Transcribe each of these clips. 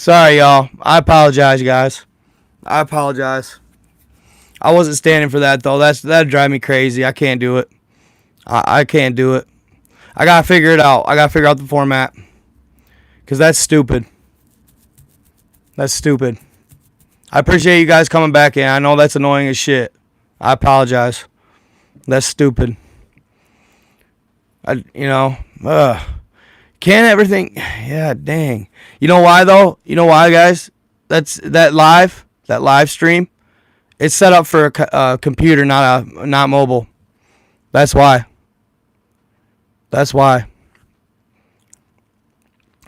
Sorry, y'all. I apologize, guys. I apologize. I wasn't standing for that, though. That'd drive me crazy. I can't do it. I can't do it. I gotta figure it out. I gotta figure out the format. Because that's stupid. That's stupid. I appreciate you guys coming back in. I know that's annoying as shit. I apologize. That's stupid. Can't everything... Yeah, dang. You know why, though? You know why, guys? That live stream, it's set up for a computer, not mobile. That's why. That's why.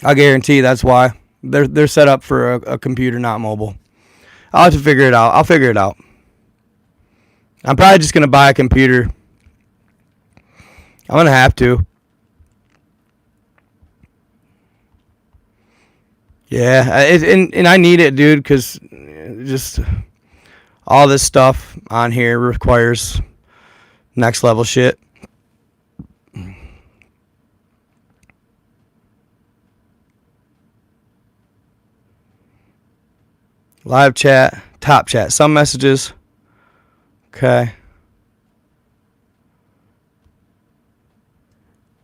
I guarantee that's why. They're set up for a computer, not mobile. I'll have to figure it out. I'll figure it out. I'm probably just going to buy a computer. I'm going to have to. Yeah, and I need it, dude, because just all this stuff on here requires next level shit. Live chat, top chat, some messages. Okay.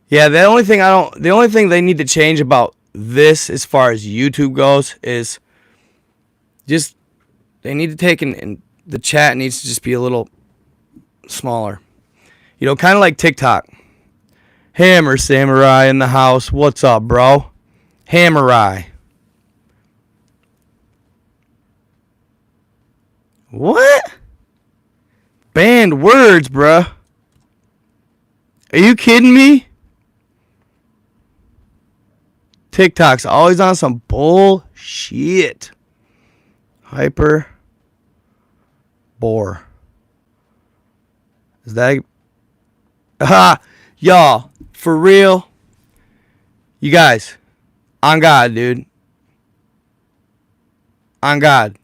Yeah, the only thing they need to change about this as far as YouTube goes is just they need to take and the chat needs to just be a little smaller. You know, kind of like TikTok. Hammer Samurai in the house. What's up, bro? Hammerai. What? Banned words, bruh. Are you kidding me? TikTok's always on some bullshit. Hyper bore. Is that... Y'all, for real? You guys, on God, dude. On God.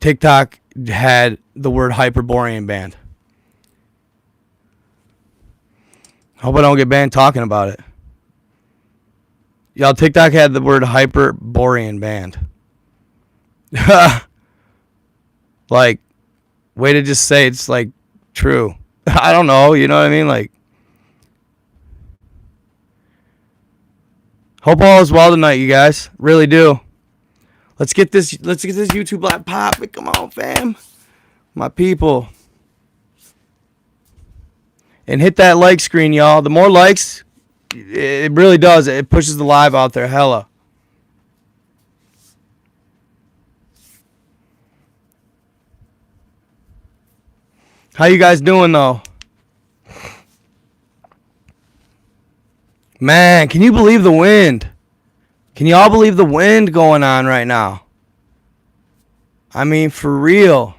TikTok had the word Hyperborean banned. Hope I don't get banned talking about it. Y'all, TikTok had the word Hyperborean banned. Like, way to just say it's, like, true. I don't know, you know what I mean? Like, hope all is well tonight, you guys. Really do. Let's get this YouTube live popping. Come on, fam. My people. And hit that like screen, y'all. The more likes, it really does. It pushes the live out there hella. How you guys doing, though? Man, can you believe the wind? Can y'all believe the wind going on right now? I mean, for real.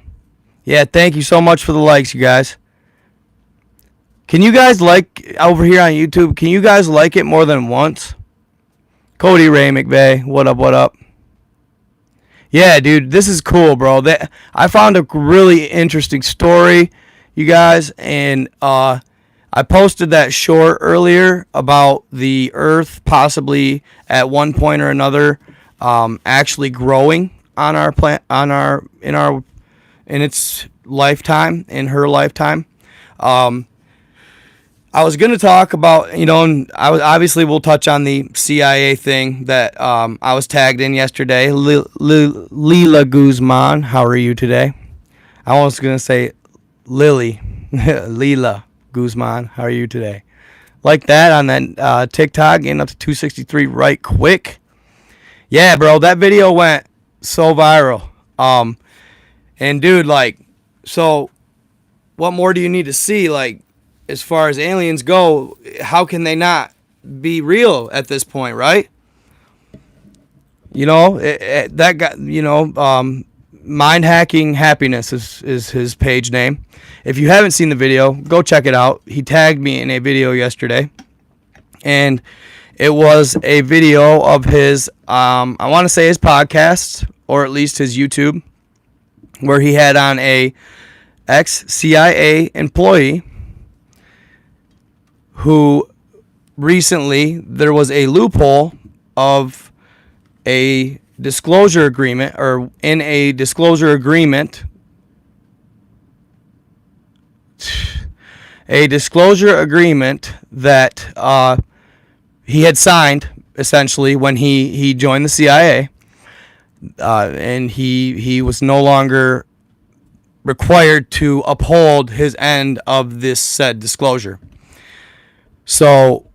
Yeah, thank you so much for the likes, you guys. Can you guys like, over here on YouTube, can you guys like it more than once? Cody Ray McVeigh, what up, what up? Yeah, dude, this is cool, bro. I found a really interesting story, you guys, and I posted that short earlier about the Earth possibly at one point or another actually growing on our planet, in its lifetime, in her lifetime. I was gonna talk about, you know, and obviously we'll touch on the CIA thing that I was tagged in yesterday. Lila Guzman, how are you today? I was gonna say Lily, Lila Guzman, how are you today? Like that on that TikTok, getting up to 263 right quick. Yeah, bro, that video went so viral. And dude, like, so what more do you need to see? Like, as far as aliens go, how can they not be real at this point, right? You know, that guy, you know, Mind Hacking Happiness is his page name. If you haven't seen the video, go check it out. He tagged me in a video yesterday, and it was a video of his, I want to say his podcast, or at least his YouTube, where he had on a ex-CIA employee who recently, there was a loophole of a disclosure agreement, or in a disclosure agreement, that he had signed essentially when he joined the CIA, and he was no longer required to uphold his end of this said disclosure. So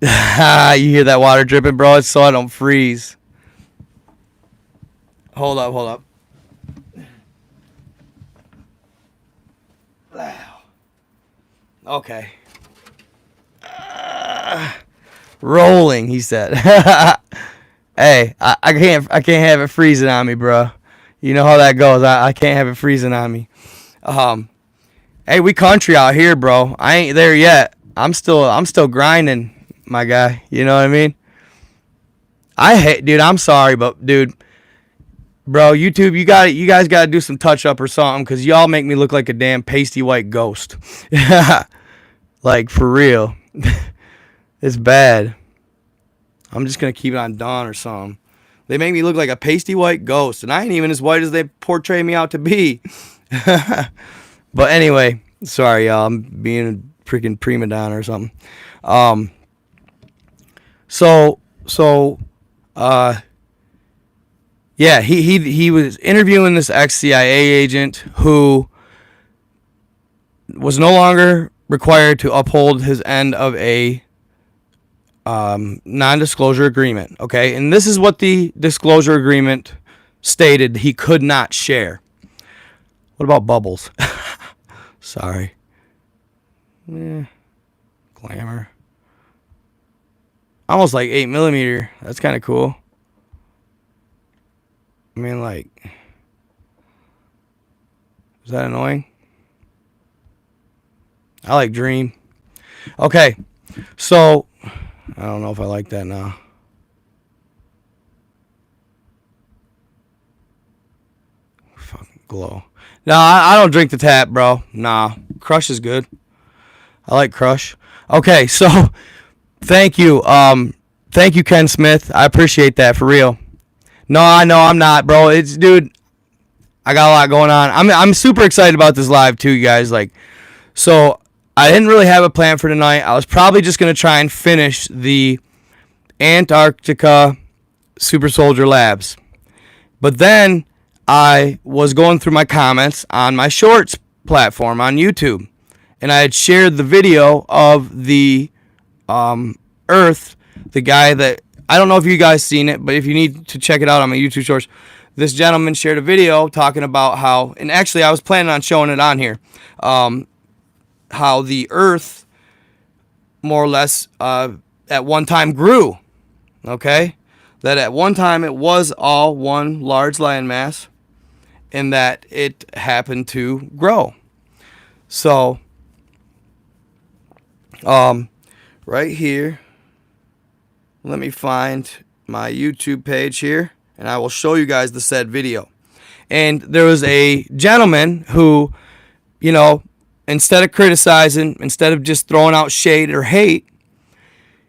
you hear that water dripping, bro? It's so I don't freeze. Hold up. Okay. Rolling, he said. Hey, I can't have it freezing on me, bro. You know how that goes. I can't have it freezing on me. Hey, we country out here, bro. I ain't there yet. I'm still grinding, my guy. You know what I mean? Dude, I'm sorry, but dude, bro, YouTube, you guys got to do some touch up or something, cuz y'all make me look like a damn pasty white ghost. Like, for real. It's bad. I'm just going to keep it on dawn or something. They make me look like a pasty white ghost, and I ain't even as white as they portray me out to be. But anyway, sorry, y'all. I'm being a freaking prima donna or something. Yeah, he was interviewing this ex-CIA agent who was no longer required to uphold his end of a non-disclosure agreement. Okay, and this is what the disclosure agreement stated he could not share. What about bubbles? Sorry. Glamour. Almost like 8mm. That's kind of cool. I mean, like, is that annoying? I like Dream. Okay, so I don't know if I like that now. Fucking glow. No, I don't drink the tap, bro. Nah, Crush is good. I like Crush. Okay, so thank you, Ken Smith. I appreciate that, for real. No, I know I'm not, bro. It's, dude, I got a lot going on. I'm super excited about this live too, you guys. Like, so I didn't really have a plan for tonight. I was probably just gonna try and finish the Antarctica Super Soldier Labs, but then I was going through my comments on my Shorts platform on YouTube, and I had shared the video of the Earth, the guy that, I don't know if you guys seen it, but if you need to check it out on my YouTube Shorts, this gentleman shared a video talking about how, and actually I was planning on showing it on here, how the Earth more or less at one time grew. Okay, that at one time it was all one large landmass, and that it happened to grow. So, right here, let me find my YouTube page here, and I will show you guys the said video. And there was a gentleman who, you know, instead of criticizing, instead of just throwing out shade or hate,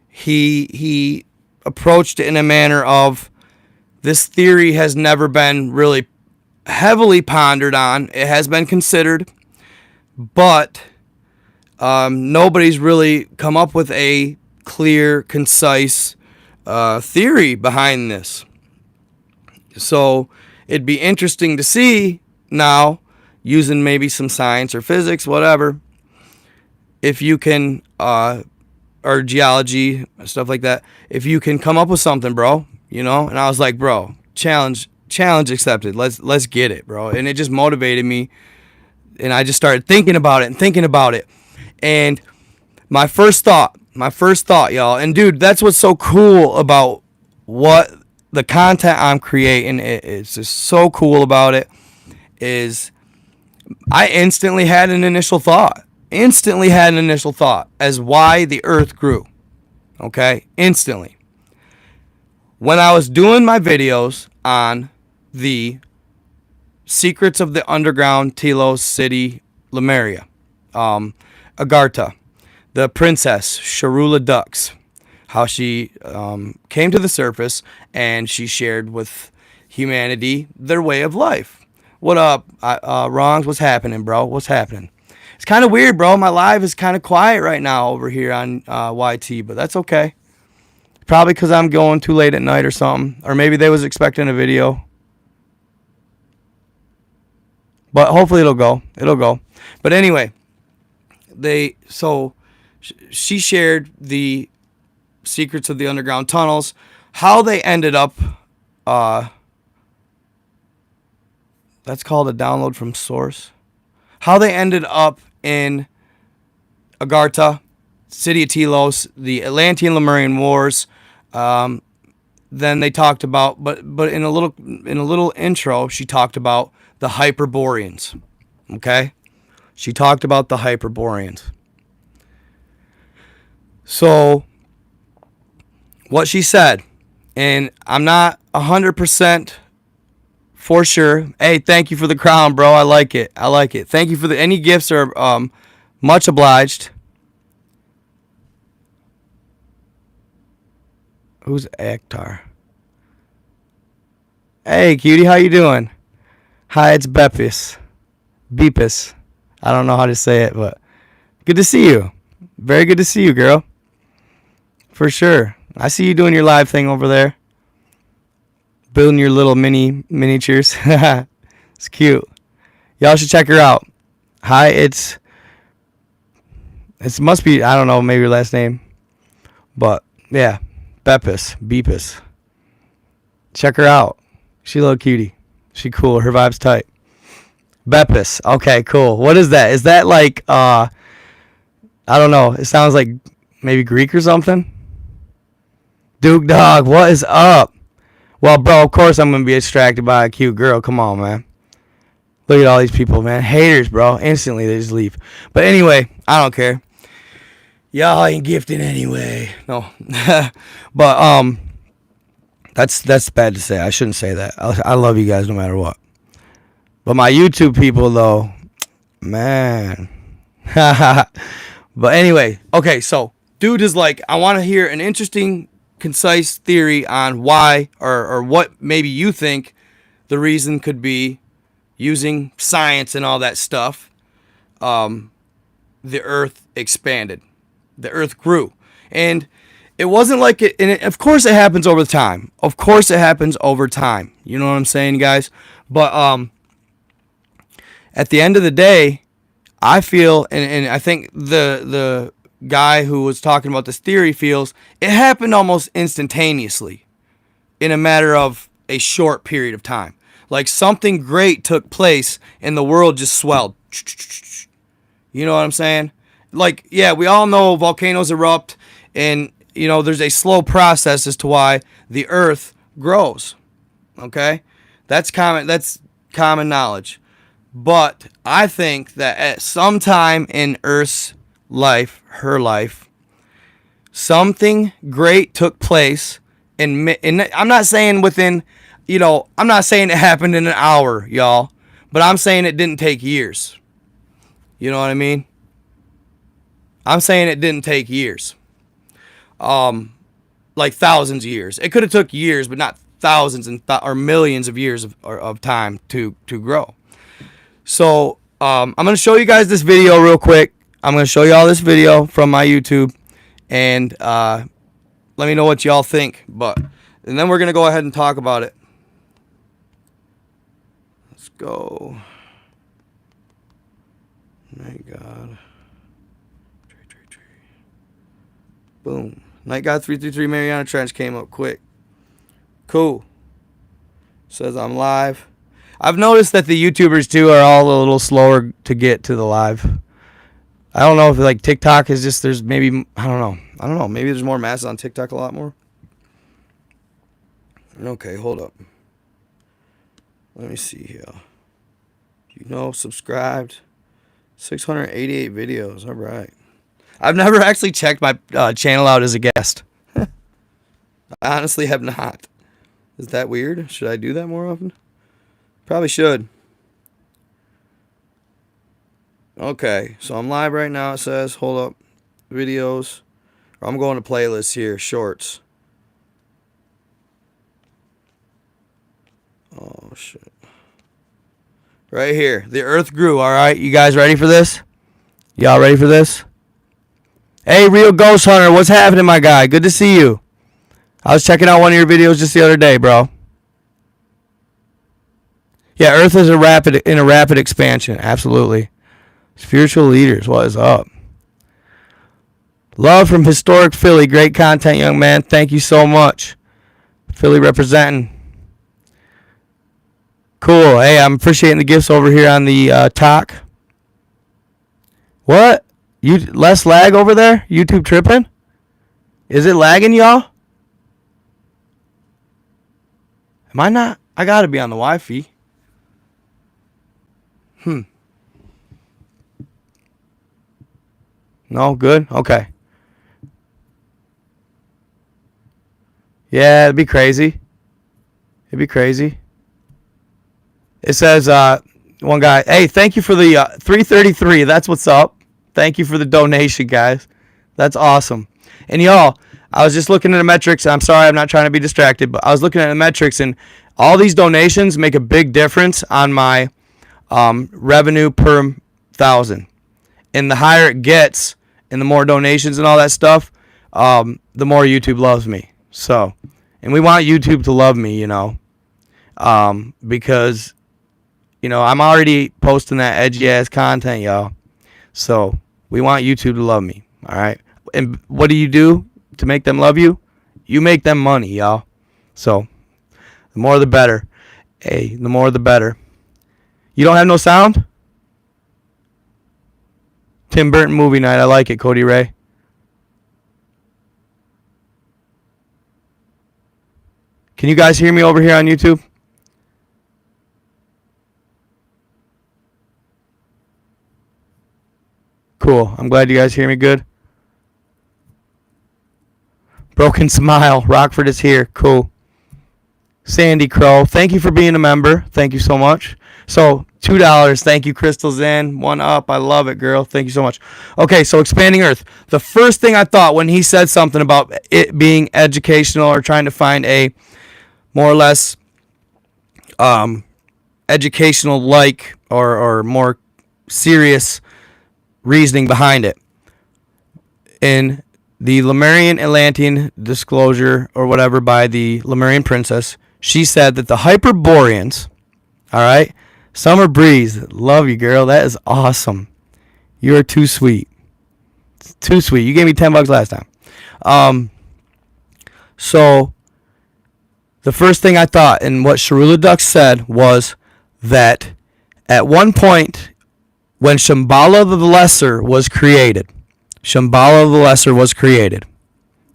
he approached it in a manner of, this theory has never been really heavily pondered on. It has been considered, but nobody's really come up with a clear, concise theory behind this. So it'd be interesting to see now, using maybe some science or physics, whatever, if you can, or geology, stuff like that, if you can come up with something, bro, you know? And I was like, bro, challenge accepted. Let's get it, bro. And it just motivated me, and I just started thinking about it. And my first thought, y'all, and dude, that's what's so cool about what the content I'm creating. It's just so cool about it, is I instantly had an initial thought as why the Earth grew. Okay, instantly. When I was doing my videos on the secrets of the underground Telos city, Lemuria, Agartha, the princess, Sharula ducks, how she came to the surface and she shared with humanity their way of life. What up, Wrongs? What's happening, bro? What's happening? It's kind of weird, bro. My live is kind of quiet right now over here on YT, but that's okay. Probably because I'm going too late at night or something. Or maybe they was expecting a video. But hopefully it'll go. It'll go. But anyway, she shared the secrets of the underground tunnels, how they ended up. That's called a download from source. How they ended up in Agartha, city of Telos, the Atlantean Lemurian Wars. Then they talked about, but in a little intro, she talked about the Hyperboreans. Okay, she talked about the Hyperboreans. So, what she said, and I'm not 100% for sure. Hey, thank you for the crown, bro. I like it. I like it. Thank you for any gifts are much obliged. Who's Akhtar? Hey, cutie, how you doing? Hi, it's Beppis. Beepus. I don't know how to say it, but good to see you. Very good to see you, girl. For sure. I see you doing your live thing over there. Building your little miniatures. It's cute. Y'all should check her out. Hi, it must be, I don't know, maybe your last name. But, yeah. Beepus. Check her out. She a little cutie. She cool. Her vibe's tight. Beppis. Okay, cool. What is that? Is that like, I don't know. It sounds like maybe Greek or something. Duke Dog, what is up? Well, bro, of course I'm going to be distracted by a cute girl. Come on, man. Look at all these people, man. Haters, bro. Instantly, they just leave. But anyway, I don't care. Y'all ain't gifted anyway. No. But, that's bad to say. I shouldn't say that. I love you guys no matter what. But my YouTube people, though, man. But anyway, okay, so dude is like, I want to hear an interesting, concise theory on why or what maybe you think the reason could be, using science and all that stuff. The earth expanded. The earth grew. And it wasn't like it, and of course it happens over time. Of course it happens over time. You know what I'm saying, guys? But at the end of the day, I feel, and I think the guy who was talking about this theory feels, it happened almost instantaneously in a matter of a short period of time. Like something great took place and the world just swelled. You know what I'm saying? Like, yeah, we all know volcanoes erupt and, you know, there's a slow process as to why the earth grows. Okay? That's common knowledge. But I think that at some time in Earth's life, her life, something great took place. And I'm not saying within, you know, I'm not saying it happened in an hour, y'all. But I'm saying it didn't take years. You know what I mean? I'm saying it didn't take years. Like thousands of years. It could have took years, but not thousands or millions of years of time to grow. So I'm going to show you guys this video real quick. I'm going to show you all this video from my YouTube. And let me know what y'all think. And then we're going to go ahead and talk about it. Let's go. My God. Boom. Night God 333 Mariana Trench came up quick. Cool. Says I'm live. I've noticed that the YouTubers too are all a little slower to get to the live. I don't know if like TikTok is just, there's maybe, I don't know. Maybe there's more masses on TikTok a lot more. Okay, hold up. Let me see here. You know, subscribed. 688 videos. All right. I've never actually checked my channel out as a guest. I honestly have not. Is that weird? Should I do that more often? Probably should. Okay, so I'm live right now. It says, hold up, videos. I'm going to playlists here, shorts. Oh, shit. Right here. The earth grew, all right? You guys ready for this? Y'all ready for this? Hey, Real Ghost Hunter, what's happening, my guy? Good to see you. I was checking out one of your videos just the other day, bro. Yeah, Earth is in a rapid expansion. Absolutely. Spiritual leaders, what is up? Love from historic Philly. Great content, young man. Thank you so much. Philly representing. Cool. Hey, I'm appreciating the gifts over here on the talk. What? You less lag over there? YouTube tripping? Is it lagging, y'all? Am I not? I gotta be on the Wi-Fi. No, good? Okay. Yeah, it'd be crazy. It'd be crazy. It says, one guy, hey, thank you for the 333. That's what's up. Thank you for the donation, guys. That's awesome. And y'all, I was just looking at the metrics. I'm sorry, I'm not trying to be distracted, but I was looking at the metrics, and all these donations make a big difference on my revenue per 1,000. And the higher it gets, and the more donations and all that stuff, the more YouTube loves me. So, and we want YouTube to love me, because, I'm already posting that edgy ass content, y'all. So we want YouTube to love me. All right. And what do you do to make them love you? You make them money, y'all. So the more the better. Hey, the more the better. You don't have no sound? Tim Burton movie night. I like it, Cody Ray. Can you guys hear me over here on YouTube? Cool. I'm glad you guys hear me good. Broken Smile. Rockford is here. Cool. Sandy Crow. Thank you for being a member. Thank you so much. So, $2. Thank you, Crystal Zen. One up. I love it, girl. Thank you so much. Okay, so Expanding Earth. The first thing I thought when he said something about it being educational or trying to find a more or less educational like or more serious reasoning behind it. In the Lemurian Atlantean disclosure or whatever by the Lemurian princess, she said that the Hyperboreans, all right, Summer Breeze, love you, girl. That is awesome. You are too sweet. Too sweet. You gave me $10 last time. So the first thing I thought and what Sharula Duck said was that at one point when Shambhala the Lesser was created,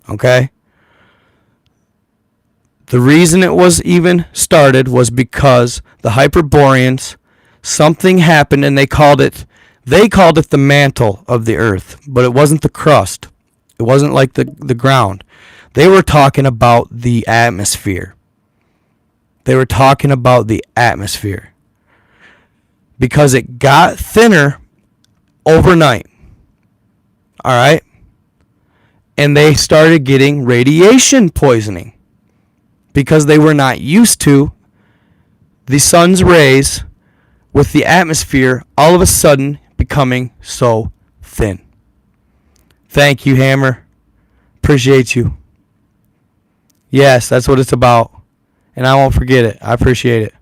okay? The reason it was even started was because the Hyperboreans, something happened and they called it the mantle of the earth, but it wasn't the crust. It wasn't like the ground. They were talking about the atmosphere. Because it got thinner overnight. All right? And they started getting radiation poisoning because they were not used to the sun's rays with the atmosphere all of a sudden becoming so thin. Thank you, Hammer. Appreciate you. Yes, that's what it's about. And I won't forget it. I appreciate it.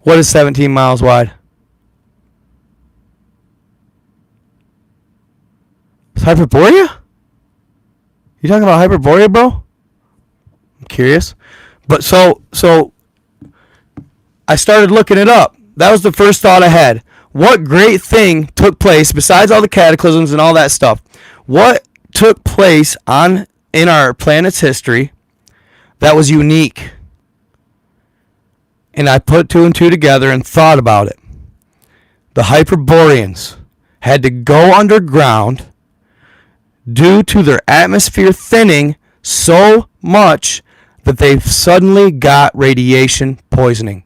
What is 17 miles wide? It's Hyperborea? You talking about Hyperborea, bro? I'm curious. But so I started looking it up. That was the first thought I had. What great thing took place besides all the cataclysms and all that stuff? What took place in our planet's history that was unique? And I put two and two together and thought about it. The Hyperboreans had to go underground due to their atmosphere thinning so much that they suddenly got radiation poisoning.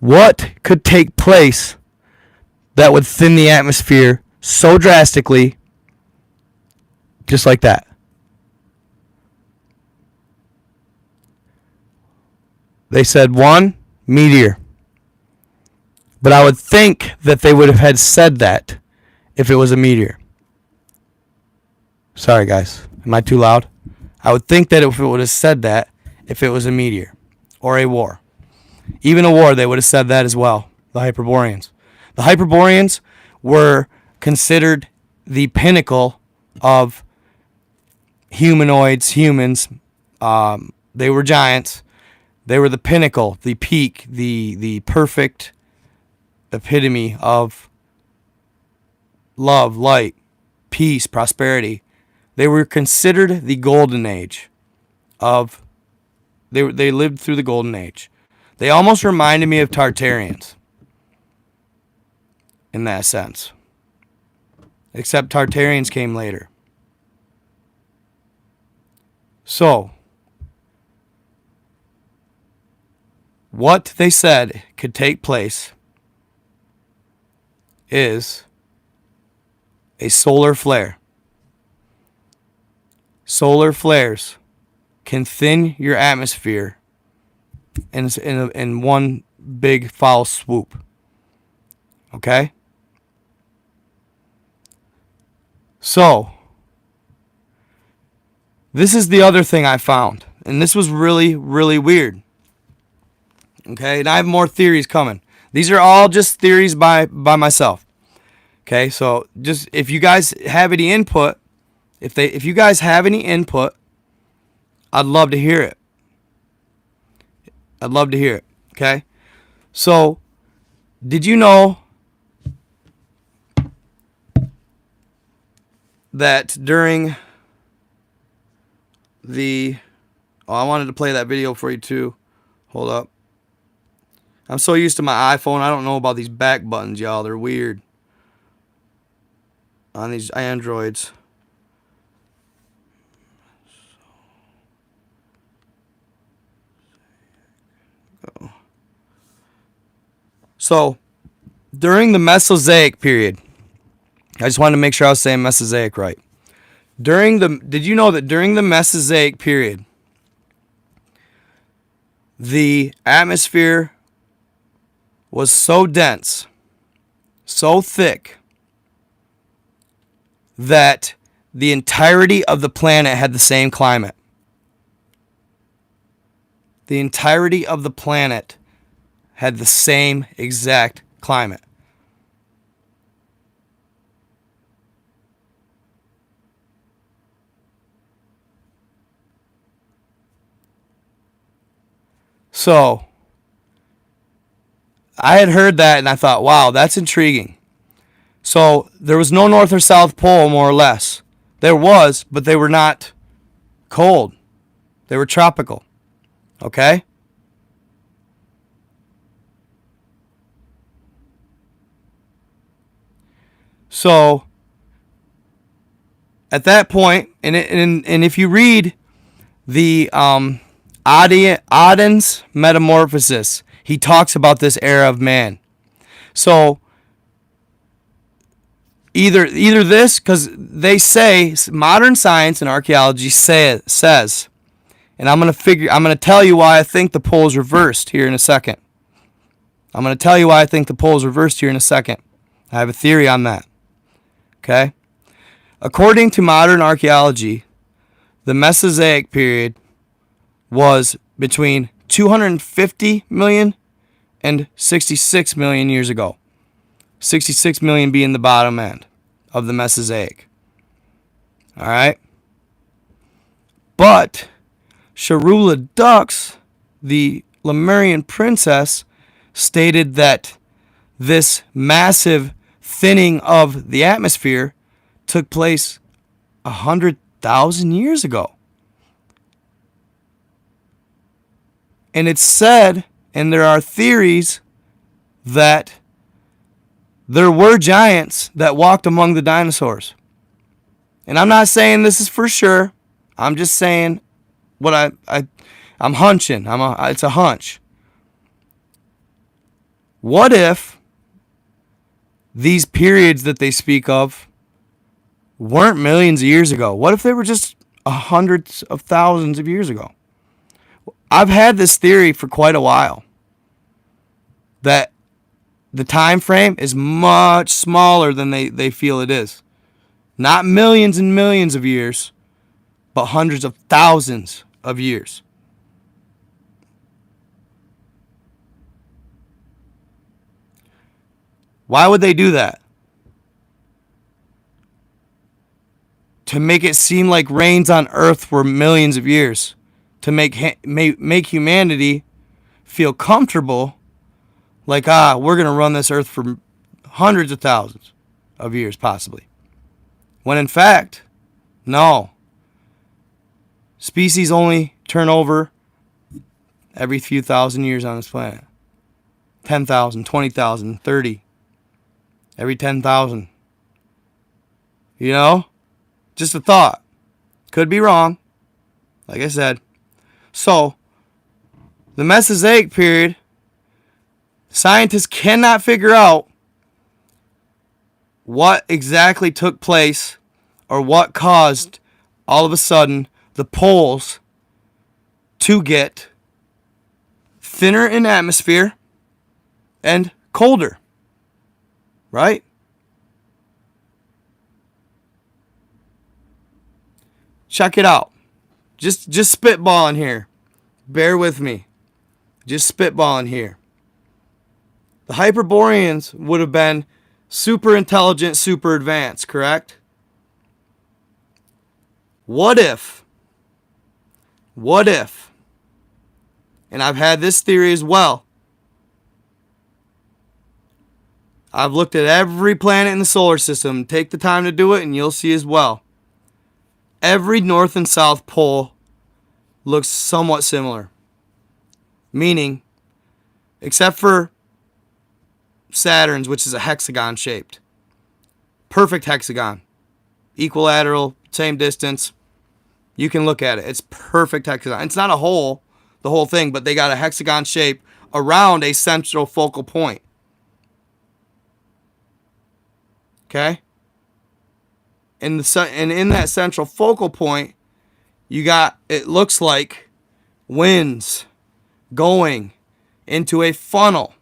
What could take place that would thin the atmosphere so drastically, just like that? They said one, meteor. But I would think that they would have had said that if it was a meteor. Sorry, guys. Am I too loud? I would think that if it would have said that if it was a meteor or a war. Even a war, they would have said that as well, the Hyperboreans. The Hyperboreans were considered the pinnacle of humanoids, humans. They were giants. They were the pinnacle, the peak, the perfect epitome of love, light, peace, prosperity. They were considered the golden age of. They lived through the golden age. They almost reminded me of Tartarians in that sense. Except Tartarians came later. So, what they said could take place is a solar flare. Solar flares can thin your atmosphere in one big foul swoop. Okay? So, this is the other thing I found. And this was really, really weird. Okay? And I have more theories coming. These are all just theories by myself. Okay? So, just if you guys have any input, if you guys have any input, I'd love to hear it. I'd love to hear it. Okay? So, did you know that during the... Oh, I wanted to play that video for you too. Hold up. I'm so used to my iPhone, I don't know about these back buttons, y'all. They're weird on these Androids. So, during the Mesozoic period, I just wanted to make sure I was saying Mesozoic right. Did you know that during the Mesozoic period, the atmosphere was so dense, so thick, that the entirety of the planet had the same climate? The entirety of the planet had the same exact climate. So, I had heard that and I thought, wow, that's intriguing. So, there was no North or South Pole, more or less. There was, but they were not cold. They were tropical. Okay? So, at that point, and if you read the Auden's Metamorphosis, he talks about this era of man. So, either this, because they say, modern science and archaeology says, and I'm going to tell you why I think the poles reversed here in a second. I have a theory on that. Okay? According to modern archaeology, the Mesozoic period was between 250 million and 66 million years ago. 66 million being the bottom end of the Mesozoic. Alright? But Sharula Dux, the Lemurian princess, stated that this massive thinning of the atmosphere took place 100,000 years ago. And it's said, and there are theories, that there were giants that walked among the dinosaurs. And I'm not saying this is for sure. I'm just saying what I'm hunching. It's a hunch. What if these periods that they speak of weren't millions of years ago? What if they were just hundreds of thousands of years ago? I've had this theory for quite a while that the time frame is much smaller than they feel it is. Not millions and millions of years, but hundreds of thousands of years. Why would they do that? To make it seem like reigns on Earth were millions of years. To make humanity feel comfortable, like, we're going to run this Earth for hundreds of thousands of years, possibly. When in fact, no. Species only turn over every few thousand years on this planet. 10,000, 20,000, 30. Every 10,000. You know? Just a thought. Could be wrong. Like I said. So, the Mesozoic period, scientists cannot figure out what exactly took place or what caused all of a sudden the poles to get thinner in atmosphere and colder. Right? Check it out. Just spitballing here. Bear with me. Just spitballing here. The Hyperboreans would have been super intelligent, super advanced, correct? What if, and I've had this theory as well, I've looked at every planet in the solar system. Take the time to do it and you'll see as well. Every north and south pole looks somewhat similar. Meaning, except for Saturn's, which is a hexagon shaped. Perfect hexagon. Equilateral, same distance. You can look at it. It's perfect hexagon. It's not a hole, the whole thing, but they got a hexagon shape around a central focal point. Okay? And in that central focal point, you got, it looks like winds going into a funnel.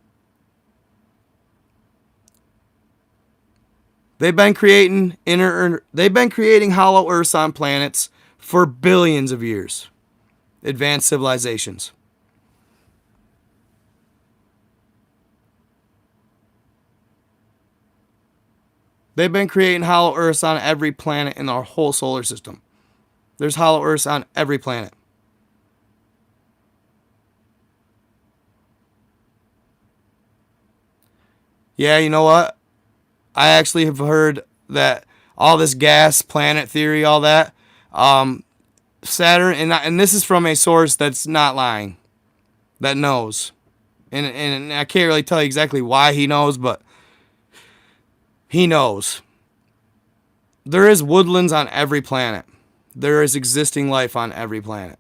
They've been creating hollow Earths on planets for billions of years. Advanced civilizations. They've been creating hollow Earths on every planet in our whole solar system. There's hollow Earths on every planet. Yeah, you know what? I actually have heard that all this gas planet theory, all that, Saturn, and this is from a source that's not lying, that knows. And I can't really tell you exactly why he knows, but he knows. There is woodlands on every planet. There is existing life on every planet.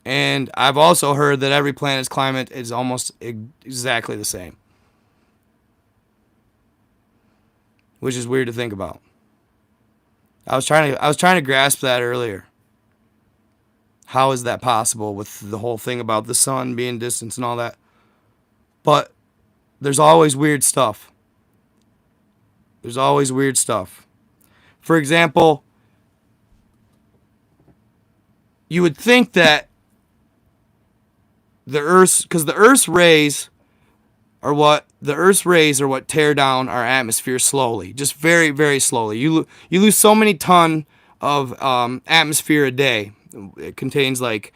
And I've also heard that every planet's climate is almost exactly the same. Which is weird to think about. I was trying to grasp that earlier. How is that possible with the whole thing about the sun being distant and all that? But there's always weird stuff. There's always weird stuff. For example, you would think that because the Earth's rays are what tear down our atmosphere slowly, just very, very slowly. You lose so many ton of atmosphere a day. It contains like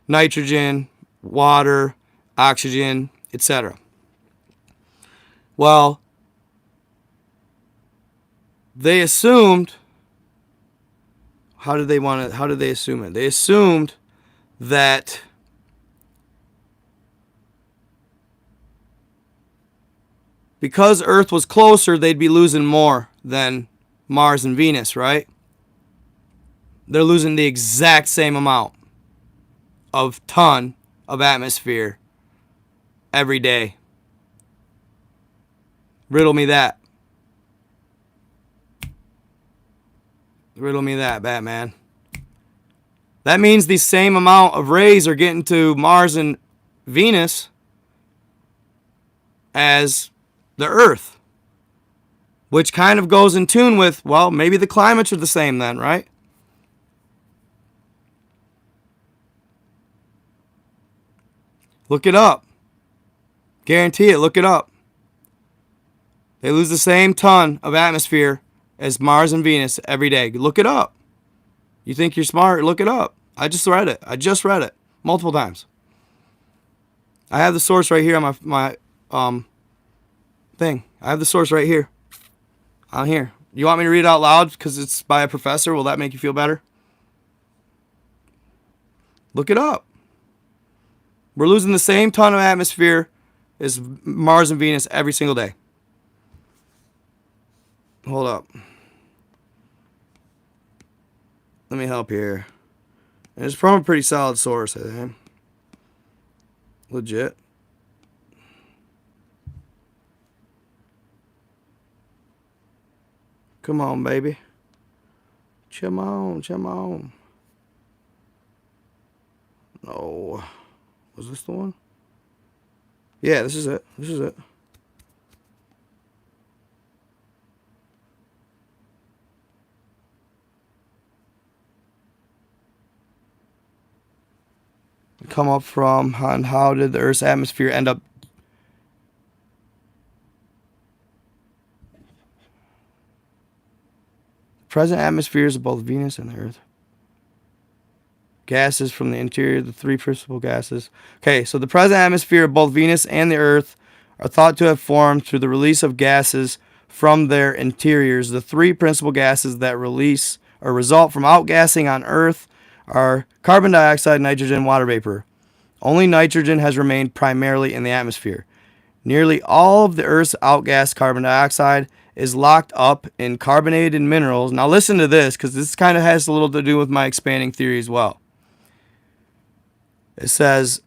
nitrogen, water, oxygen, etc. Well, they assumed. How did they assume it? They assumed that because Earth was closer, they'd be losing more than Mars and Venus, right? They're losing the exact same amount of ton of atmosphere every day. Riddle me that. Riddle me that, Batman. That means the same amount of rays are getting to Mars and Venus as the Earth, which kind of goes in tune with, well, maybe the climates are the same then, right? Look it up. Guarantee it. Look it up. They lose the same ton of atmosphere as Mars and Venus every day. Look it up. You think you're smart? Look it up. I just read it multiple times. I have the source right here on my thing. I have the source right here. On here. You want me to read it out loud because it's by a professor? Will that make you feel better? Look it up. We're losing the same ton of atmosphere as Mars and Venus every single day. Hold up. Let me help here. It's from a pretty solid source, I think. Legit. Come on, baby. Come on. No. Was this the one? Yeah, this is it. Come up from on how did the Earth's atmosphere end up? Present atmospheres of both Venus and the Earth. Gases from the interior, the three principal gases. Okay, so the present atmosphere of both Venus and the Earth are thought to have formed through the release of gases from their interiors. The three principal gases that release or result from outgassing on Earth are carbon dioxide, nitrogen, and water vapor. Only nitrogen has remained primarily in the atmosphere. Nearly all of the Earth's outgassed carbon dioxide is locked up in carbonated minerals. Now listen to this, because this kind of has a little to do with my expanding theory as well. It says,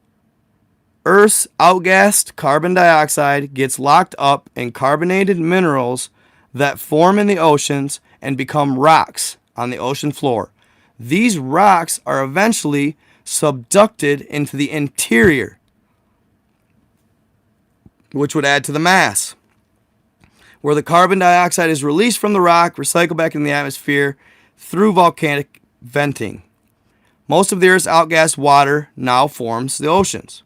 Earth's outgassed carbon dioxide gets locked up in carbonated minerals that form in the oceans and become rocks on the ocean floor. These rocks are eventually subducted into the interior, which would add to the mass, where the carbon dioxide is released from the rock, recycled back in the atmosphere through volcanic venting. Most of the Earth's outgassed water now forms the oceans.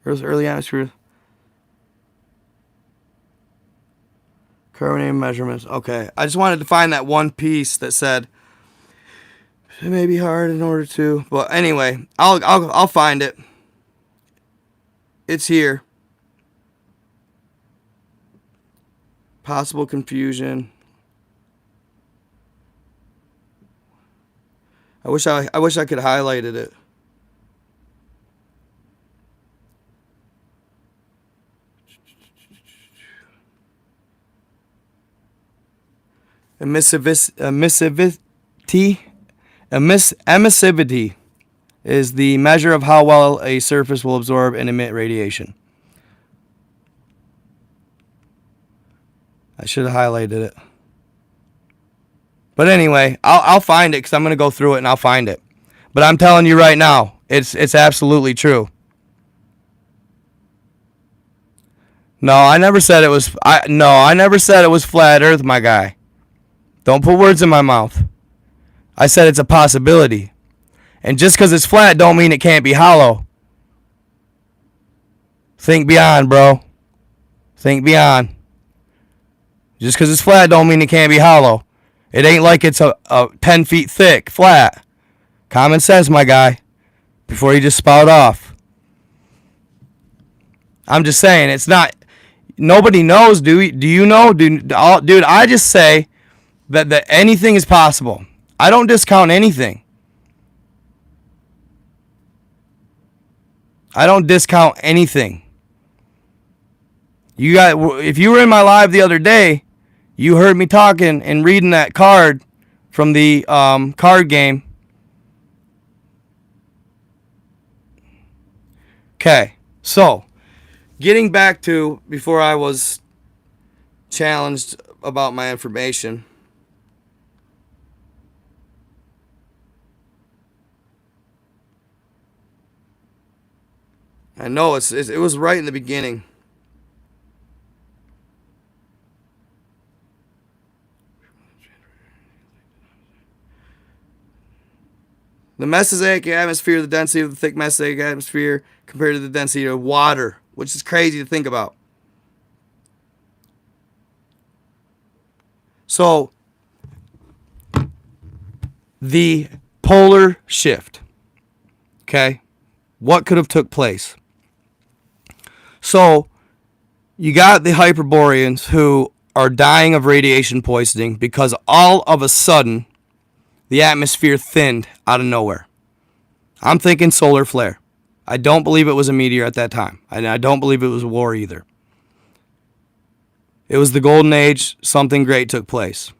Earth's early atmosphere. Carbonated measurements. Okay. I just wanted to find that one piece that said it may be hard in order to. But anyway, I'll find it. It's here. Possible confusion. I wish I could highlighted it. Emissivity is the measure of how well a surface will absorb and emit radiation. I should have highlighted it. But anyway, I'll find it because I'm going to go through it and I'll find it. But I'm telling you right now, it's absolutely true. No, I never said it was. I never said it was flat Earth, my guy. Don't put words in my mouth. I said it's a possibility. And just because it's flat don't mean it can't be hollow. Think beyond, bro. Think beyond. Just because it's flat don't mean it can't be hollow. It ain't like it's a 10 feet thick, flat. Common sense, my guy. Before you just spout off. I'm just saying, it's not. Nobody knows, do you know? Dude, I just say that anything is possible. I don't discount anything. If you were in my live the other day, you heard me talking and reading that card from the card game. Okay, so getting back to before I was challenged about my information. I know it was right in the beginning. The Mesozoic atmosphere, the density of the thick Mesozoic atmosphere compared to the density of water, which is crazy to think about. So, the polar shift. Okay? What could have took place? So, you got the Hyperboreans who are dying of radiation poisoning because all of a sudden the atmosphere thinned out of nowhere. I'm thinking solar flare. I don't believe it was a meteor at that time. And I don't believe it was a war either. It was the golden age. Something great took place.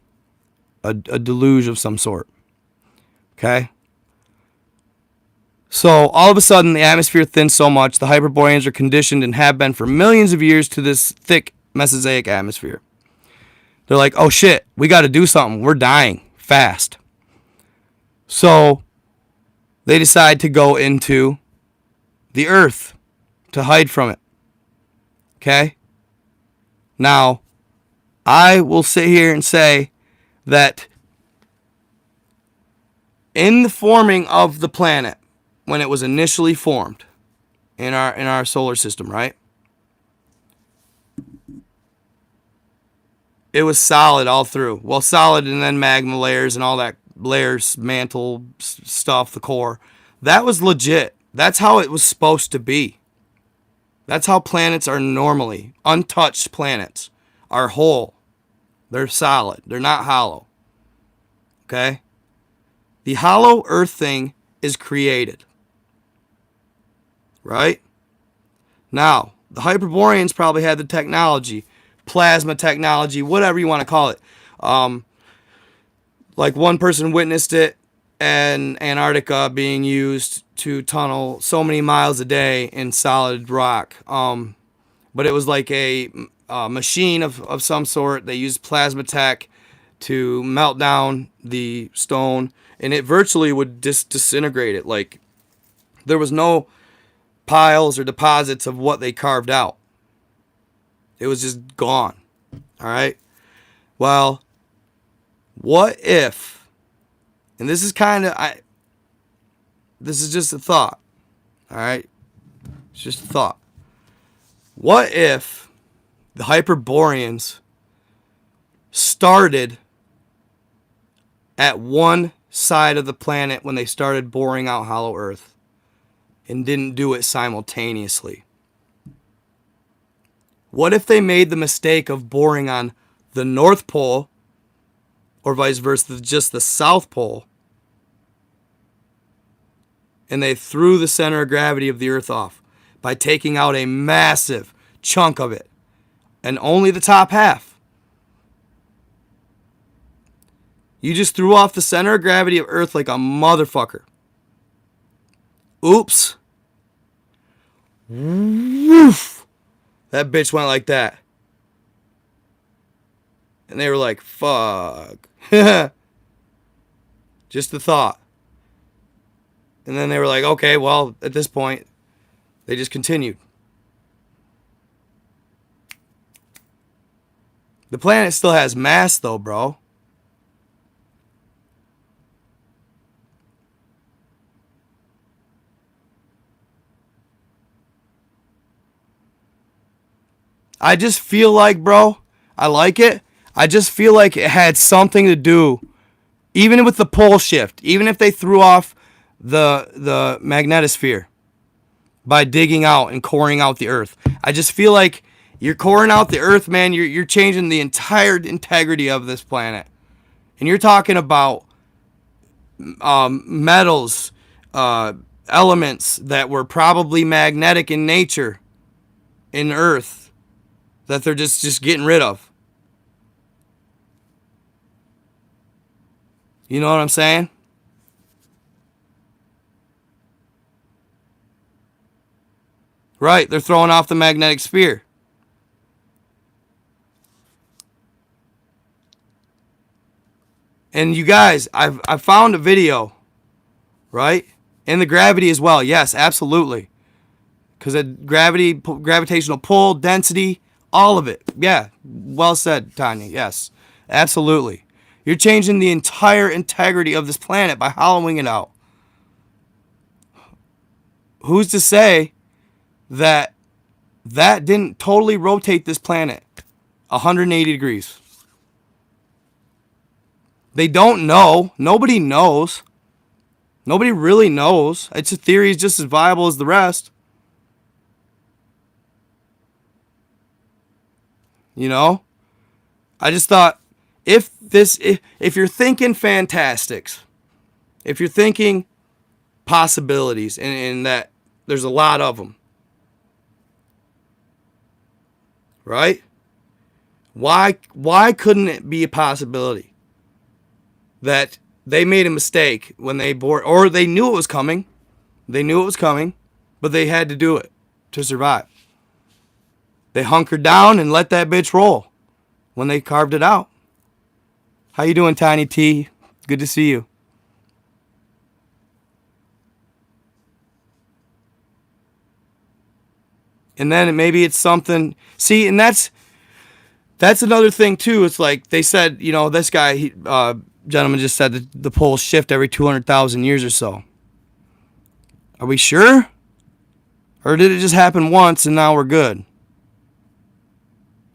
A deluge of some sort. Okay? So all of a sudden the atmosphere thins so much, the Hyperboreans are conditioned and have been for millions of years to this thick Mesozoic atmosphere. They're like, oh shit, we got to do something. We're dying fast. So they decide to go into the earth to hide from it. Okay? Now, I will sit here and say that in the forming of the planet, when it was initially formed in our solar system, right? It was solid all through. Well, solid and then magma layers and all that layers, mantle stuff, the core. That was legit. That's how it was supposed to be. That's how planets are normally. Untouched planets are whole. They're solid. They're not hollow. Okay? The hollow Earth thing is created. Right? Now, the Hyperboreans probably had the technology, plasma technology, whatever you want to call it. Like one person witnessed it in Antarctica being used to tunnel so many miles a day in solid rock. But it was like a machine of some sort. They used plasma tech to melt down the stone, and it virtually would disintegrate it. Like there was no piles or deposits of what they carved out. It was just gone. All right? Well, what if, and this is this is just a thought. All right? It's just a thought. What if the Hyperboreans started at one side of the planet when they started boring out Hollow Earth and didn't do it simultaneously? What if they made the mistake of boring on the North Pole, or vice versa, just the South Pole, and they threw the center of gravity of the Earth off by taking out a massive chunk of it, and only the top half? You just threw off the center of gravity of Earth like a motherfucker. Oops. Woof. That bitch went like that. And they were like, fuck. Just the thought. And then they were like, okay, well, at this point, they just continued. The planet still has mass, though, bro. I just feel like, bro, I like it. I just feel like it had something to do, even with the pole shift, even if they threw off the magnetosphere by digging out and coring out the Earth. I just feel like you're coring out the Earth, man. You're changing the entire integrity of this planet. And you're talking about metals, elements that were probably magnetic in nature in Earth that they're just getting rid of. You know what I'm saying? Right, they're throwing off the magnetic sphere. And you guys, I've found a video, right? And the gravity as well. Yes, absolutely. Because of gravitational pull, density, all of it. Yeah, well said, Tanya. Yes, absolutely. You're changing the entire integrity of this planet by hollowing it out. Who's to say that didn't totally rotate this planet 180 degrees? They don't know. Nobody knows. Nobody really knows. It's a theory just as viable as the rest. You know? I just thought, if you're thinking fantastics, if you're thinking possibilities, and that there's a lot of them, right? Why couldn't it be a possibility that they made a mistake when they bored, or they knew it was coming? They knew it was coming, but they had to do it to survive. They hunkered down and let that bitch roll when they carved it out. How you doing, Tiny T? Good to see you. And then maybe it's something. See, and that's another thing too. It's like they said, you know, this guy, gentleman just said that the poles shift every 200,000 years or so. Are we sure? Or did it just happen once and now we're good?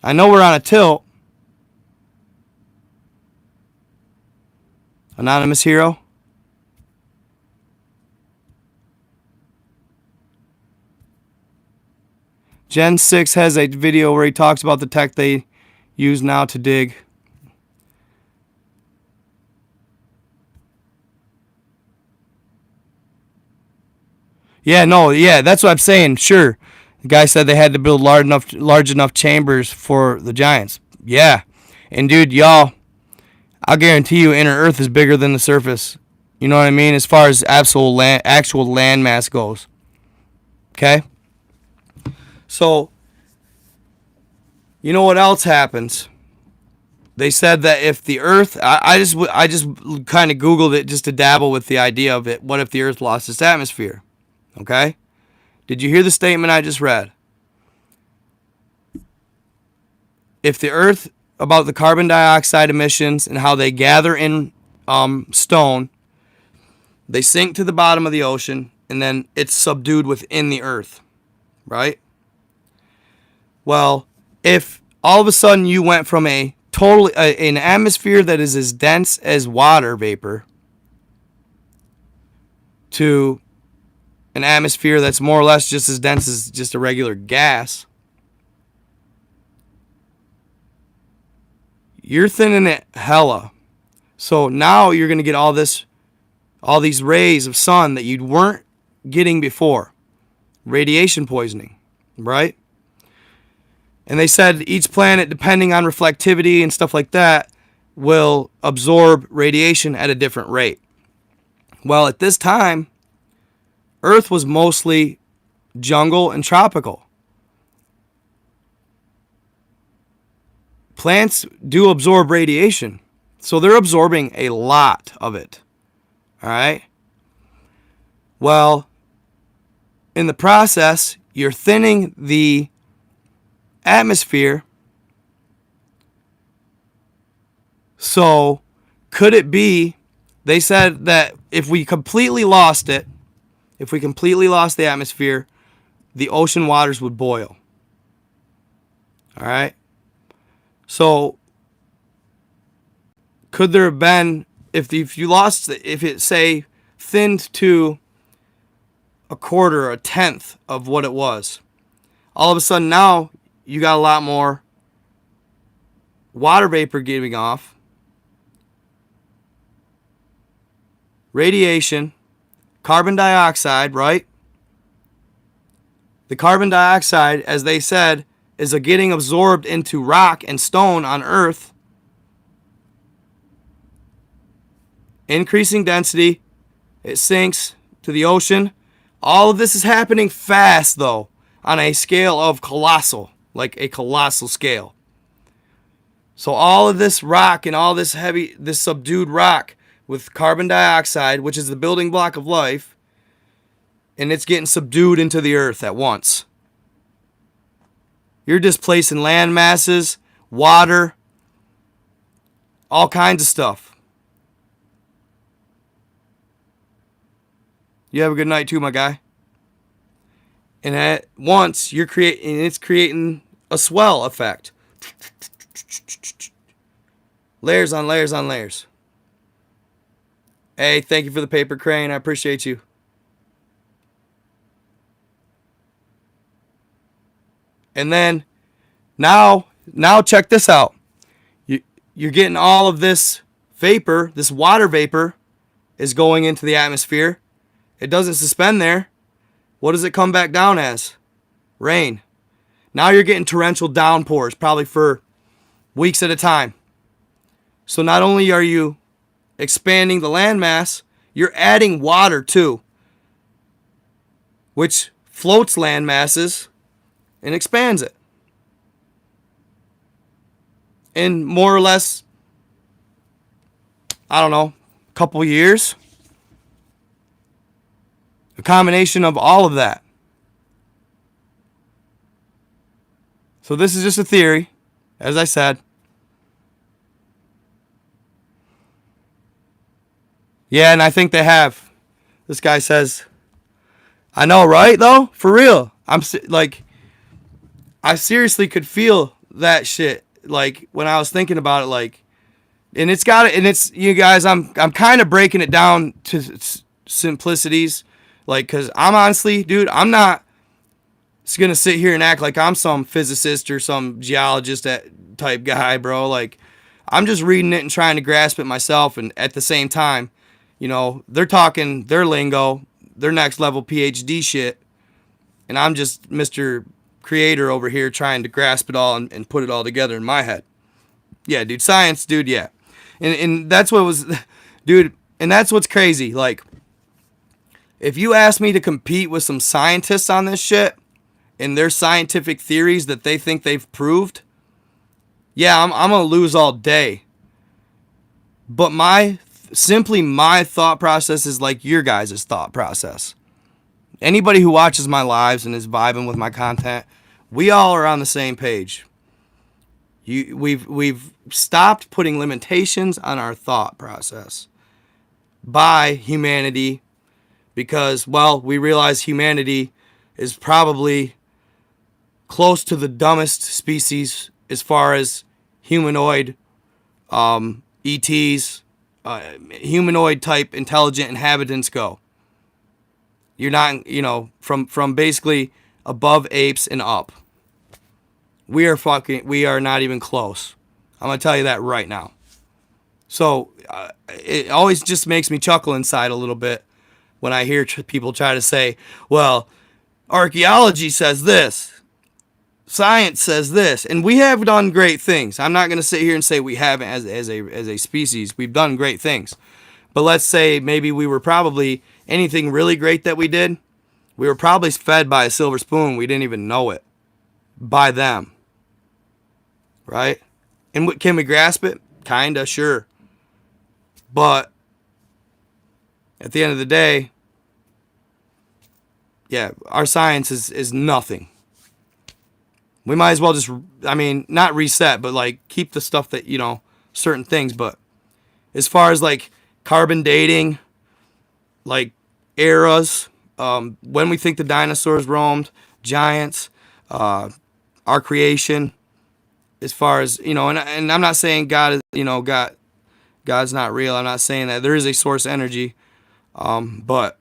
I know we're on a tilt. Anonymous hero. Gen 6 has a video where he talks about the tech they use now to dig. Yeah, that's what I'm saying. Sure. The guy said they had to build large enough chambers for the giants. Yeah. And dude, y'all, I'll guarantee you inner Earth is bigger than the surface. You know what I mean? As far as actual land mass goes. Okay? So, you know what else happens? They said that if the Earth, I just kind of Googled it just to dabble with the idea of it. What if the Earth lost its atmosphere? Okay? Did you hear the statement I just read? If the Earth, about the carbon dioxide emissions and how they gather in stone, they sink to the bottom of the ocean, and then it's subdued within the Earth, right? Well, if all of a sudden you went from an atmosphere that is as dense as water vapor to an atmosphere that's more or less just as dense as just a regular gas, you're thinning it hella. So now you're going to get all these rays of sun that you weren't getting before. Radiation poisoning, right? And they said each planet, depending on reflectivity and stuff like that, will absorb radiation at a different rate. Well, at this time, Earth was mostly jungle and tropical. Plants do absorb radiation, so they're absorbing a lot of it. All right? Well, in the process, you're thinning the atmosphere. So, could it be, they said that if we completely lost it, if we completely lost the atmosphere, the ocean waters would boil. All right? So, could there have been, if it, say, thinned to a quarter or a tenth of what it was, all of a sudden now you got a lot more water vapor giving off, radiation, carbon dioxide, right? The carbon dioxide, as they said, is getting absorbed into rock and stone on Earth, increasing density, it sinks to the ocean. All of this is happening fast, though, on a scale of colossal, like a colossal scale. So all of this rock and all this this subdued rock with carbon dioxide, which is the building block of life, and it's getting subdued into the earth at once. You're displacing land masses, water, all kinds of stuff. You have a good night too, my guy. And at once it's creating a swell effect. Layers on layers on layers. Hey, thank you for the paper crane. I appreciate you. And then now check this out. You're getting all of this vapor, this water vapor is going into the atmosphere. It doesn't suspend there. What does it come back down as? Rain. Now you're getting torrential downpours, probably for weeks at a time. So not only are you expanding the landmass, you're adding water too, which floats land masses and expands it. In more or less, I don't know, a couple years. A combination of all of that. So this is just a theory, as I said. Yeah, and I think they have. This guy says, I know, right, though? For real. I seriously could feel that shit, like, when I was thinking about it, like, and it's, you guys, I'm kind of breaking it down to simplicities, like, because I'm honestly, dude, I'm not going to sit here and act like I'm some physicist or some geologist type guy, bro. Like, I'm just reading it and trying to grasp it myself, and at the same time, you know, they're talking their lingo, their next level PhD shit, and I'm just Mr. Creator over here trying to grasp it all and put it all together in my head. Yeah, dude, science, dude, yeah. And that's what was, dude, and that's what's crazy. Like, if you ask me to compete with some scientists on this shit and their scientific theories that they think they've proved, yeah, I'm going to lose all day. But my thought process is like your guys' thought process. Anybody who watches my lives and is vibing with my content, we all are on the same page. We've stopped putting limitations on our thought process by humanity because, well, we realize humanity is probably close to the dumbest species as far as humanoid ETs, humanoid type intelligent inhabitants go. You're not, you know, from basically above apes and up. We are not even close. I'm going to tell you that right now. So it always just makes me chuckle inside a little bit when I hear people try to say, well, archaeology says this, science says this, and we have done great things. I'm not going to sit here and say we haven't as a species. We've done great things. But let's say maybe we were probably anything really great that we did, we were probably fed by a silver spoon. We didn't even know it. By them. Right? And can we grasp it? Kinda, sure. But at the end of the day, yeah, our science is nothing. We might as well just, not reset, but like keep the stuff that, you know, certain things. But as far as like carbon dating, like eras, when we think the dinosaurs roamed, giants, our creation, as far as, you know, and I'm not saying God is, you know, God's not real. I'm not saying that. There is a source energy, but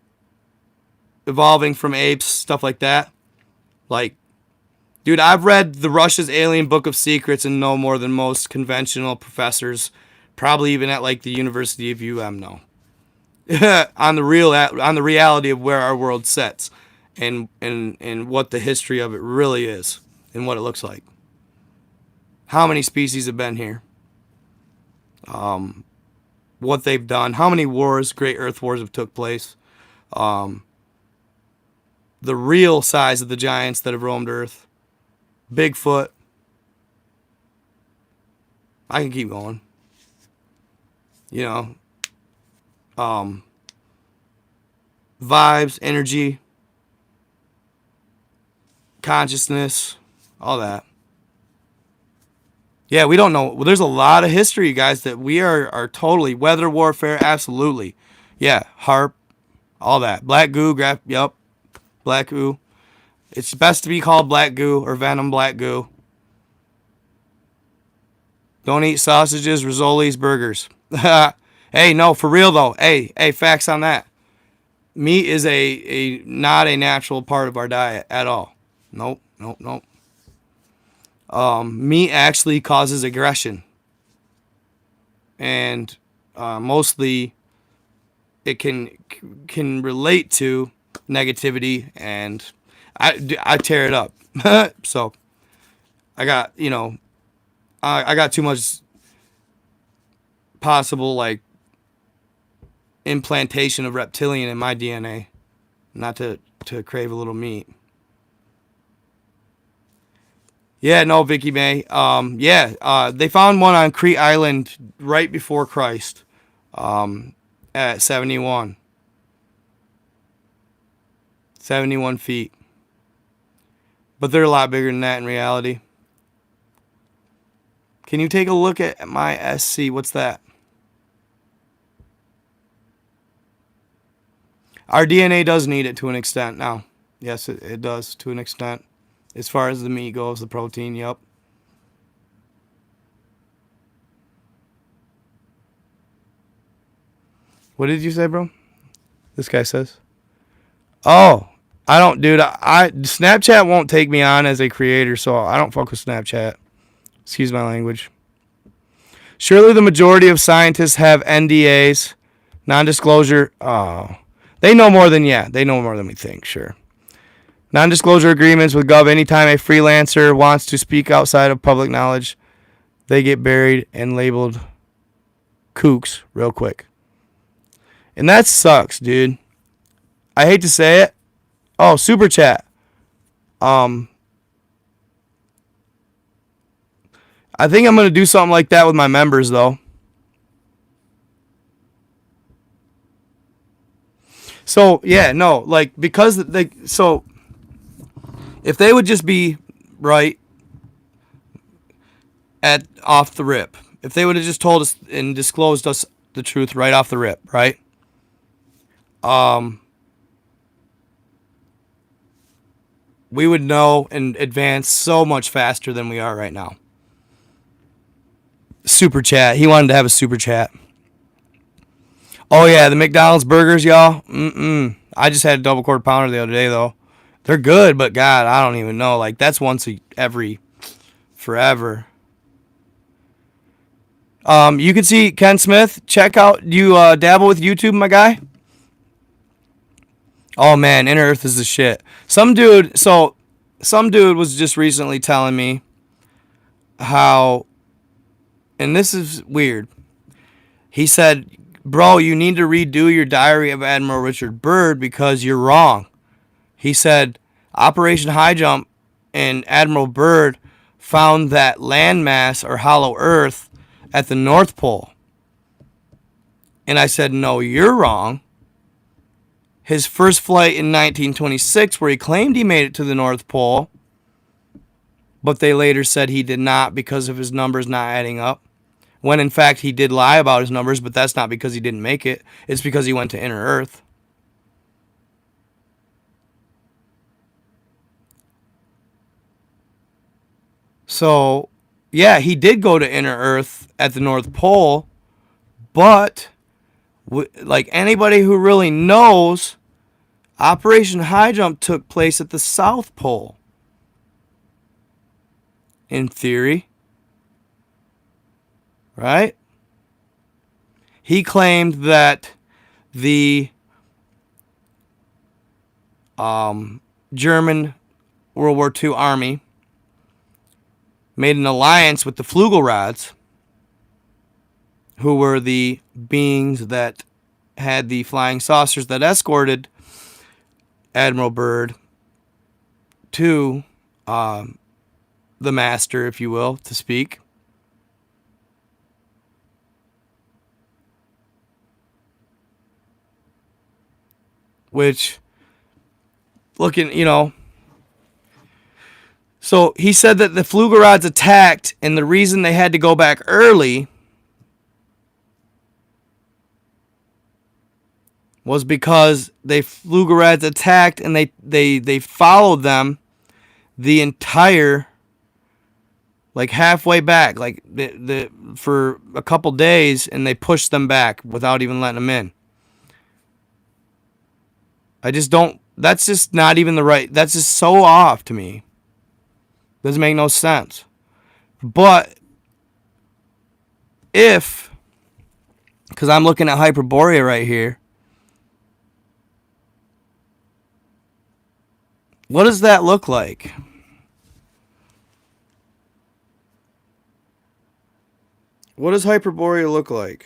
evolving from apes, stuff like that. Like, dude, I've read the Russia's Alien Book of Secrets and know more than most conventional professors, probably even at like the University of know. on the reality of where our world sits and what the history of it really is and what it looks like. How many species have been here? What they've done. How many wars, great earth wars, have took place. The real size of the giants that have roamed Earth. Bigfoot. I can keep going. You know, vibes, energy, consciousness, all that. Yeah, we don't know. Well, there's a lot of history, guys, that we are totally. Weather warfare, absolutely. Yeah, harp, all that. Black goo, yup, black goo. It's best to be called black goo or venom black goo. Don't eat sausages, rissoles, burgers. Hey, no, for real though. Hey, facts on that. Meat is a not a natural part of our diet at all. Nope. Meat actually causes aggression, and mostly it can relate to negativity, and I tear it up. So I got I got too much possible like implantation of reptilian in my DNA, not to crave a little meat. Yeah, no, Vicky May. They found one on Crete Island right before Christ, at 71 feet. But they're a lot bigger than that in reality. Can you take a look at my SC? What's that? Our DNA does need it to an extent now. Yes, it does to an extent. As far as the meat goes, the protein, yep. What did you say, bro? This guy says. Oh, I don't, dude. I Snapchat won't take me on as a creator, so I don't fuck with Snapchat. Excuse my language. Surely the majority of scientists have NDAs, non-disclosure. Oh, they know more than we think. Sure. Non-disclosure agreements with Gov. Anytime a freelancer wants to speak outside of public knowledge, they get buried and labeled kooks real quick. And that sucks, dude. I hate to say it. Oh, super chat. I think I'm going to do something like that with my members, though. So, yeah, no, like, because if they would just be right off the rip, if they would have just told us and disclosed us the truth right off the rip, right? We would know and advance so much faster than we are right now. Super chat. He wanted to have a super chat. Oh yeah, the McDonald's burgers, y'all. I just had a double quarter pounder the other day though. They're good, but God, I don't even know. Like that's once every forever. You can see Ken Smith. Check out you dabble with YouTube, my guy. Oh man, Inner Earth is the shit. Some dude was just recently telling me how, and this is weird. He said, "Bro, you need to redo your Diary of Admiral Richard Byrd because you're wrong." He said, Operation High Jump and Admiral Byrd found that landmass or hollow Earth at the North Pole. And I said, no, you're wrong. His first flight in 1926, where he claimed he made it to the North Pole, but they later said he did not because of his numbers not adding up. When in fact he did lie about his numbers, but that's not because he didn't make it. It's because he went to Inner Earth. So, yeah, he did go to Inner Earth at the North Pole, but like anybody who really knows, Operation High Jump took place at the South Pole. In theory. Right? He claimed that the German World War II army made an alliance with the Flugelrods, who were the beings that had the flying saucers that escorted Admiral Byrd to the master, if you will, to speak. Which, looking, so he said that the Flugelrods attacked, and the reason they had to go back early was because the Flugelrods attacked, and they followed them the entire, like, halfway back, like for a couple days, and they pushed them back without even letting them in. I just don't, that's just not even the right, that's just so off to me. Doesn't make no sense. But if, because I'm looking at Hyperborea right here, what does that look like? What does Hyperborea look like?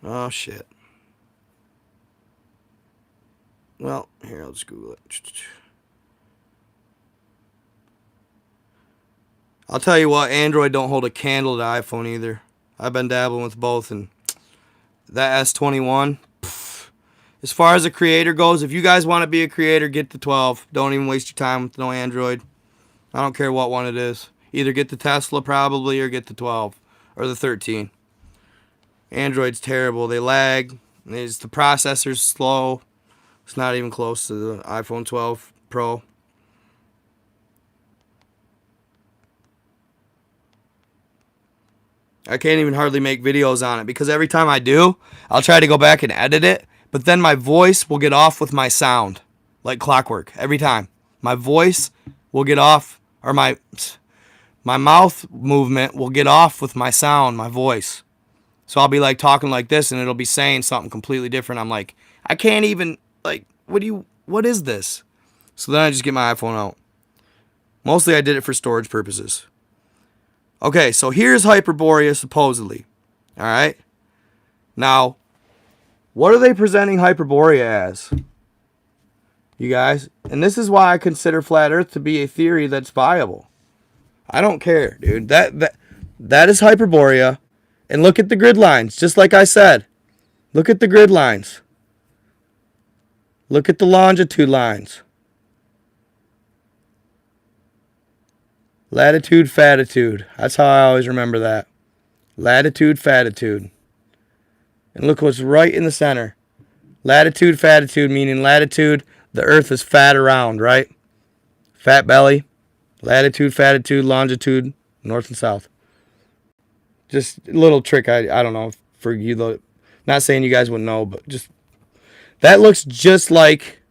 Oh, shit. Well, here, I'll just Google it. I'll tell you what, Android don't hold a candle to iPhone either. I've been dabbling with both, and that S21, as far as a creator goes, if you guys want to be a creator, get the 12. Don't even waste your time with no Android. I don't care what one it is. Either get the Tesla probably or get the 12 or the 13. Android's terrible. They lag. The processor's slow. It's not even close to the iPhone 12 Pro. I can't even hardly make videos on it because every time I do, I'll try to go back and edit it, but then my voice will get off with my sound, like clockwork, every time. My voice will get off, or my mouth movement will get off with my sound, my voice. So I'll be like talking like this, and it'll be saying something completely different. I'm like, I can't even, like, what is this? So then I just get my iPhone out. Mostly I did it for storage purposes. Okay, so here's Hyperborea supposedly. All right. Now, what are they presenting Hyperborea as? You guys? And this is why I consider Flat Earth to be a theory that's viable. I don't care, dude. That is Hyperborea. And look at the grid lines, just like I said. Look at the grid lines. Look at the longitude lines. Latitude, fatitude. That's how I always remember that. Latitude, fatitude. And look what's right in the center. Latitude, fatitude, meaning latitude, the Earth is fat around, right? Fat belly. Latitude, fatitude, longitude, north and south. Just a little trick, I don't know, for you, though. Not saying you guys wouldn't know, but just, that looks just like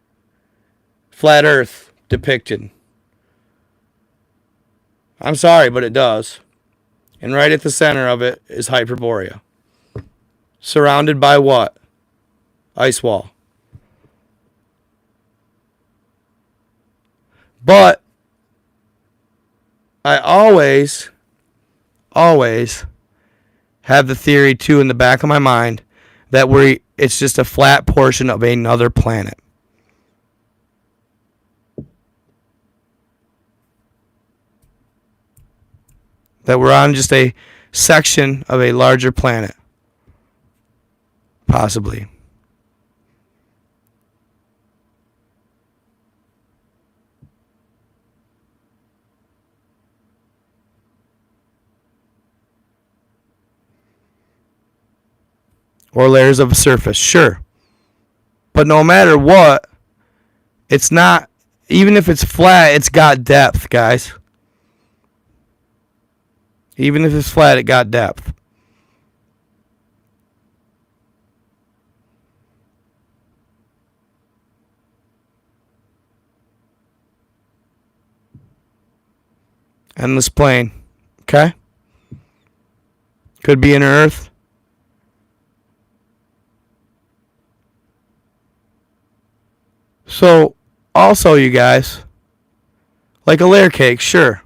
Flat Earth depicted. I'm sorry, but it does. And right at the center of it is Hyperborea. Surrounded by what? Ice wall. But I always have the theory, too, in the back of my mind that it's just a flat portion of another planet. That we're on just a section of a larger planet. Possibly. Or layers of a surface, sure. But no matter what, it's not, even if it's flat, it's got depth, guys. Even if it's flat, it got depth. Endless plane. Okay? Could be an Earth. So, also, you guys, like a layer cake, sure.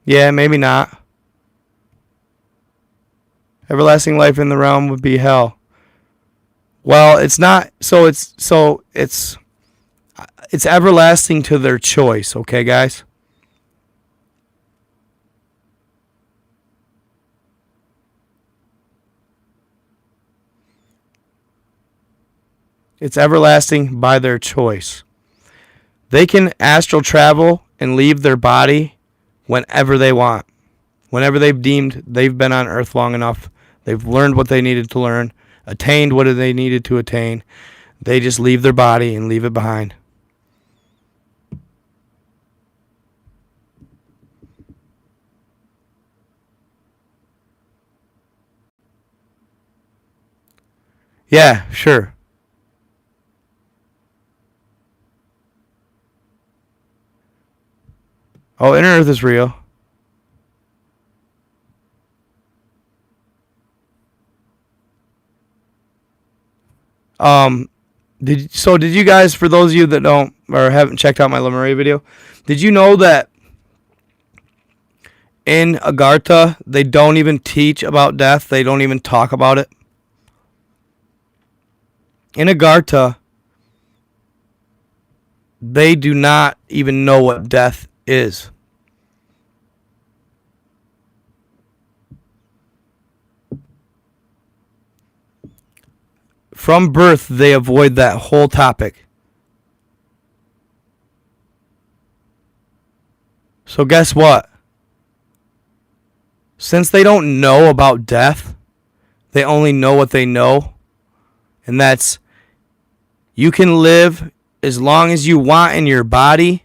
Yeah, maybe not. Everlasting life in the realm would be hell. Well, it's not. It's everlasting to their choice. Okay, guys. It's everlasting by their choice. They can astral travel and leave their body whenever they want. Whenever they've deemed they've been on Earth long enough, they've learned what they needed to learn, attained what they needed to attain, they just leave their body and leave it behind. Yeah, sure. Oh, inner Earth is real. Um, did you guys, for those of you that don't or haven't checked out my Lemuria video, did you know that in Agartha they don't even teach about death? They don't even talk about it. In Agartha, they do not even know what death is. From birth, they avoid that whole topic. So guess what? Since they don't know about death, they only know what they know. And that's, you can live as long as you want in your body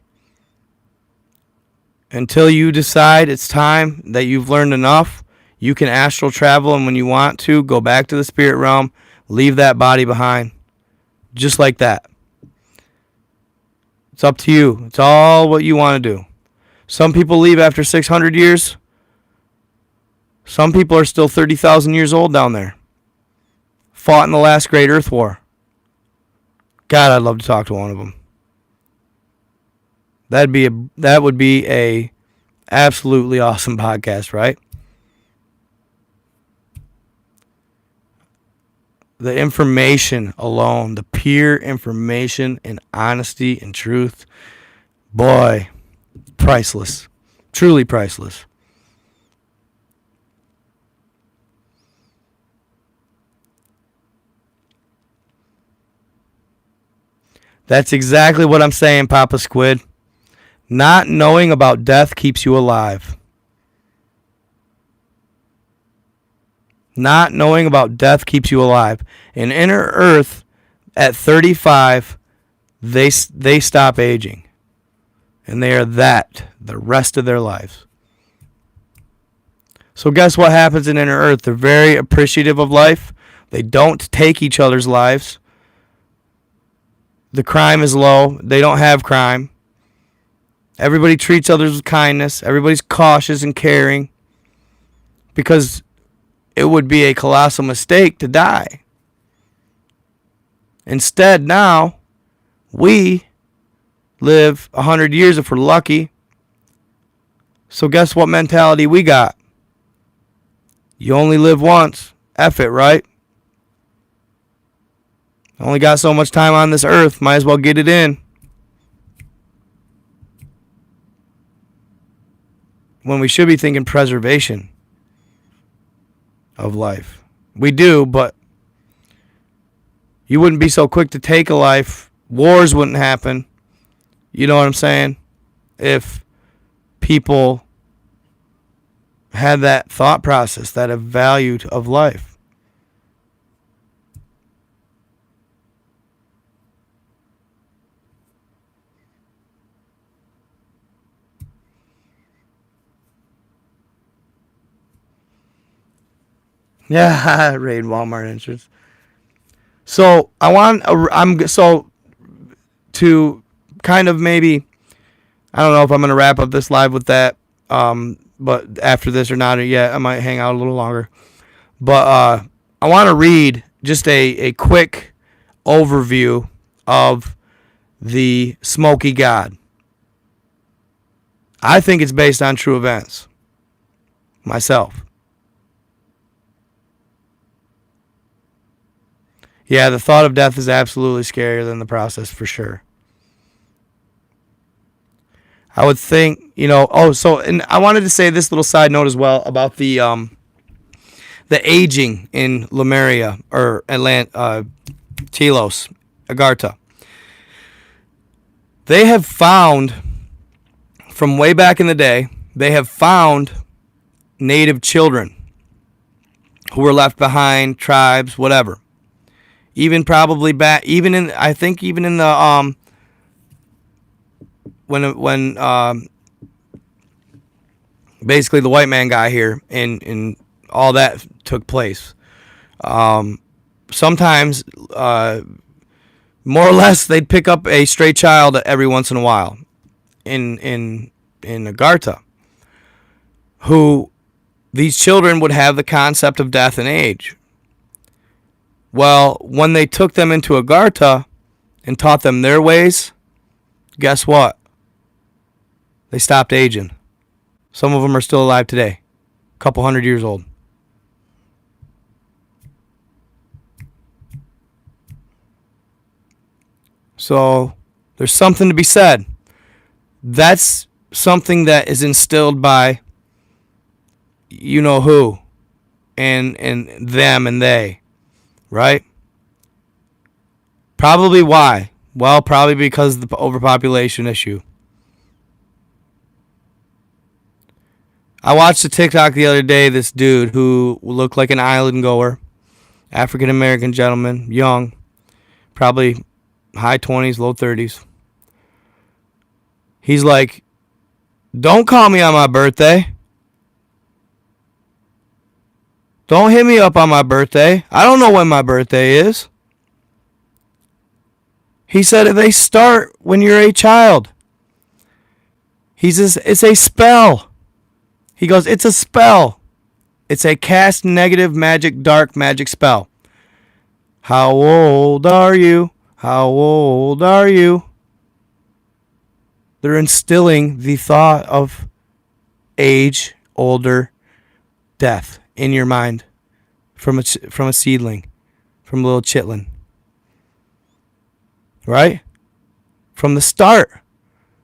until you decide it's time that you've learned enough. You can astral travel, and when you want to, go back to the spirit realm, leave that body behind. Just like that. It's up to you. It's all what you want to do. Some people leave after 600 years. Some people are still 30,000 years old down there. Fought in the last great Earth War. God, I'd love to talk to one of them. That would be a absolutely awesome podcast, right? The information alone, the pure information and honesty and truth, boy, priceless. Truly priceless. That's exactly what I'm saying, Papa Squid. Not knowing about death keeps you alive. Not knowing about death keeps you alive. In inner Earth, at 35, they stop aging. And they are that the rest of their lives. So guess what happens in inner Earth? They're very appreciative of life. They don't take each other's lives. The crime is low. They don't have crime. Everybody treats others with kindness. Everybody's cautious and caring. Because it would be a colossal mistake to die. Instead, now, we live 100 years if we're lucky. So guess what mentality we got? You only live once. F it, right? Only got so much time on this earth. Might as well get it in. When we should be thinking preservation of life. We do, but you wouldn't be so quick to take a life. Wars wouldn't happen. You know what I'm saying? If people had that thought process, that a value of life. Yeah, raid Walmart entrance. So to kind of maybe, I don't know if I'm gonna wrap up this live with that. But after this or not yet, I might hang out a little longer. But I want to read just a quick overview of the Smoky God. I think it's based on true events. Myself. Yeah, the thought of death is absolutely scarier than the process for sure. I would think, and I wanted to say this little side note as well about the aging in Lemuria or Telos, Agartha. They have found, from way back in the day, they have found native children who were left behind, tribes, whatever. Even probably back, even in the when basically the white man got here and all that took place. Sometimes, more or less, they'd pick up a stray child every once in a while in Agartha, who these children would have the concept of death and age. Well, when they took them into Agartha and taught them their ways, guess what? They stopped aging. Some of them are still alive today, a couple hundred years old. So there's something to be said. That's something that is instilled by you know who and them and they, right? Probably why? Well, probably because of the overpopulation issue. I watched a TikTok the other day, this dude who looked like an island goer, African American gentleman, young, probably high 20s, low 30s. He's like, don't call me on my birthday. Don't hit me up on my birthday. I don't know when my birthday is. He said they start when you're a child. He says it's a spell. He goes, it's a spell. It's a cast negative magic, dark magic spell. How old are you? How old are you? They're instilling the thought of age, older, death in your mind from a seedling, from a little chitlin. Right? From the start,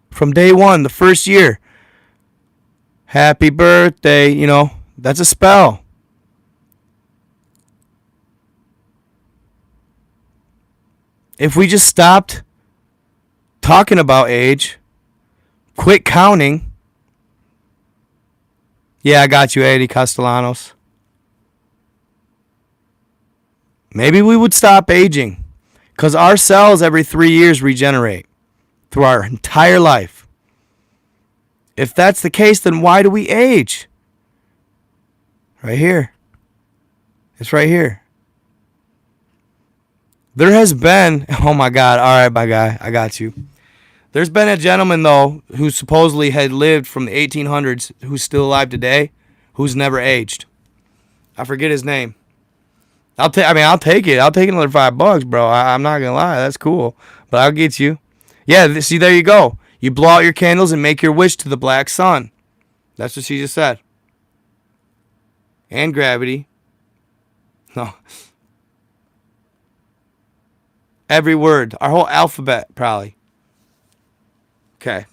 from day one, the first year. Happy birthday, that's a spell. If we just stopped talking about age, quit counting. Yeah, I got you, Eddie Castellanos. Maybe we would stop aging. Because our cells every 3 years regenerate through our entire life. If that's the case, then why do we age? Right here. It's right here. There has been, oh my God, all right, my guy, I got you. There's been a gentleman, though, who supposedly had lived from the 1800s, who's still alive today, who's never aged. I forget his name. I'll take it. I'll take another $5, bro. I'm not gonna lie, that's cool. But I'll get you. Yeah, see, there you go. You blow out your candles and make your wish to the black sun. That's what she just said. And gravity. No. Every word. Our whole alphabet, probably. Okay.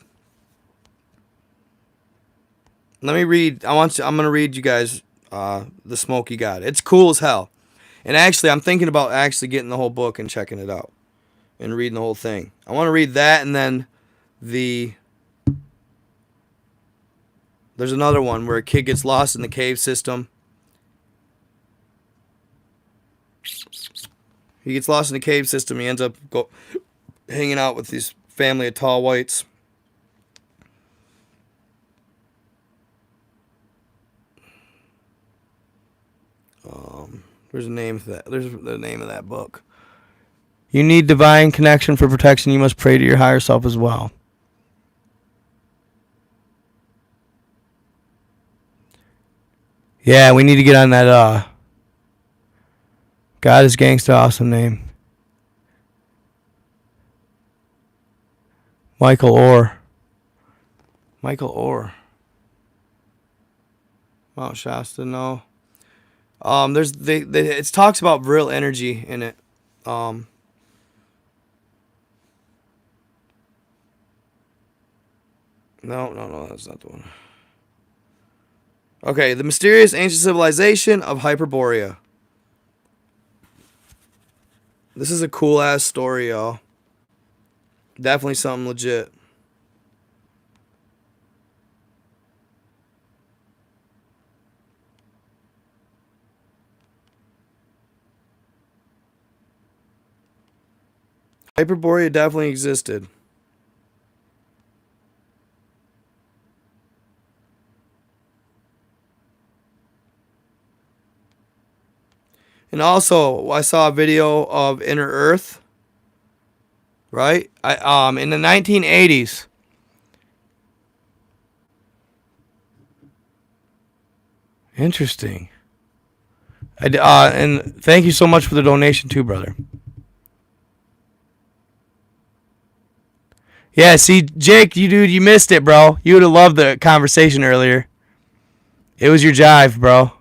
Let me read. I'm gonna read you guys the Smoky God. It's cool as hell. And actually, I'm thinking about actually getting the whole book and checking it out. And reading the whole thing. I want to read that and then there's another one where a kid gets lost in the cave system. He gets lost in the cave system. He ends up hanging out with this family of tall whites. There's the name of that. There's the name of that book. You need divine connection for protection. You must pray to your higher self as well. Yeah, we need to get on that. God is Gangsta, awesome name. Michael Orr. Michael Orr. Mount Shasta, no. There's it talks about real energy in it. No, that's not the one. Okay, the mysterious ancient civilization of Hyperborea. This is a cool ass story, y'all. Definitely something legit. Hyperborea definitely existed. And also, I saw a video of Inner Earth. Right? In the 1980s. Interesting. And thank you so much for the donation too, brother. Yeah, see, Jake, you missed it, bro. You would have loved the conversation earlier. It was your jive, bro.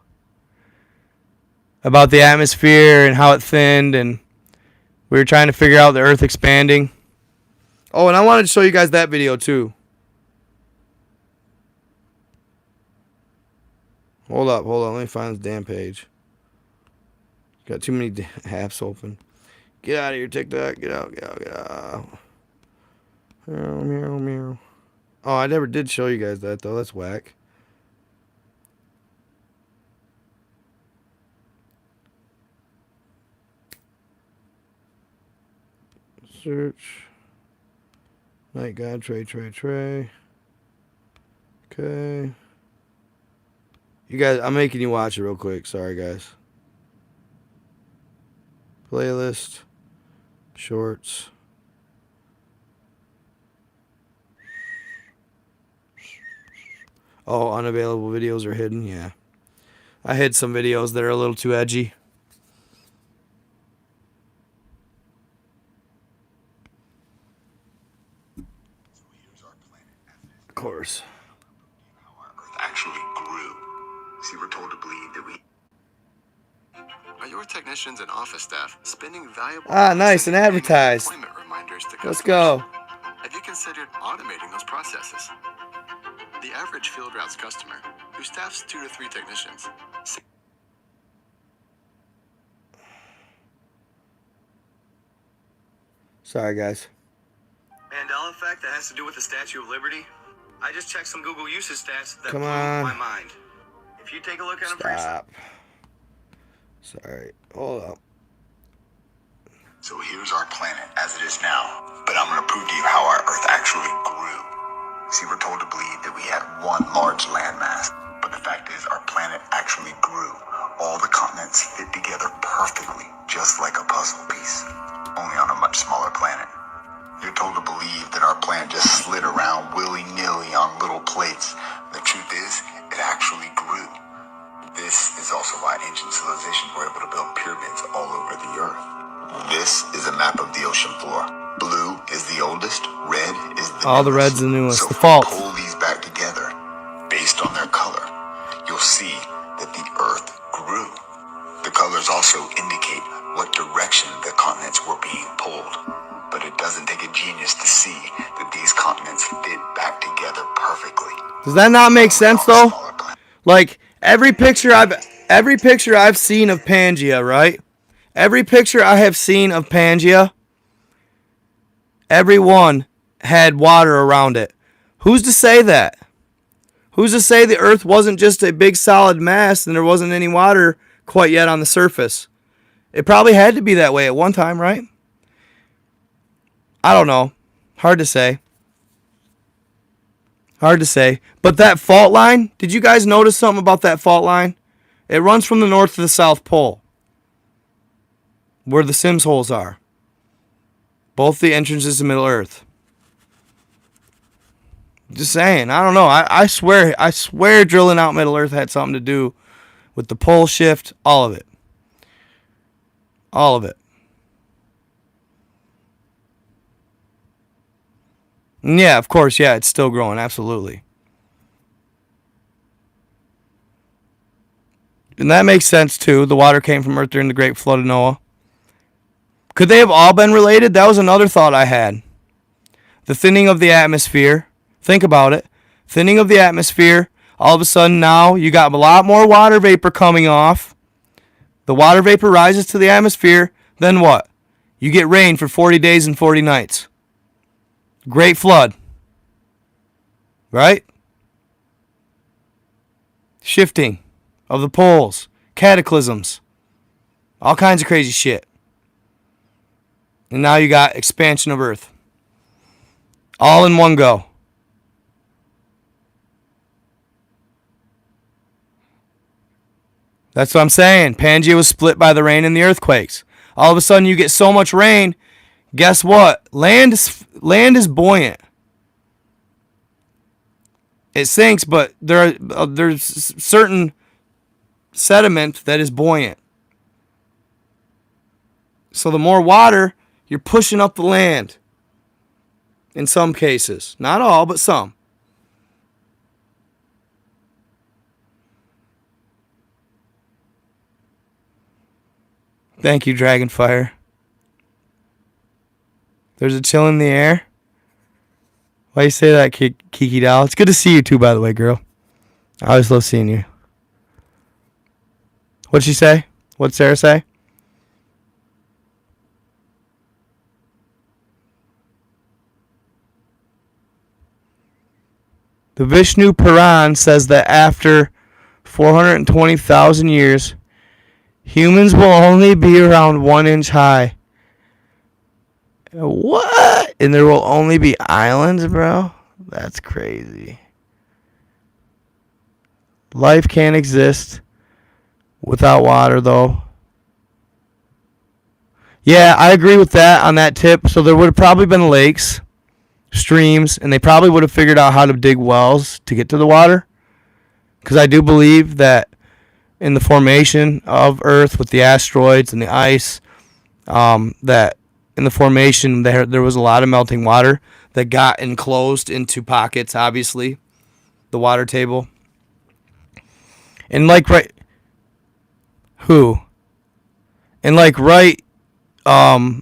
About the atmosphere and how it thinned, and we were trying to figure out the Earth expanding. Oh, and I wanted to show you guys that video too. Hold up. Let me find this damn page. Got too many apps open. Get out of here, TikTok. Get out. Meow. Oh, I never did show you guys that, though. That's whack. Search. Night God, Trey. Okay. You guys, I'm making you watch it real quick. Sorry, guys. Playlist. Shorts. Oh, unavailable videos are hidden. Yeah. I hid some videos that are a little too edgy. Of course. How our Earth actually grew. See, we're told to believe that we... Are your technicians and office staff spending valuable... Nice and advertised. Reminders to Let's go. Have you considered automating those processes? The average field routes customer, who staffs 2 to 3 technicians... Sorry, guys. Mandela effect that has to do with the Statue of Liberty. I just checked some Google usage stats that Come blew on. my mind. If you take a look at them, Stop. Sorry. Hold up. So here's our planet as it is now. But I'm going to prove to you how our Earth actually grew. See, we're told to believe that we had one large landmass. But the fact is, our planet actually grew. All the continents fit together perfectly, just like a puzzle piece. Only on a much smaller planet. You're told to believe that our planet just slid around willy-nilly on little plates. The truth is, it actually grew. This is also why ancient civilizations were able to build pyramids all over the Earth. This is a map of the ocean floor. Blue is the oldest, red is the All the newest. red's the newest. So The if we fault. pull these back together, based on their color, you'll see that the Earth grew. The colors also indicate what direction the continents were being pulled. But it doesn't take a genius to see that these continents fit back together perfectly. Does that not make sense, though? Like, every picture I've seen of Pangea, right? Every picture I have seen of Pangea, every one had water around it. Who's to say that? Who's to say the Earth wasn't just a big solid mass and there wasn't any water quite yet on the surface? It probably had to be that way at one time, right? I don't know. Hard to say. But that fault line, did you guys notice something about that fault line? It runs from the north to the South Pole, where the Sims holes are. Both the entrances to Middle Earth. Just saying. I don't know. I swear drilling out Middle Earth had something to do with the pole shift. All of it. Yeah, of course. Yeah, it's still growing. Absolutely. And that makes sense too. The water came from earth during the great flood of Noah. Could they have all been related? That was another thought I had. The thinning of the atmosphere. Think about it. Thinning of the atmosphere. All of a sudden now you got a lot more water vapor coming off. The water vapor rises to the atmosphere. Then what? You get rain for 40 days and 40 nights. Great flood. Right? Shifting of the poles. Cataclysms. All kinds of crazy shit. And now you got expansion of Earth. All in one go. That's what I'm saying. Pangea was split by the rain and the earthquakes. All of a sudden you get so much rain, guess what? Land is buoyant. It sinks, but there's certain sediment that is buoyant. So the more water, you're pushing up the land. In some cases. Not all, but some. Thank you, Dragonfire. There's a chill in the air. Why you say that, Kiki Doll? It's good to see you too, by the way, girl. I always love seeing you. What'd she say? What'd Sarah say? The Vishnu Puran says that after 420,000 years, humans will only be around 1 inch high. What? And there will only be islands, bro? That's crazy. Life can't exist without water, though. Yeah, I agree with that on that tip. So there would have probably been lakes, streams, and they probably would have figured out how to dig wells to get to the water. Because I do believe that in the formation of Earth with the asteroids and the ice, that in the formation there was a lot of melting water that got enclosed into pockets, obviously, the water table. And like right, who? And like right, not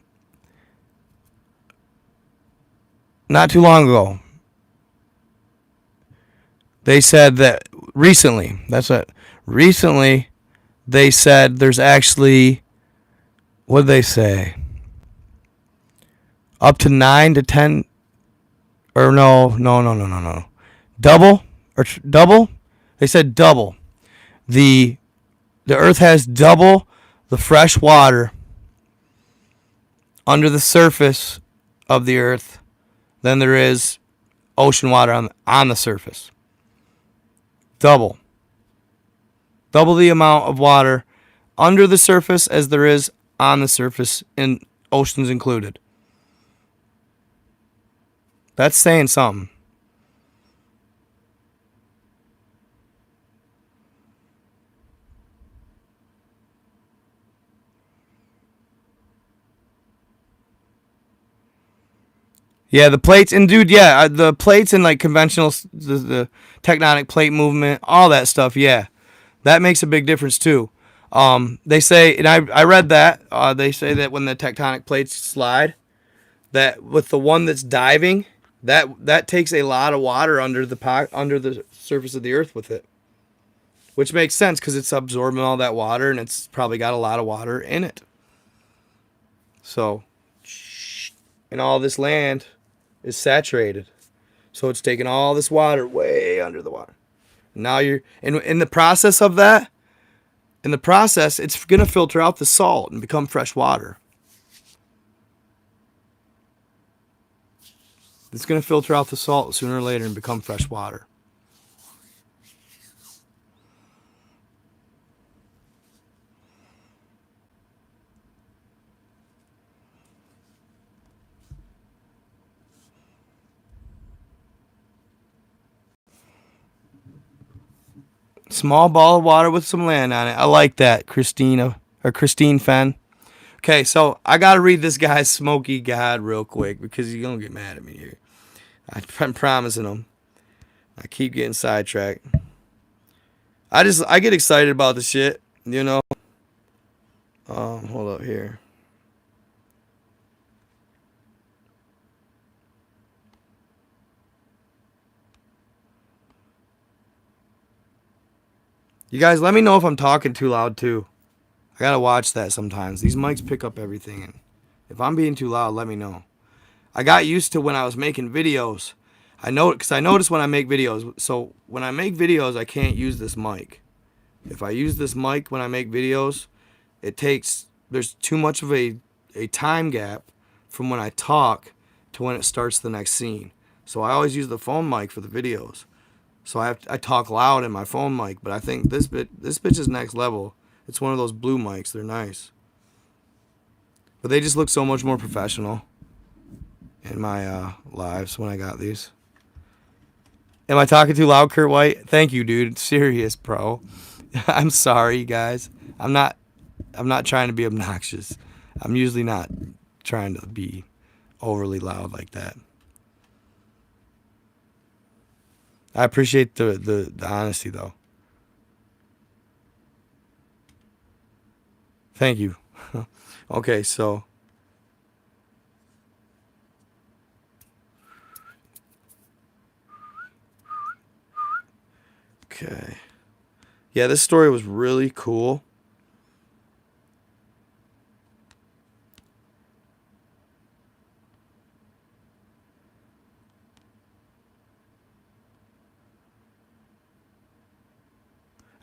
too long ago, they said that recently, recently they said there's actually, what did they say? Up to 9 to 10, or no. Double. They said double. The Earth has double the fresh water under the surface of the Earth than there is ocean water on the surface. Double the amount of water under the surface as there is on the surface, in oceans included. That's saying something. Yeah, the plates, and dude, yeah, the plates and like conventional, the tectonic plate movement, all that stuff, yeah. That makes a big difference too. They say, and I read that, they say that when the tectonic plates slide, that with the one that's diving, that takes a lot of water under the surface of the Earth with it. Which makes sense because it's absorbing all that water and it's probably got a lot of water in it. So, and all this land is saturated. So it's taking all this water way under the water. Now you're in the process of that. In the process, it's going to filter out the salt and become fresh water. It's going to filter out the salt sooner or later and become fresh water. Small ball of water with some land on it. I like that, Christine Fenn. Okay, so I got to read this guy's Smoky God real quick because he's going to get mad at me here. I'm promising him. I keep getting sidetracked. I get excited about the shit. You know, hold up here. You guys, let me know if I'm talking too loud too. I gotta watch that sometimes. These mics pick up everything, and if I'm being too loud, let me know. I got used to when I was making videos. I know because I notice when I make videos. So when I make videos, I can't use this mic. If I use this mic when I make videos, there's too much of a time gap from when I talk to when it starts the next scene. So I always use the phone mic for the videos. So I talk loud in my phone mic, but I think this bitch is next level. It's one of those blue mics. They're nice. But they just look so much more professional in my lives when I got these. Am I talking too loud, Kurt White? Thank you, dude. Serious, bro. I'm sorry, guys. I'm not trying to be obnoxious. I'm usually not trying to be overly loud like that. I appreciate the honesty, though. Thank you. Okay, so. Okay. Yeah, this story was really cool.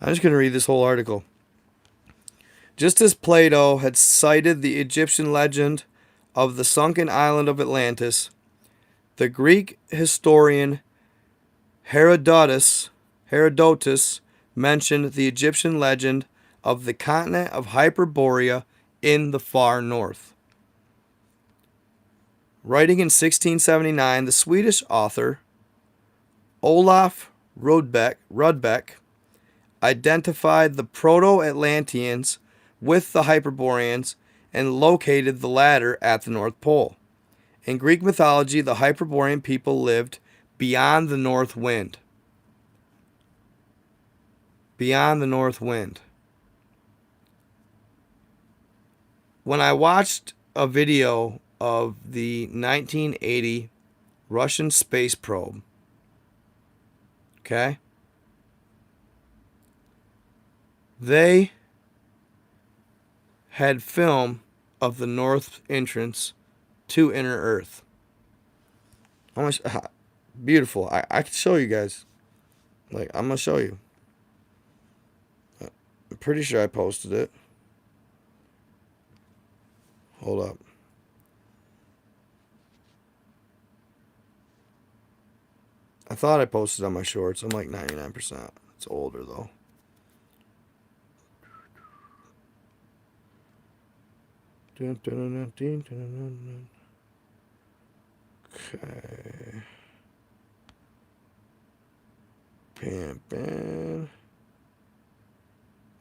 I'm just going to read this whole article. Just as Plato had cited the Egyptian legend of the sunken island of Atlantis, the Greek historian Herodotus mentioned the Egyptian legend of the continent of Hyperborea in the far north. Writing in 1679, the Swedish author Olaf Rudbeck identified the Proto-Atlanteans with the Hyperboreans and located the latter at the North Pole. In Greek mythology, the Hyperborean people lived beyond the north wind. Beyond the north wind. When I watched a video of the 1980 Russian space probe, okay, they had film of the north entrance to inner Earth. Beautiful. I can show you guys. Like, I'm going to show you. I'm pretty sure I posted it. Hold up. I thought I posted on my shorts. I'm like 99%. It's older, though. Okay. Bam.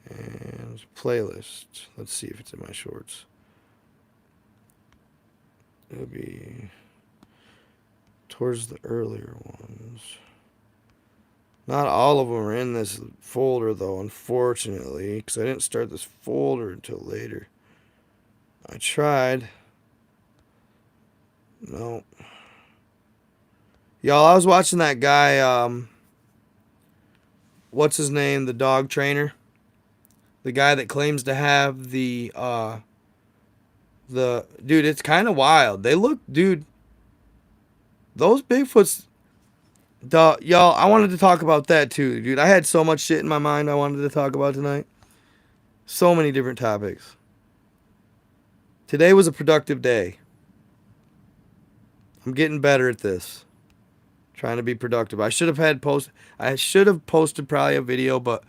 And playlist. Let's see if it's in my shorts. It'll be towards the earlier ones. Not all of them are in this folder, though, unfortunately, because I didn't start this folder until later. I tried. No. Y'all, I was watching that guy, what's his name? The dog trainer. The guy that claims to have the dude, it's kind of wild. They look, dude, those Bigfoots, y'all, I wanted to talk about that too, dude. I had so much shit in my mind I wanted to talk about tonight. So many different topics. Today was a productive day. I'm getting better at this. Trying to be productive. I should have posted probably a video, but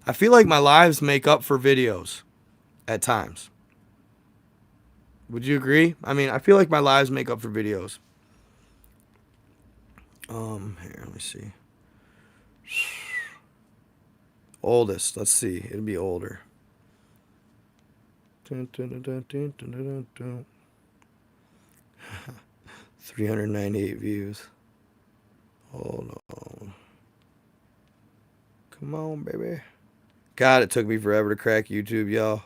I feel like my lives make up for videos at times. Would you agree? I mean, I feel like my lives make up for videos. Here, let me see. Oldest. Let's see. It'll be older. 398 views. Hold on. Come on, baby. God, it took me forever to crack YouTube, y'all.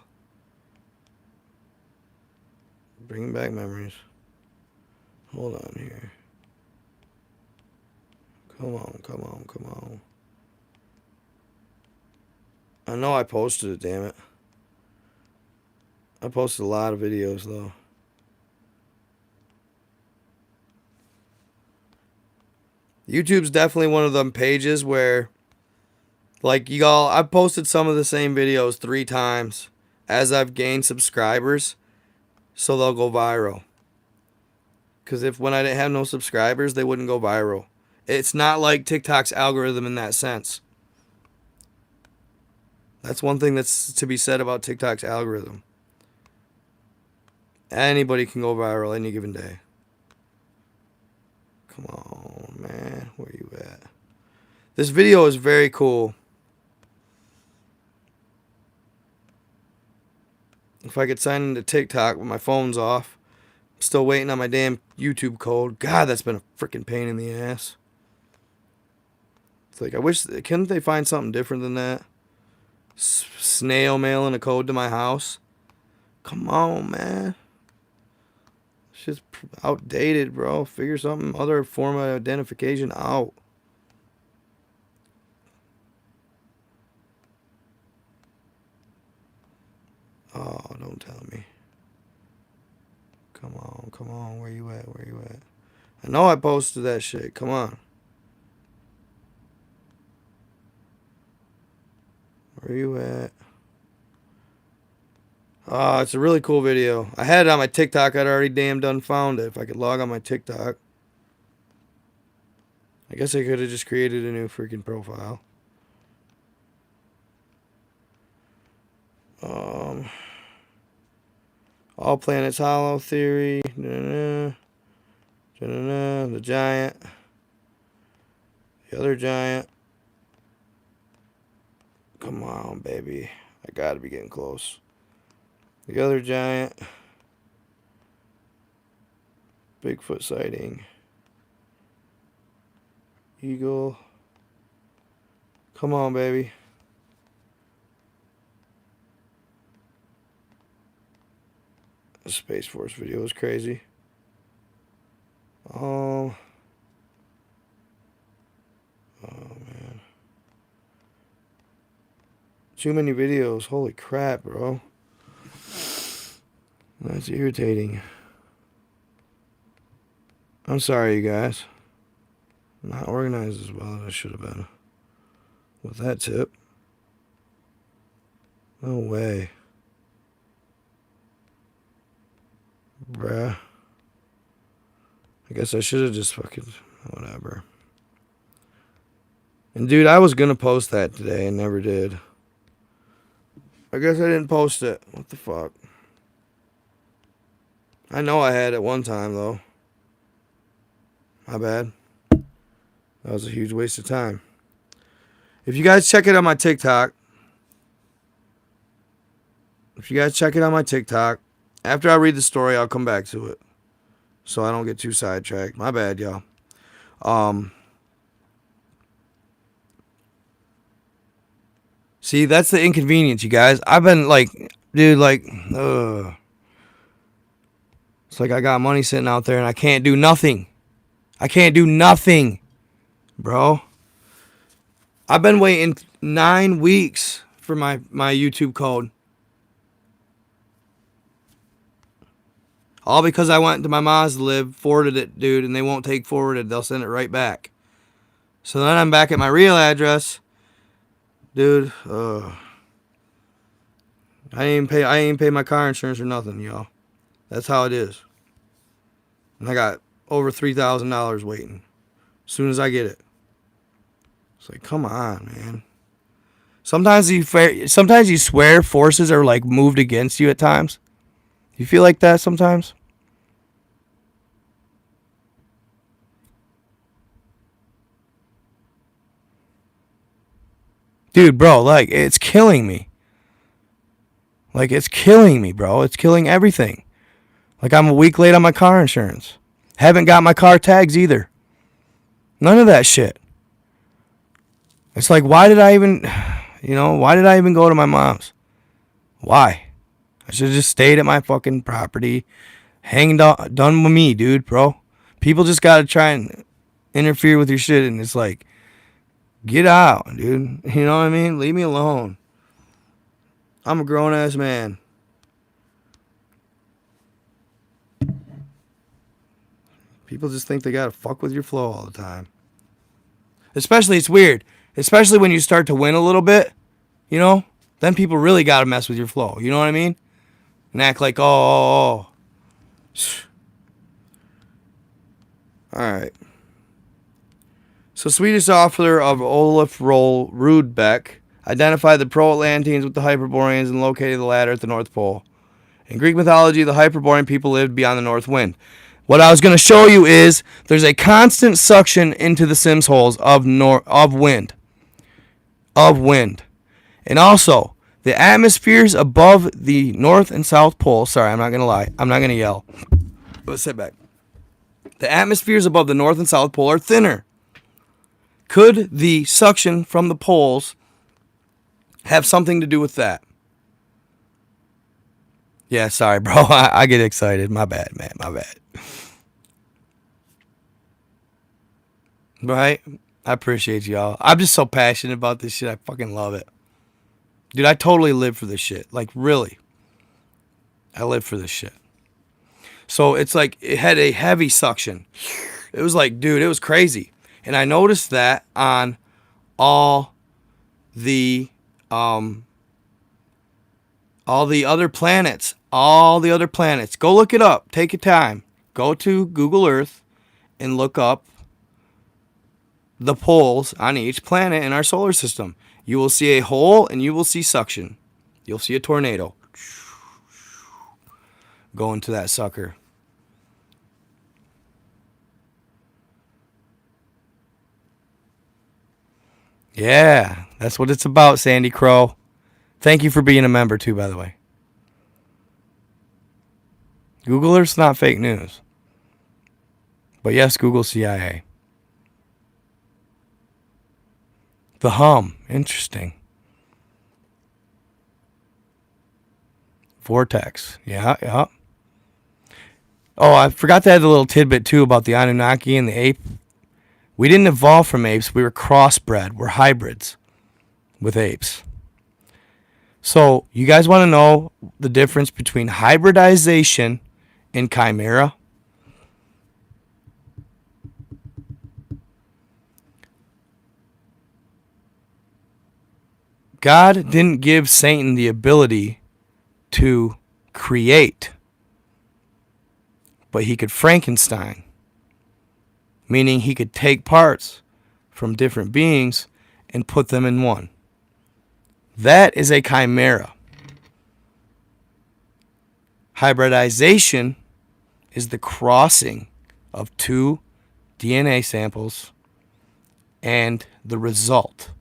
Bringing back memories. Hold on here. Come on. I know I posted it, damn it. I posted a lot of videos, though. YouTube's definitely one of them pages where, like, y'all, I've posted some of the same videos 3 times as I've gained subscribers, so they'll go viral. Because when I didn't have no subscribers, they wouldn't go viral. It's not like TikTok's algorithm in that sense. That's one thing that's to be said about TikTok's algorithm. Anybody can go viral any given day. Come on, man. Where you at? This video is very cool. If I could sign into TikTok with my phone's off. I'm still waiting on my damn YouTube code. God, that's been a freaking pain in the ass. It's like, I wish, couldn't they find something different than that? Snail mailing a code to my house? Come on, man. It's just outdated, bro. Figure something, other form of identification out. Oh, don't tell me. Come on. Where you at? I know I posted that shit. Come on. Where you at? Oh, it's a really cool video. I had it on my TikTok. I'd already damn done found it. If I could log on my TikTok. I guess I could have just created a new freaking profile. All Planets Hollow Theory. The giant. The other giant. Come on, baby. I gotta be getting close. The other giant. Bigfoot sighting. Eagle. Come on, baby. The Space Force video was crazy. Oh, man. Too many videos. Holy crap, bro. That's irritating. I'm sorry, you guys. I'm not organized as well as I should have been with that tip. No way. Bruh. I guess I should have just fucking... whatever. And dude, I was gonna post that today and never did. I guess I didn't post it. What the fuck? I know I had it one time, though. My bad. That was a huge waste of time. If you guys check it on my TikTok... after I read the story, I'll come back to it. So I don't get too sidetracked. My bad, y'all. See, that's the inconvenience, you guys. I've been like, dude, like, it's like I got money sitting out there and I can't do nothing. Bro. I've been waiting 9 weeks for my YouTube code. All because I went to my mom's to live, forwarded it, dude, and they won't take forwarded. They'll send it right back. So then I'm back at my real address. Dude, I ain't pay my car insurance or nothing, y'all. That's how it is. And I got over $3,000 waiting. As soon as I get it. It's like, come on, man. Sometimes you swear forces are like moved against you at times. You feel like that sometimes? Dude, bro, like, it's killing me. Like, it's killing me, bro. It's killing everything. Like, I'm a week late on my car insurance. Haven't got my car tags either. None of that shit. It's like, why did I even... You know, why did I even go to my mom's? Why? I should have just stayed at my fucking property, hanging done with me, dude, bro. People just gotta try and interfere with your shit, and it's like, get out, dude. You know what I mean? Leave me alone. I'm a grown ass man. People just think they gotta fuck with your flow all the time. Especially, it's weird. Especially when you start to win a little bit, you know? Then people really gotta mess with your flow. You know what I mean? And act like, oh. Alright. So, Swedish author of Olaf Roll Rudbeck identified the Pro-Atlanteans with the Hyperboreans and located the latter at the North Pole. In Greek mythology, the Hyperborean people lived beyond the North Wind. What I was going to show you is there's a constant suction into the Sims holes of wind. Of wind. And also, the atmospheres above the North and South Pole. Sorry, I'm not going to lie. I'm not going to yell. Let's sit back. The atmospheres above the North and South Pole are thinner. Could the suction from the poles have something to do with that? Yeah, sorry, bro. I get excited. My bad, man. My bad. Right? I appreciate y'all. I'm just so passionate about this shit. I fucking love it. Dude, I totally live for this shit. Like, really. I live for this shit. So, it's like, it had a heavy suction. It was like, dude, it was crazy. And I noticed that on all the other planets. All the other planets. Go look it up. Take your time. Go to Google Earth and look up the poles on each planet in our solar system. You will see a hole and you will see suction. You'll see a tornado go into that sucker. Yeah, that's what it's about, Sandy Crow. Thank you for being a member too, by the way. Google Earth's not fake news. But yes, Google CIA. The hum. Interesting. Vortex. Yeah. Oh, I forgot to add a little tidbit too about the Anunnaki and the ape. We didn't evolve from apes. We were crossbred. We're hybrids with apes. So, you guys want to know the difference between hybridization and chimera? God didn't give Satan the ability to create, but he could Frankenstein, meaning he could take parts from different beings and put them in one. That is a chimera. Hybridization is the crossing of two DNA samples and the result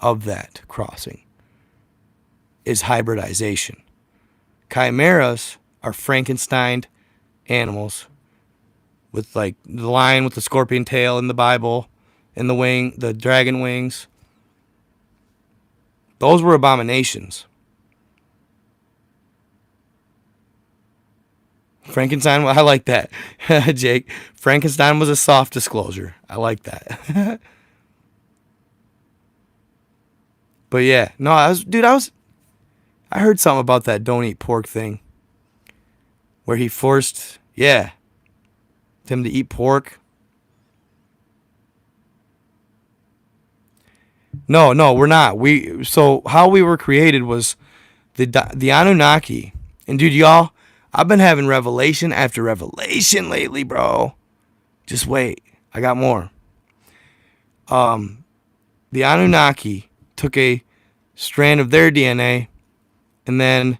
of that crossing is hybridization. Chimeras are Frankenstein animals with like the lion with the scorpion tail in the Bible and the dragon wings. Those were abominations. Frankenstein, I like that. Jake, Frankenstein was a soft disclosure. I like that. But yeah, no, I heard something about that don't eat pork thing. Where he forced, him to eat pork. No, we're not. So how we were created was the Anunnaki. And dude, y'all, I've been having revelation after revelation lately, bro. Just wait. I got more. The Anunnaki took a strand of their DNA, and then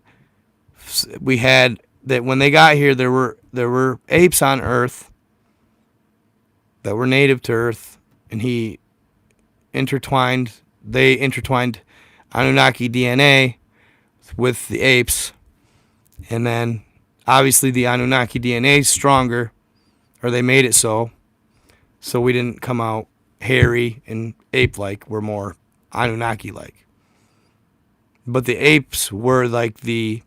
we had that when they got here, there were apes on Earth that were native to Earth, and they intertwined Anunnaki DNA with the apes, and then obviously the Anunnaki DNA is stronger, or they made it so we didn't come out hairy and ape-like. We're more Anunnaki-like. But the apes were like the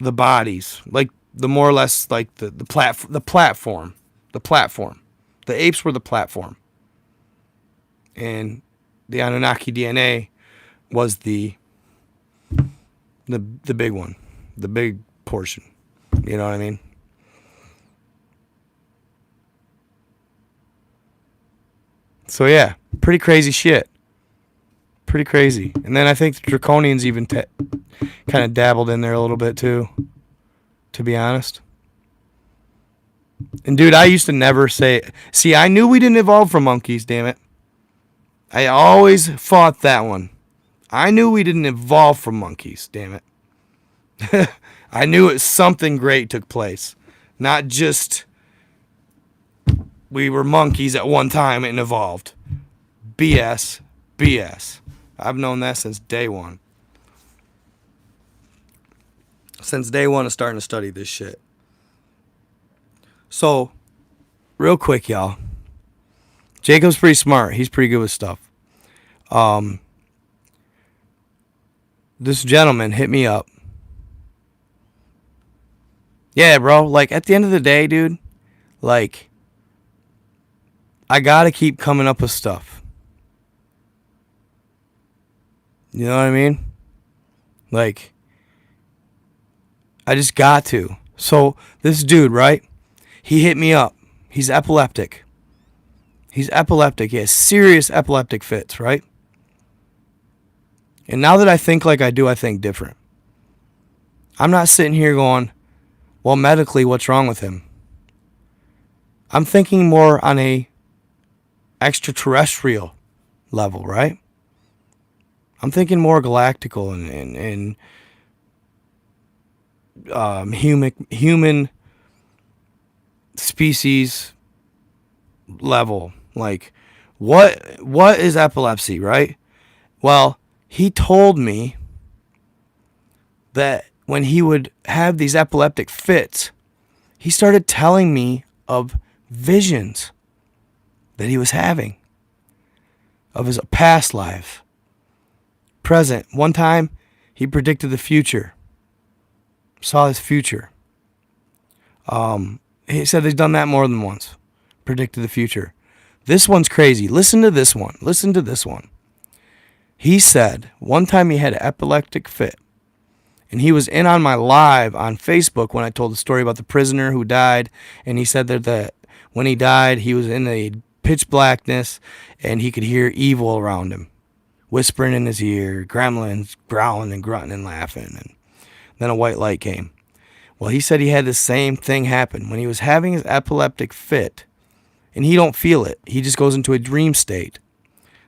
bodies, like the more or less like the platform. The apes were the platform, and the Anunnaki DNA was the big one, the big portion. You know what I mean? So yeah, pretty crazy shit. Pretty crazy. And then I think the Draconians even kind of dabbled in there a little bit too, to be honest. And dude, I used to never say, see, I knew we didn't evolve from monkeys, damn it. I always fought that one. I knew we didn't evolve from monkeys, damn it. I knew something great took place. Not just we were monkeys at one time and evolved. BS. BS. I've known that since day one. Since day one of starting to study this shit. So, real quick, y'all. Jacob's pretty smart. He's pretty good with stuff. This gentleman hit me up. Yeah, bro. Like, at the end of the day, dude, like, I gotta keep coming up with stuff. You know what I mean? Like, I just got to. So, this dude, right? He hit me up. He's epileptic. He has serious epileptic fits, right? And now that I think like I do, I think different. I'm not sitting here going, well, medically, what's wrong with him? I'm thinking more on a extraterrestrial level, right? I'm thinking more galactical and human species level. Like, what is epilepsy, right? Well, he told me that when he would have these epileptic fits, he started telling me of visions that he was having of his past life, present. One time, he predicted the future, saw his future. He said he's done that more than once, predicted the future. This one's crazy. Listen to this one. He said one time he had an epileptic fit, and he was in on my live on Facebook when I told the story about the prisoner who died, and he said that when he died, he was in a pitch blackness, and he could hear evil around him, whispering in his ear, gremlins growling and grunting and laughing, and then a white light came. Well, he said he had the same thing happen when he was having his epileptic fit, and he don't feel it. He just goes into a dream state.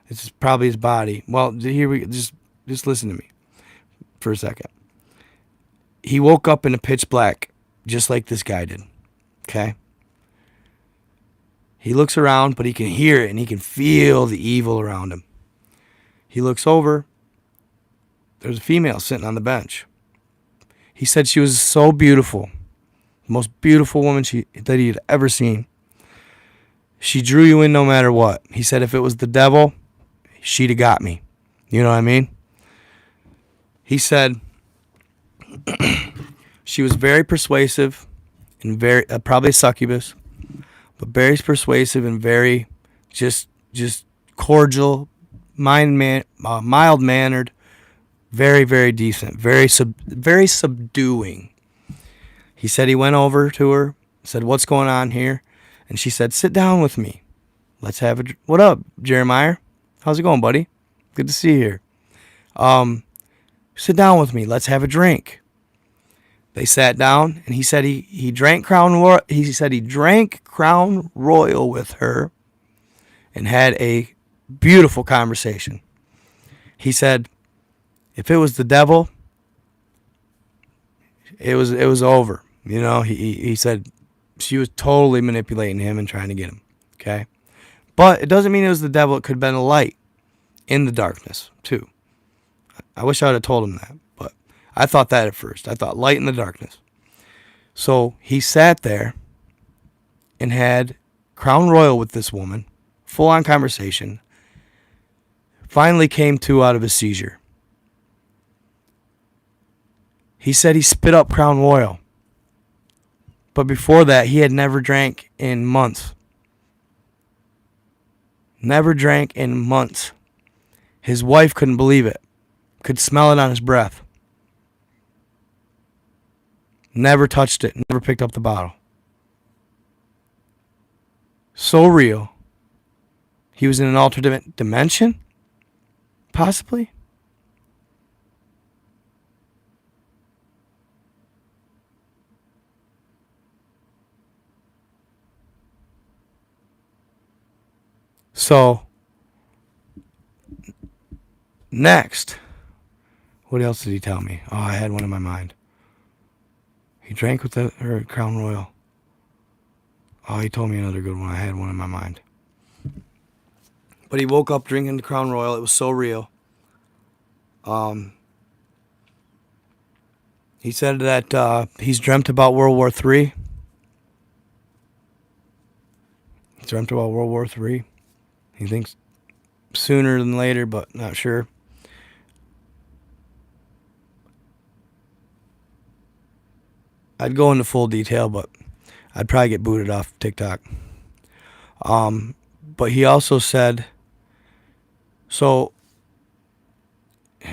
It's probably his body. Well, here we just listen to me for a second. He woke up in a pitch black, just like this guy did. Okay? He looks around, but he can hear it, and he can feel the evil around him. He looks over. There's a female sitting on the bench. He said she was so beautiful. The most beautiful woman that he had ever seen. She drew you in no matter what. He said if it was the devil, she'd have got me. You know what I mean? He said she was very persuasive and very probably a succubus, but very persuasive and very just cordial, mild-mannered, very, very decent, very subduing. He said he went over to her, said, "What's going on here?" And she said, "Sit down with me. Let's have a... What up, Jeremiah? How's it going, buddy? Good to see you here. Sit down with me. Let's have a drink." They sat down, and he said he drank Crown Royal. He said he drank Crown Royal with her, and had a beautiful conversation. He said, if it was the devil, it was over. You know, he said she was totally manipulating him and trying to get him. Okay, but it doesn't mean it was the devil. It could have been a light in the darkness too. I wish I would have told him that, but I thought that at first. I thought light in the darkness. So he sat there and had Crown Royal with this woman, full on conversation, finally came to out of his seizure. He said he spit up Crown Royal. But before that, he had never drank in months. Never drank in months. His wife couldn't believe it. Could smell it on his breath. Never touched it. Never picked up the bottle. So real. He was in an alternate dimension? Possibly? So, next, what else did he tell me? Oh, I had one in my mind. He drank with her Crown Royal. Oh, he told me another good one. I had one in my mind. But he woke up drinking the Crown Royal. It was so real. He said that he's dreamt about World War III. He dreamt about World War III. He thinks sooner than later, but not sure. I'd go into full detail, but I'd probably get booted off TikTok. But he also said, so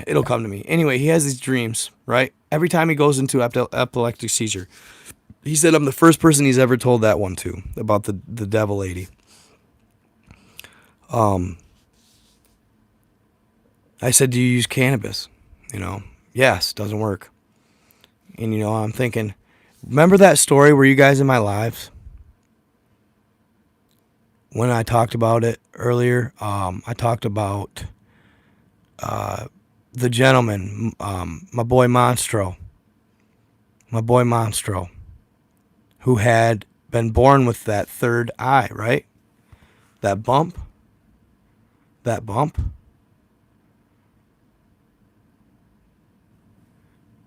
it'll come to me. Anyway, he has these dreams, right? Every time he goes into epileptic seizure. He said I'm the first person he's ever told that one to, about the devil lady. I said, do you use cannabis? Yes, doesn't work. And, I'm thinking, remember that story, Were You Guys in My Lives? When I talked about it earlier, I talked about the gentleman, my boy Monstro, who had been born with that third eye, right? That bump.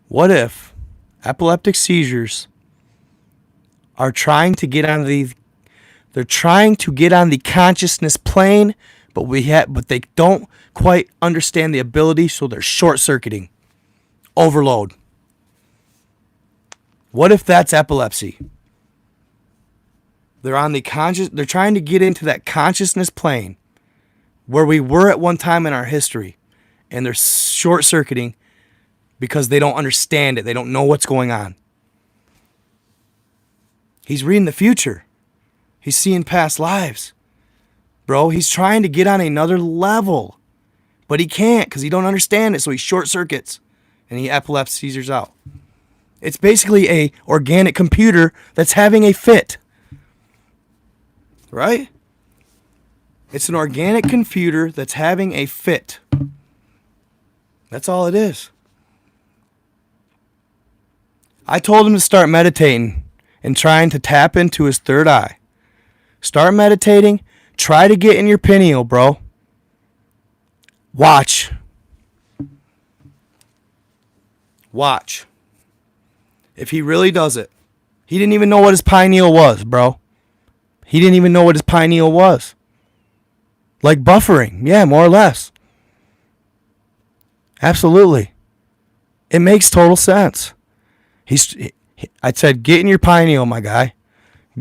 What if epileptic seizures are trying to get on the consciousness plane, but they don't quite understand the ability, so they're short-circuiting, overload. What if that's epilepsy? They're trying to get into that consciousness plane where we were at one time in our history, and they're short-circuiting because they don't understand it. They don't know what's going on. He's reading the future. He's seeing past lives. Bro, he's trying to get on another level. But he can't because he don't understand it, so he short circuits. And he epilepsy seizures out. It's basically a organic computer that's having a fit. Right? It's an organic computer that's having a fit. That's all it is. I told him to start meditating and trying to tap into his third eye. Start meditating. Try to get in your pineal, bro. Watch. If he really does it. He didn't even know what his pineal was, bro. He didn't even know what his pineal was. Like buffering. Yeah, more or less. Absolutely. It makes total sense. I said, get in your pineal, my guy.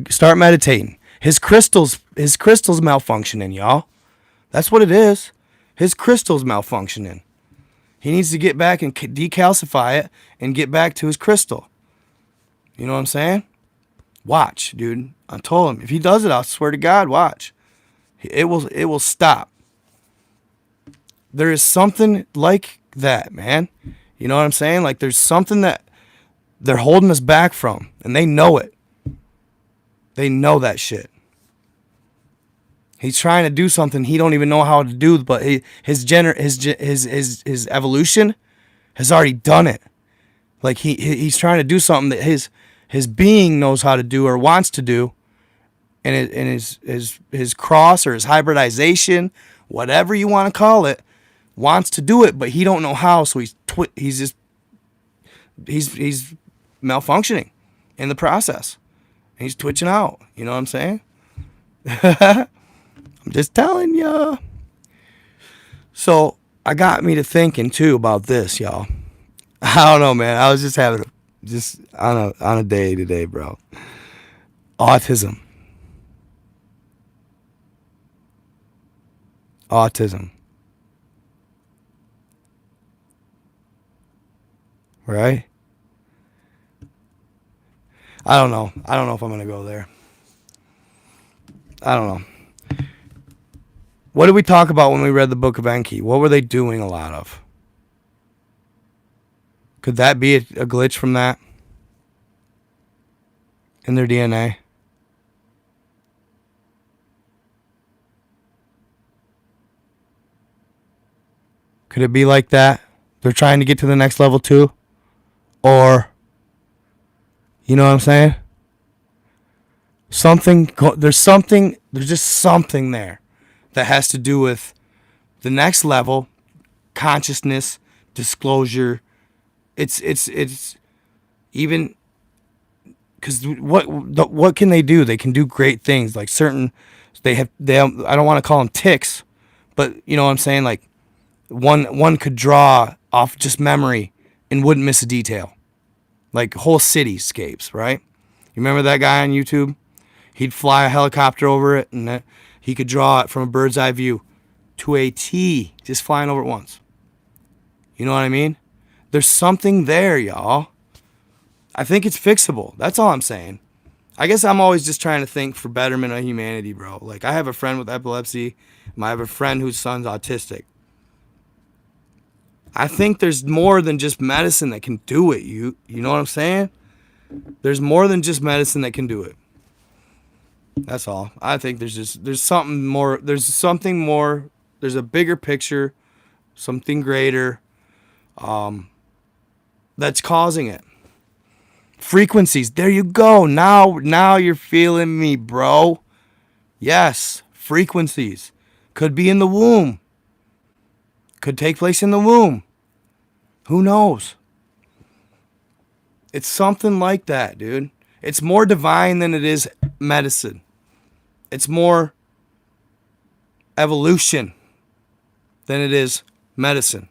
Start meditating. His crystal's malfunctioning, y'all. That's what it is. His crystal's malfunctioning. He needs to get back and decalcify it and get back to his crystal. You know what I'm saying? Watch, dude. I told him, if he does it, I swear to God, watch. It will stop. There is something like that, man. You know what I'm saying? Like there's something that they're holding us back from, and they know it. They know that shit. He's trying to do something he don't even know how to do, but his evolution has already done it. Like he's trying to do something that his being knows how to do or wants to do, and his cross or his hybridization, whatever you want to call it, wants to do it, but he don't know how. So he's malfunctioning in the process. He's twitching out. You know what I'm saying? I'm just telling ya. So I got me to thinking too about this, y'all. I don't know, man. I was just having on a day today, bro. Autism. Right? I don't know. I don't know if I'm going to go there. I don't know. What did we talk about when we read the Book of Enki? What were they doing a lot of? Could that be a glitch from that? In their DNA? Could it be like that? They're trying to get to the next level too? Or, you know what I'm saying? There's just something there that has to do with the next level, consciousness, disclosure. It's even because what can they do? They can do great things. Like they have. I don't want to call them ticks, but you know what I'm saying. Like one could draw off just memory and wouldn't miss a detail. Like whole cityscapes, right? You remember that guy on YouTube? He'd fly a helicopter over it, and he could draw it from a bird's eye view to a T, just flying over it once. You know what I mean? There's something there, y'all. I think it's fixable. That's all I'm saying. I guess I'm always just trying to think for betterment of humanity, bro. Like, I have a friend with epilepsy. I have a friend whose son's autistic. I think there's more than just medicine that can do it. You know what I'm saying? There's more than just medicine that can do it. That's all. I think there's something more. There's something more. There's a bigger picture, something greater, that's causing it. Frequencies. There you go. Now you're feeling me, bro. Yes, frequencies. Could be in the womb. Could take place in the womb. Who knows? It's something like that, dude. It's more divine than it is medicine. It's more evolution than it is medicine.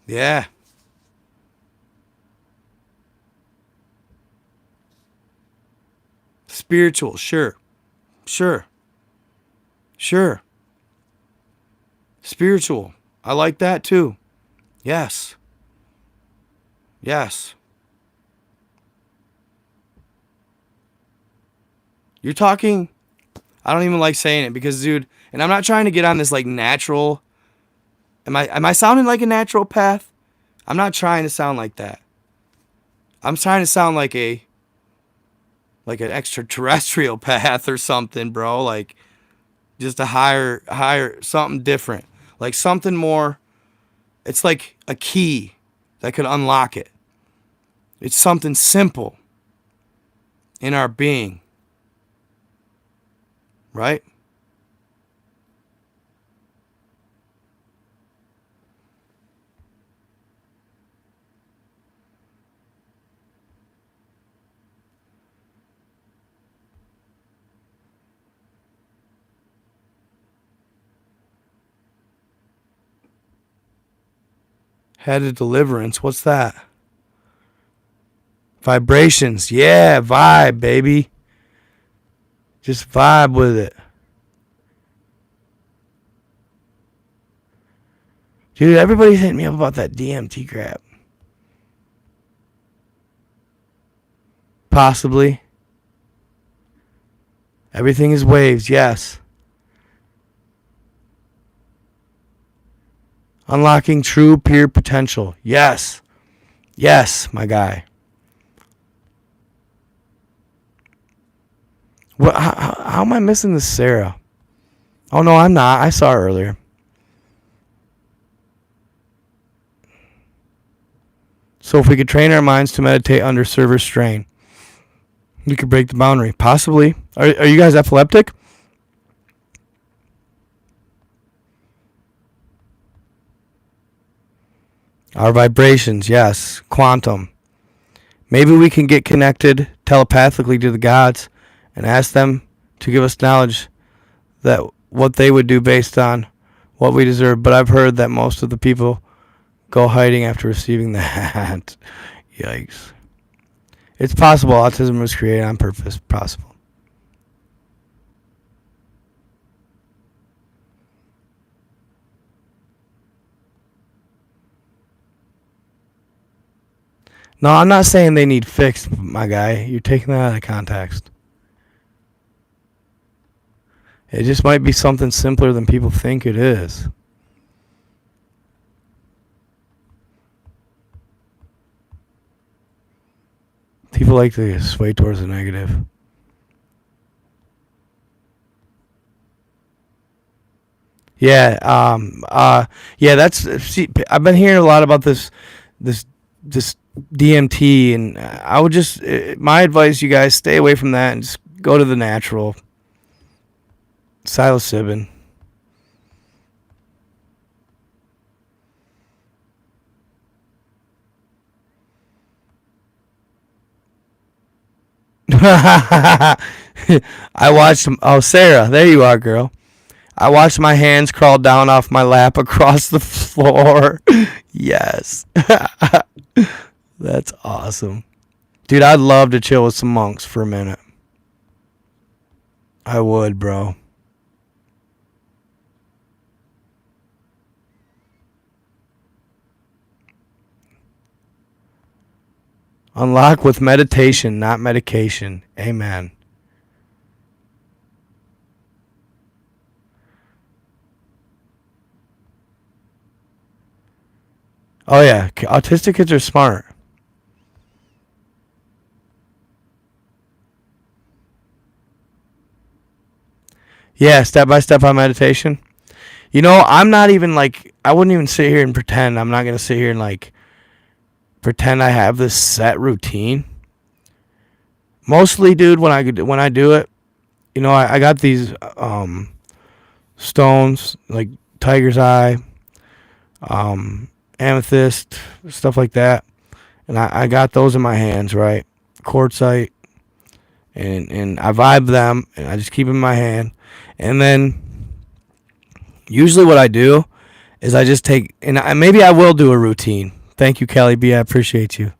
Yeah. Spiritual, sure. Spiritual. I like that too. Yes. You're talking, I don't even like saying it because, dude, and I'm not trying to get on this like natural. Am I sounding like a natural path? I'm not trying to sound like that. I'm trying to sound like an extraterrestrial path or something, bro. Like just a higher something different. Like something more. It's like a key that could unlock it. It's something simple in our being. Right? Head of deliverance. What's that? Vibrations. Yeah, vibe, baby. Just vibe with it. Dude, everybody's hitting me up about that DMT crap. Possibly. Everything is waves, yes. Unlocking true pure potential. Yes. Yes, my guy. What? How am I missing this Sarah? Oh, no, I'm not. I saw her earlier. So if we could train our minds to meditate under severe strain, we could break the boundary. Possibly. Are you guys epileptic? Our vibrations, yes. Quantum. Maybe we can get connected telepathically to the gods and ask them to give us knowledge that what they would do based on what we deserve. But I've heard that most of the people go hiding after receiving that. Yikes. It's possible autism was created on purpose. Possible. No, I'm not saying they need fixed, my guy. You're taking that out of context. It just might be something simpler than people think it is. People like to sway towards the negative. Yeah, yeah. See, I've been hearing a lot about this DMT, and I would just my advice, you guys, stay away from that and just go to the natural. Psilocybin. I watched. Oh, Sarah, there you are, girl. I watched my hands crawl down off my lap across the floor. Yes. That's awesome. Dude, I'd love to chill with some monks for a minute. I would, bro. Unlock with meditation, not medication. Amen. Oh, yeah. Autistic kids are smart. Yeah, step by step on meditation. You know, I'm not even like, I wouldn't even sit here and pretend. I'm not going to sit here and like pretend I have this set routine. Mostly, dude, when I do it, you know, I got these stones like tiger's eye, amethyst, stuff like that, and I got those in my hands, right? Quartzite, and I vibe them, and I just keep them in my hand, and then usually what I do is I just take, and maybe I will do a routine. Thank you, Kelly B. I appreciate you.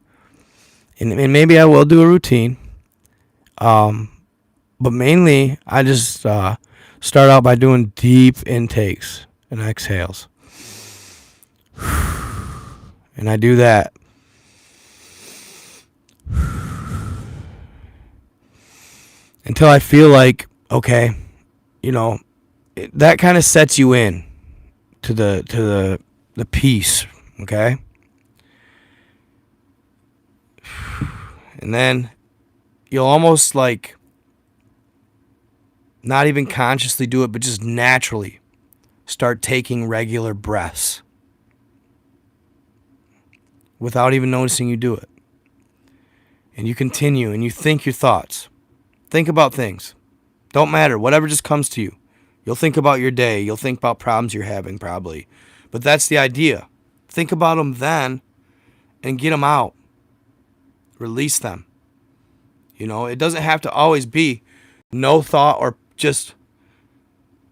And maybe I will do a routine. But mainly, I just start out by doing deep intakes and exhales. And I do that. Until I feel like, okay, you know, that kind of sets you in to the peace, okay? And then you'll almost like not even consciously do it, but just naturally start taking regular breaths without even noticing you do it. And you continue and you think your thoughts. Think about things. Don't matter. Whatever just comes to you. You'll think about your day. You'll think about problems you're having probably. But that's the idea. Think about them then and get them out. Release them. You know, it doesn't have to always be no thought or just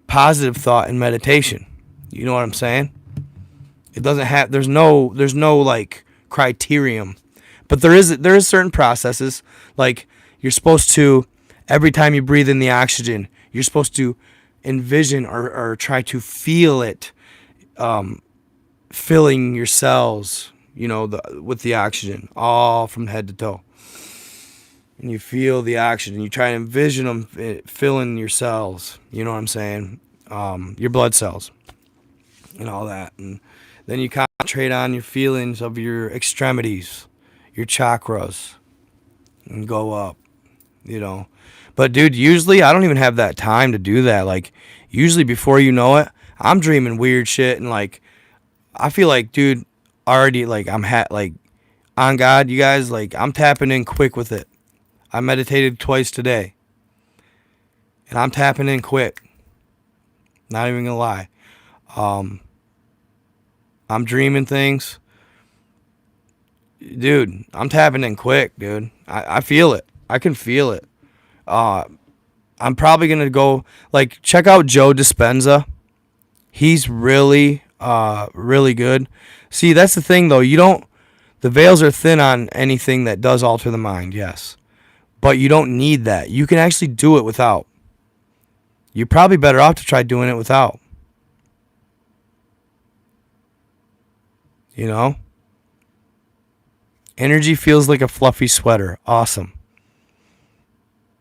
positive thought in meditation. You know what I'm saying? It doesn't have, there's no like criterion. But there is certain processes, like you're supposed to, every time you breathe in the oxygen, you're supposed to envision or try to feel it filling your cells, you know, with the oxygen, all from head to toe. And you feel the oxygen. You try to envision them filling your cells. You know what I'm saying? Your blood cells and all that. And then you concentrate on your feelings of your extremities, your chakras, and go up, you know. But, dude, usually I don't even have that time to do that. Like, usually before you know it, I'm dreaming weird shit. And, like, I feel like, dude, already, like, I'm like, on God, you guys, like, I'm tapping in quick with it. I meditated twice today. And I'm tapping in quick. Not even gonna lie. I'm dreaming things. Dude, I'm tapping in quick, dude. I feel it. I can feel it. I'm probably going to go, like, check out Joe Dispenza. He's really, really good. See, that's the thing, though. The veils are thin on anything that does alter the mind, yes. But you don't need that. You can actually do it without. You're probably better off to try doing it without. You know? Energy feels like a fluffy sweater. Awesome.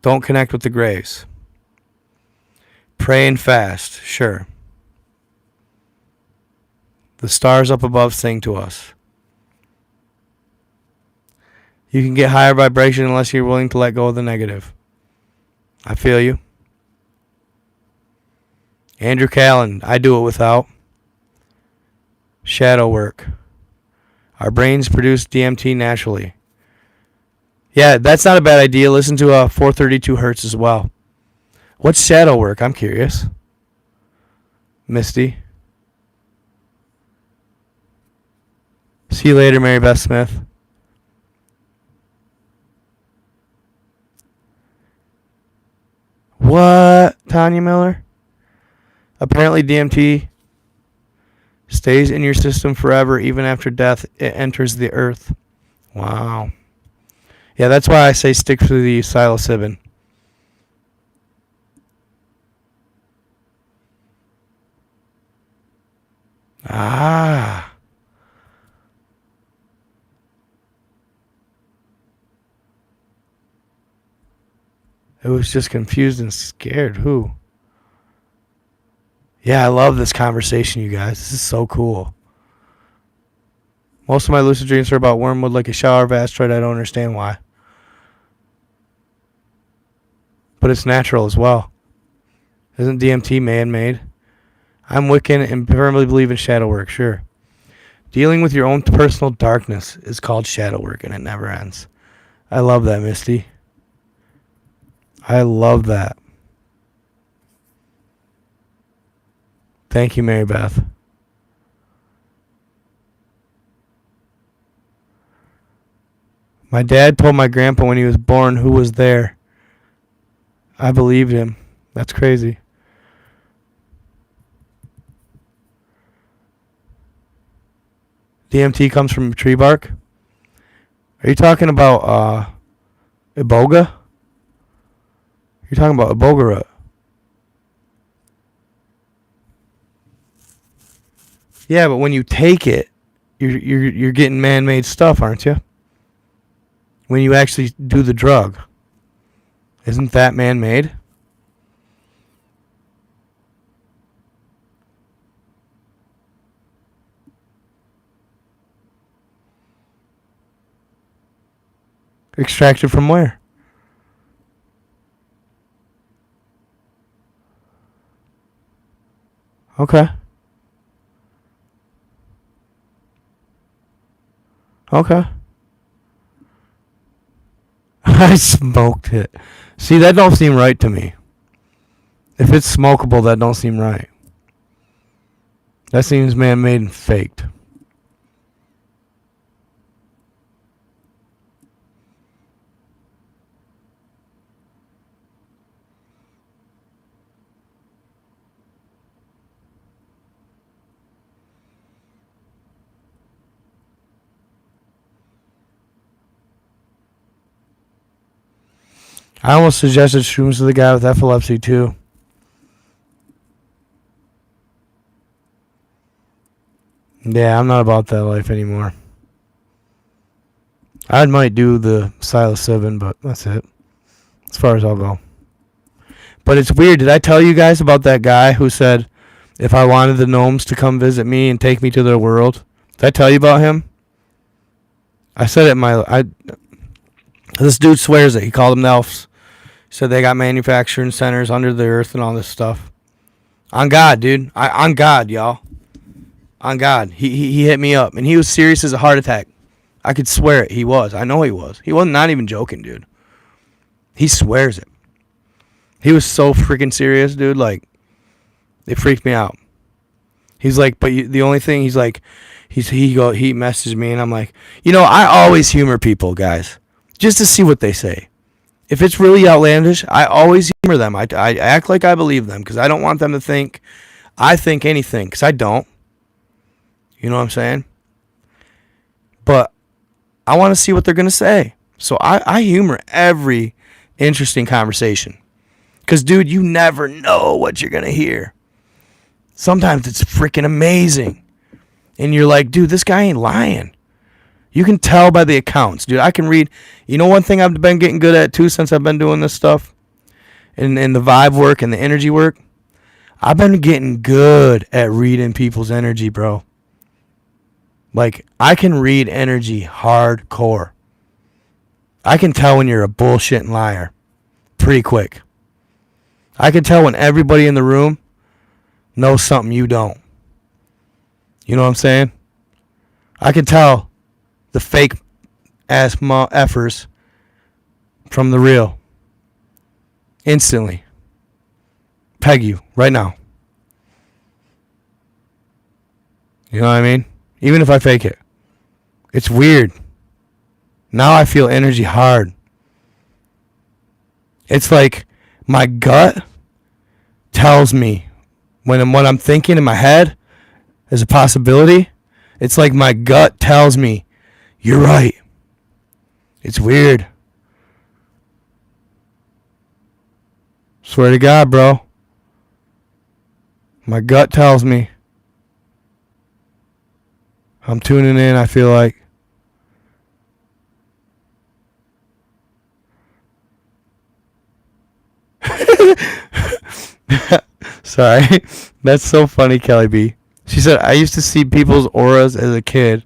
Don't connect with the graves. Pray and fast. Sure. The stars up above sing to us. You can get higher vibration unless you're willing to let go of the negative. I feel you. Andrew Callan, I do it without. Shadow work. Our brains produce DMT naturally. Yeah, that's not a bad idea. Listen to 432 hertz as well. What's shadow work? I'm curious. Misty. See you later, Mary Beth Smith. What? Tanya Miller? Apparently DMT stays in your system forever. Even after death, it enters the earth. Wow. Yeah, that's why I say stick to the psilocybin. Ah. It was just confused and scared. Who? Yeah, I love this conversation, you guys. This is so cool. Most of my lucid dreams are about wormwood like a shower of asteroid. I don't understand why. But it's natural as well. Isn't DMT man-made? I'm Wiccan and firmly believe in shadow work, sure. Dealing with your own personal darkness is called shadow work, and it never ends. I love that, Misty. I love that. Thank you, Mary Beth. My dad told my grandpa when he was born who was there. I believed him. That's crazy. DMT comes from tree bark? Are you talking about iboga? You're talking about iboga root. Yeah, but when you take it, you're getting man-made stuff, aren't you? When you actually do the drug. Isn't that man-made? Extracted from where? Okay. Okay. I smoked it. See, that don't seem right to me. If it's smokable, that don't seem right. That seems man-made and faked. I almost suggested shrooms to the guy with epilepsy, too. Yeah, I'm not about that life anymore. I might do the psilocybin, but that's it. As far as I'll go. But it's weird. Did I tell you guys about that guy who said if I wanted the gnomes to come visit me and take me to their world? Did I tell you about him? I said it this dude swears it. He called them elves. He said they got manufacturing centers under the earth and all this stuff. On God, dude. On God, y'all. On God. He hit me up. And he was serious as a heart attack. I could swear it. He was. I know he was. He was not even joking, dude. He swears it. He was so freaking serious, dude. Like, it freaked me out. He's like, but the only thing, he's like, he messaged me and I'm like, I always humor people, guys, just to see what they say. If it's really outlandish, I always humor them. I act like I believe them because I don't want them to think I think anything, because I don't. You know what I'm saying? But I want to see what they're going to say. So I humor every interesting conversation. Because, dude, you never know what you're going to hear. Sometimes it's freaking amazing. And you're like, dude, this guy ain't lying. You can tell by the accounts, dude. I can read. You know one thing I've been getting good at, too, since I've been doing this stuff? And the vibe work and the energy work? I've been getting good at reading people's energy, bro. Like, I can read energy hardcore. I can tell when you're a bullshitting liar pretty quick. I can tell when everybody in the room knows something you don't. You know what I'm saying? I can tell the fake ass effers from the real. Instantly. Peg you right now. You know what I mean? Even if I fake it. It's weird. Now I feel energy hard. It's like my gut tells me when what I'm thinking in my head is a possibility. It's like my gut tells me, you're right. It's weird. Swear to God, bro. My gut tells me. I'm tuning in, I feel like. Sorry. That's so funny, Kelly B. She said, I used to see people's auras as a kid,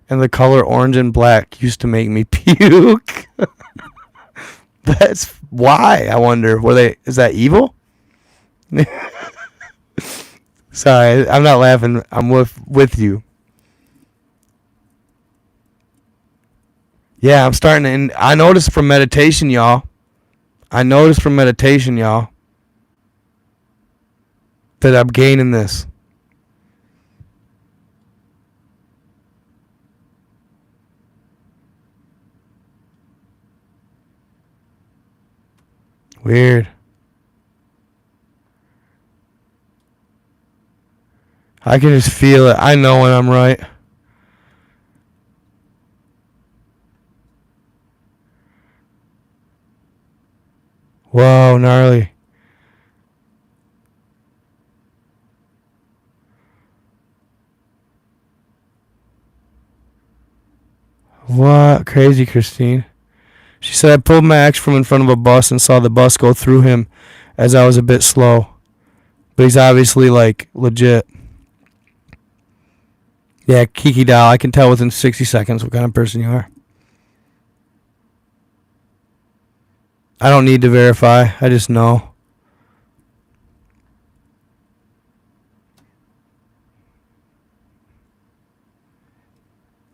and the color orange and black used to make me puke. That's why, I wonder. Is that evil? Sorry, I'm not laughing. I'm with you. Yeah, I'm starting to. And I noticed from meditation, y'all. That I'm gaining this. Weird. I can just feel it. I know when I'm right. Whoa, gnarly. What? Crazy, Christine. She said, I pulled my ex from in front of a bus and saw the bus go through him as I was a bit slow. But he's obviously, like, legit. Yeah, Kiki doll, I can tell within 60 seconds what kind of person you are. I don't need to verify. I just know.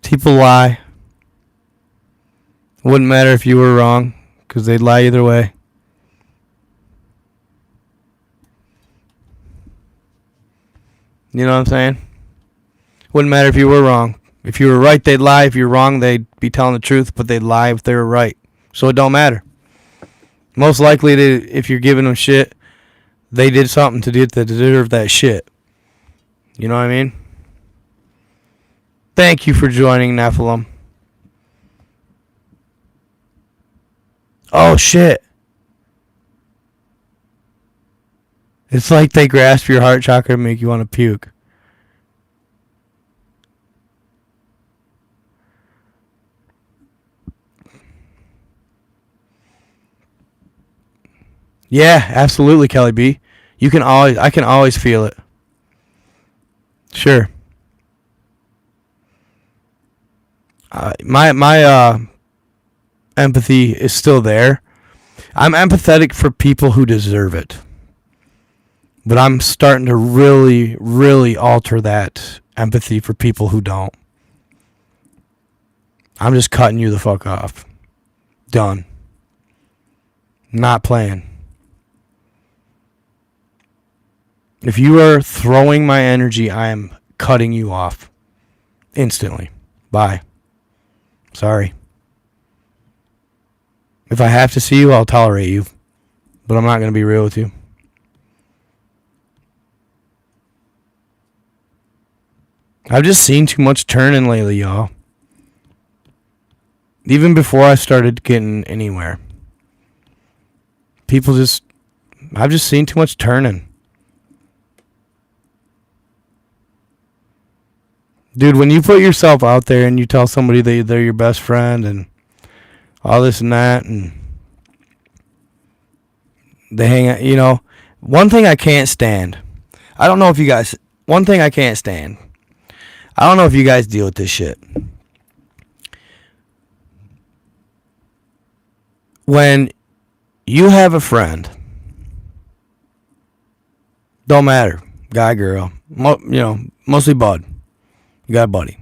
People lie. Wouldn't matter if you were wrong, because they'd lie either way. You know what I'm saying? Wouldn't matter if you were wrong. If you were right, they'd lie. If you're wrong, they'd be telling the truth, but they'd lie if they were right. So it don't matter. Most likely, if you're giving them shit, they did something to deserve that shit. You know what I mean? Thank you for joining, Nephilim. Oh, shit. It's like they grasp your heart chakra and make you want to puke. Yeah, absolutely, Kelly B. I can always feel it. Sure. My empathy is still there. I'm empathetic for people who deserve it. But I'm starting to really, really alter that empathy for people who don't. I'm just cutting you the fuck off. Done. Not playing. If you are throwing my energy, I am cutting you off. Instantly. Bye. Sorry. If I have to see you, I'll tolerate you. But I'm not going to be real with you. I've just seen too much turning lately, y'all. Even before I started getting anywhere. I've just seen too much turning. Dude, when you put yourself out there and you tell somebody they're your best friend and all this and that, and they hang out, you know, one thing I can't stand. One thing I can't stand. I don't know if you guys deal with this shit. When you have a friend, don't matter, guy, girl, mostly bud. You got a buddy.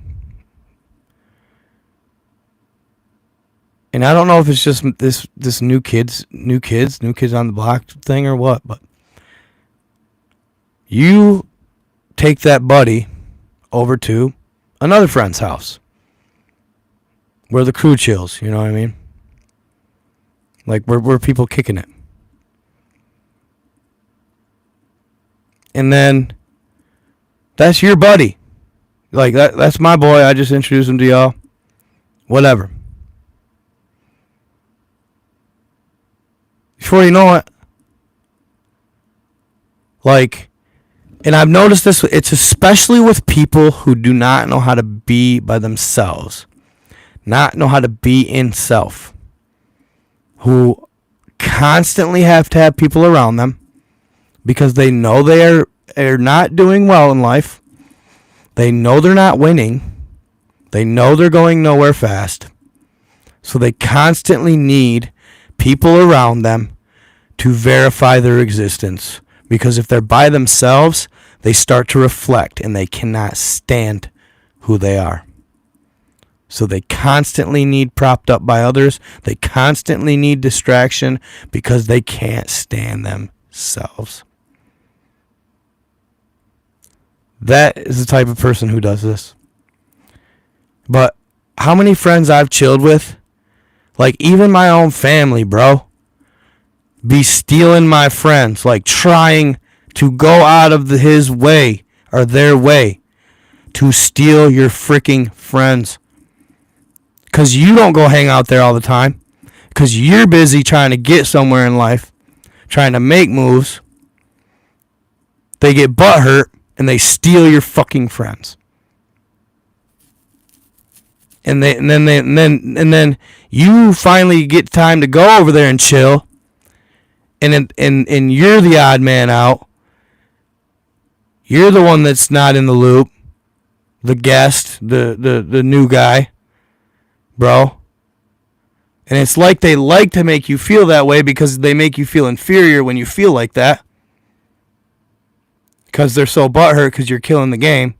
And I don't know if it's just this new kids on the block thing or what, but you take that buddy over to another friend's house where the crew chills, you know what I mean? Like where people kicking it. And then that's your buddy. Like that's my boy. I just introduced him to y'all. Whatever. Before you know it, like, and I've noticed this, it's especially with people who do not know how to be by themselves, not know how to be in self, who constantly have to have people around them because they know they are not doing well in life. They know they're not winning. They know they're going nowhere fast. So they constantly need people around them to verify their existence. Because if they're by themselves, they start to reflect and they cannot stand who they are. So they constantly need propped up by others. They constantly need distraction because they can't stand themselves. That is the type of person who does this. But how many friends I've chilled with, like even my own family, bro, be stealing my friends, like trying to go out of his way or their way to steal your freaking friends. Because you don't go hang out there all the time. Because you're busy trying to get somewhere in life, trying to make moves. They get butthurt and they steal your fucking friends. And then you finally get time to go over there and chill. And you're the odd man out. You're the one that's not in the loop. The guest, the new guy, bro. And it's like they like to make you feel that way because they make you feel inferior when you feel like that. Because they're so butthurt because you're killing the game.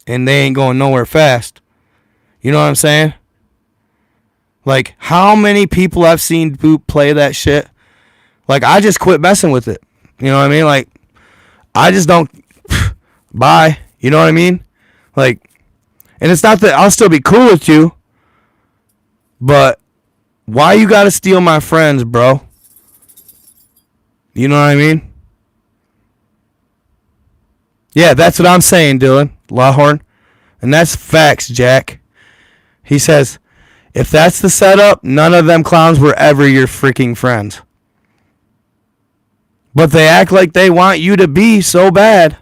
And they ain't going nowhere fast. You know what I'm saying? Like, how many people I've seen play that shit? Like, I just quit messing with it. You know what I mean? Like, I just don't... Bye. You know what I mean? Like, and it's not that I'll still be cool with you. But why you gotta steal my friends, bro? You know what I mean? Yeah, that's what I'm saying, Dylan Lawhorn. And that's facts, Jack. He says, if that's the setup, none of them clowns were ever your freaking friends. But they act like they want you to be so bad.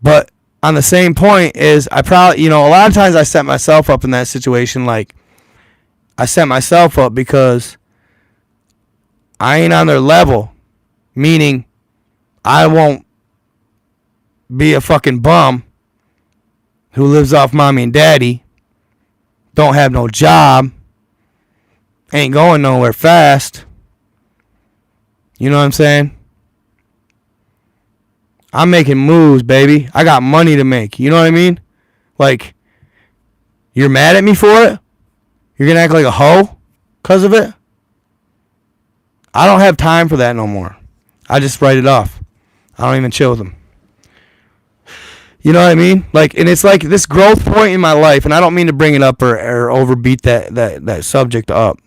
But on the same point is, I probably, a lot of times I set myself up in that situation. Like, I set myself up because I ain't on their level. Meaning, I won't be a fucking bum who lives off mommy and daddy, don't have no job, ain't going nowhere fast. You know what I'm saying? I'm making moves, baby. I got money to make. You know what I mean? Like, you're mad at me for it? You're going to act like a hoe because of it? I don't have time for that no more. I just write it off. I don't even chill with them. You know what I mean? Like, and it's like this growth point in my life, and I don't mean to bring it up or overbeat that subject up.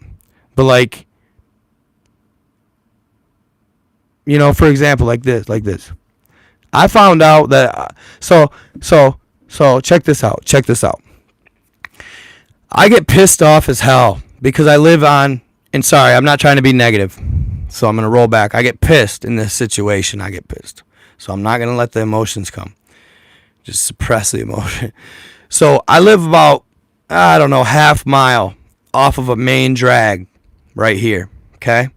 But like, you know, for example, like this. I found out that so check this out. Check this out. I get pissed off as hell because I live on, and sorry, I'm not trying to be negative. So I'm going to roll back. I get pissed in this situation. I get pissed. So I'm not going to let the emotions come. Just suppress the emotion. So I live about, I don't know, half mile off of a main drag right here. Okay?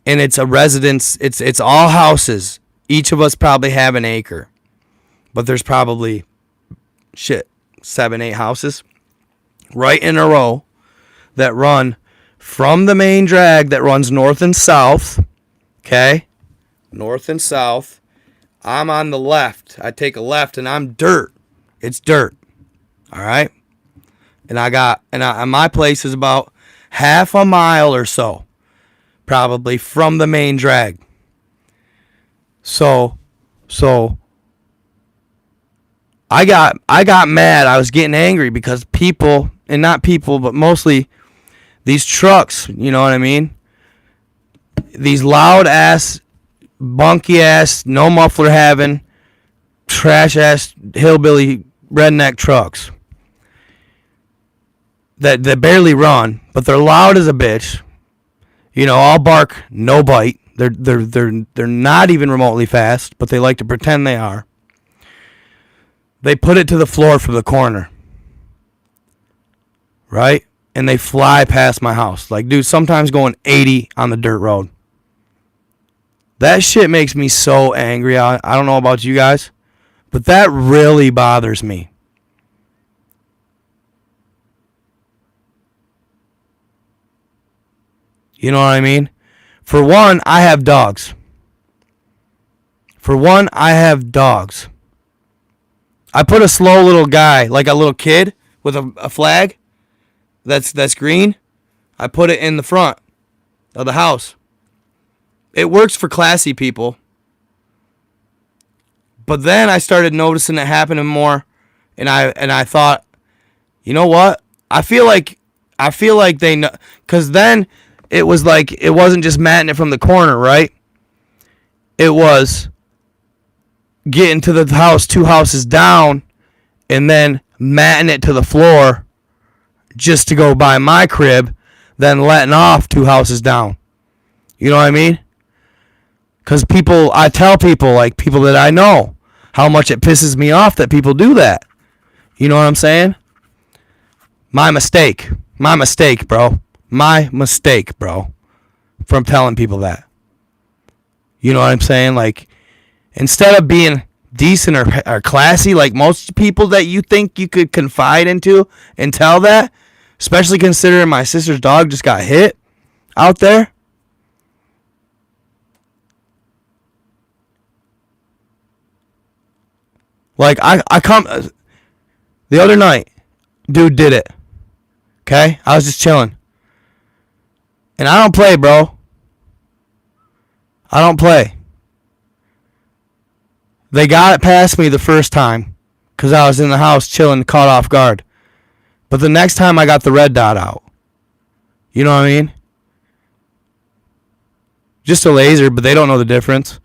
And it's a residence. It's all houses. Each of us probably have an acre. But there's probably, 7, 8 houses right in a row that run from the main drag that runs north and south. Okay? North and south. I'm on the left. I take a left and I'm dirt. It's dirt. All right? And my place is about half a mile or so, probably, from the main drag. So I got mad. I was getting angry because people, and not people, but mostly these trucks, you know what I mean? These loud ass, bunky ass, no muffler having, trash ass, hillbilly, redneck trucks that barely run, but they're loud as a bitch. You know, all bark, no bite. They're not even remotely fast, but they like to pretend they are. They put it to the floor from the corner, right? And they fly past my house. Like, dude, sometimes going 80 on the dirt road. That shit makes me so angry. I don't know about you guys, but that really bothers me. You know what I mean? For one, I have dogs. I put a slow little guy, like a little kid with a flag that's green. I put it in the front of the house. It works for classy people. But then I started noticing it happening more, and I thought, you know what? I feel like they know, because then it was like, it wasn't just matting it from the corner, right? It was getting to the house 2 houses down and then matting it to the floor just to go by my crib, then letting off 2 houses down. You know what I mean? Because I tell people, like people that I know, how much it pisses me off that people do that. You know what I'm saying? My mistake, bro. My mistake, bro. From telling people that. You know what I'm saying? Like, instead of being decent or classy, like most people that you think you could confide into and tell that, especially considering my sister's dog just got hit out there. Like, I come, the other night, dude did it. Okay? I was just chilling. And I don't play, bro. I don't play. They got it past me the first time because I was in the house chilling, caught off guard. But the next time I got the red dot out. You know what I mean? Just a laser, but they don't know the difference.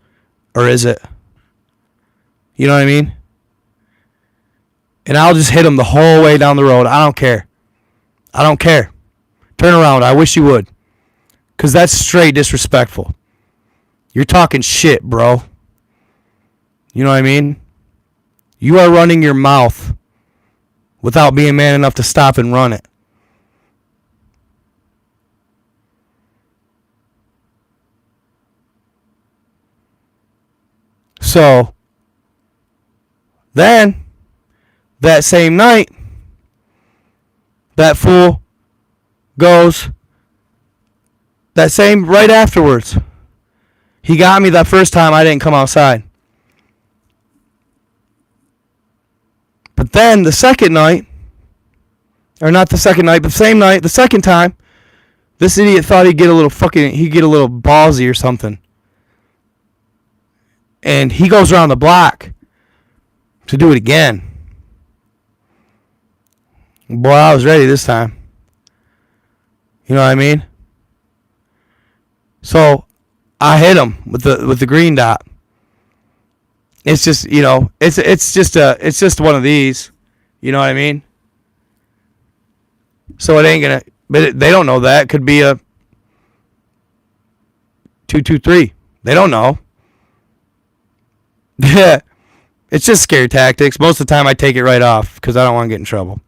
Or is it? You know what I mean? And I'll just hit them the whole way down the road. I don't care. Turn around. I wish you would. Because that's straight disrespectful. You're talking shit, bro. You know what I mean? You are running your mouth without being man enough to stop and run it. So, then, that same night, that fool goes, right afterwards. He got me that first time I didn't come outside. But then the second night, or not the second night, but same night, the second time, this idiot thought he'd get a little ballsy or something. And he goes around the block to do it again. Boy, I was ready this time. You know what I mean? So I hit him with the green dot. It's just, it's just one of these. You know what I mean? So it ain't gonna. But they don't know that. It could be a 223. They don't know. Yeah, it's just scare tactics. Most of the time, I take it right off because I don't want to get in trouble.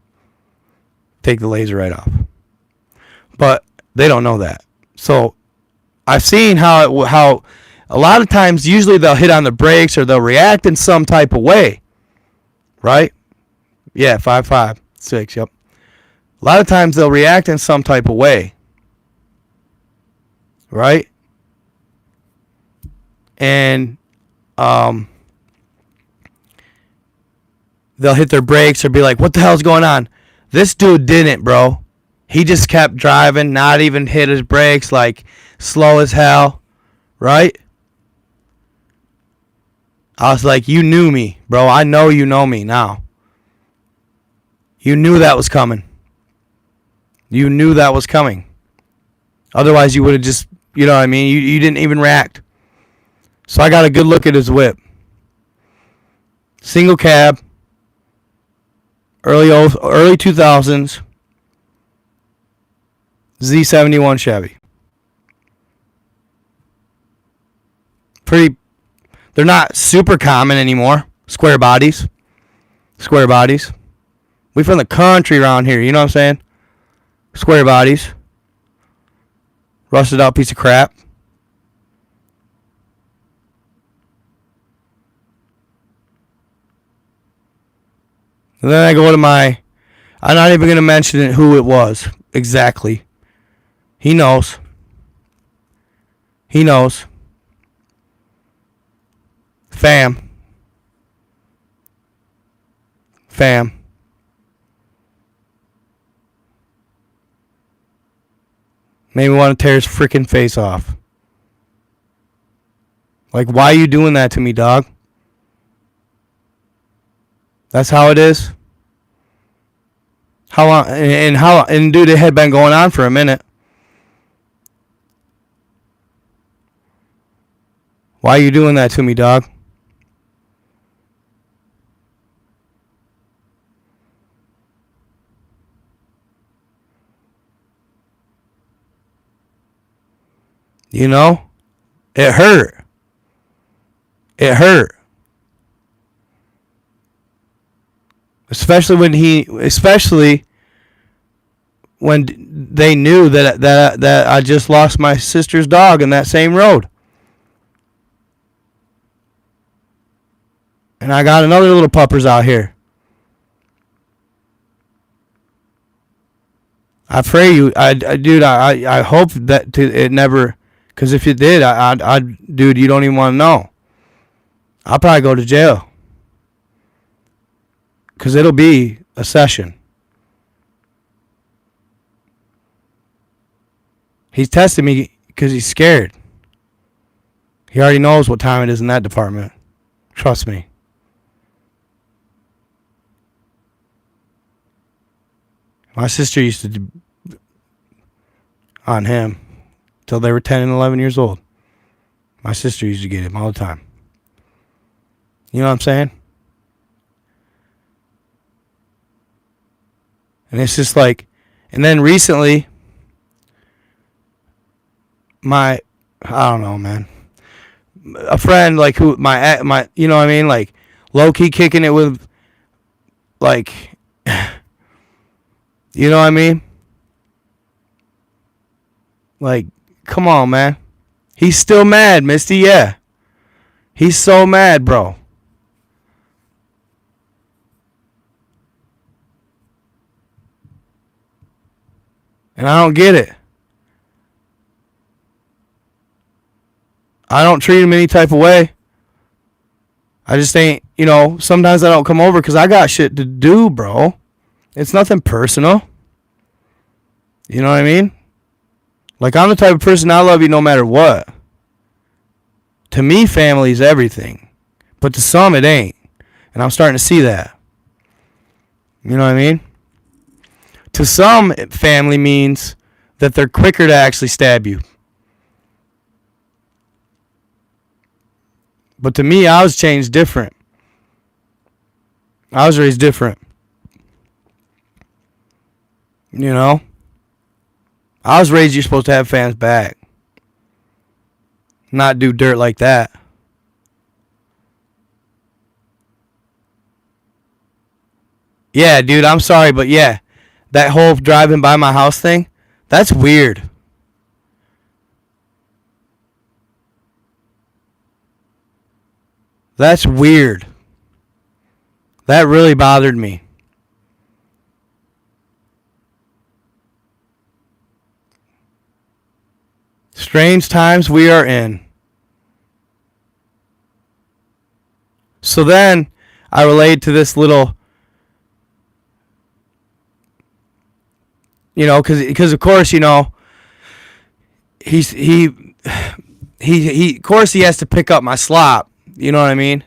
Take the laser right off. But they don't know that. So I've seen how a lot of times, usually they'll hit on the brakes or they'll react in some type of way, right? Yeah, 5.56. Yep. A lot of times they'll react in some type of way, right? And they'll hit their brakes or be like, "What the hell's going on?" This dude didn't, bro. He just kept driving, not even hit his brakes, like slow as hell, right? I was like, you knew me, bro. I know you know me now. You knew that was coming. You knew that was coming. Otherwise, you would have just, you know what I mean? You didn't even react. So I got a good look at his whip. Single cab. Early 2000s. Z71 Chevy. They're not super common anymore. Square bodies. We from the country around here, you know what I'm saying? Square bodies. Rusted out piece of crap. And then I go to I'm not even going to mention who it was exactly. He knows. Fam. Made me want to tear his freaking face off. Like, why are you doing that to me, dog? That's how it is. How long? And dude, it had been going on for a minute. Why are you doing that to me, dog? You know? It hurt. Especially when they knew that I just lost my sister's dog in that same road. And I got another little puppers out here. I pray you, dude, I hope that it never, because if it did, dude, you don't even want to know. I'll probably go to jail. Because it'll be a session. He's testing me because he's scared. He already knows what time it is in that department. Trust me. My sister used to do on him till they were 10 and 11 years old. My sister used to get him all the time. You know what I'm saying? And it's just like, and then recently, I don't know, man. A friend, like, who, my, you know what I mean? Like, low-key kicking it with, like, you know what I mean? Like, come on, man. He's still mad, Misty, yeah. He's so mad, bro. And I don't get it. I don't treat him any type of way. I just ain't, sometimes I don't come over because I got shit to do, bro. It's nothing personal. You know what I mean? Like, I'm the type of person, I love you no matter what. To me, family is everything. But to some, it ain't. And I'm starting to see that. You know what I mean? To some, family means that they're quicker to actually stab you. But to me, I was changed different. I was raised different. You know? I was raised you're supposed to have fans back. Not do dirt like that. Yeah, dude, I'm sorry, but yeah. That whole driving by my house thing, that's weird. That's weird. That really bothered me. Strange times we are in. So then I relate to this little, you know, because of course, you know, he of course he has to pick up my slop. You know what I mean?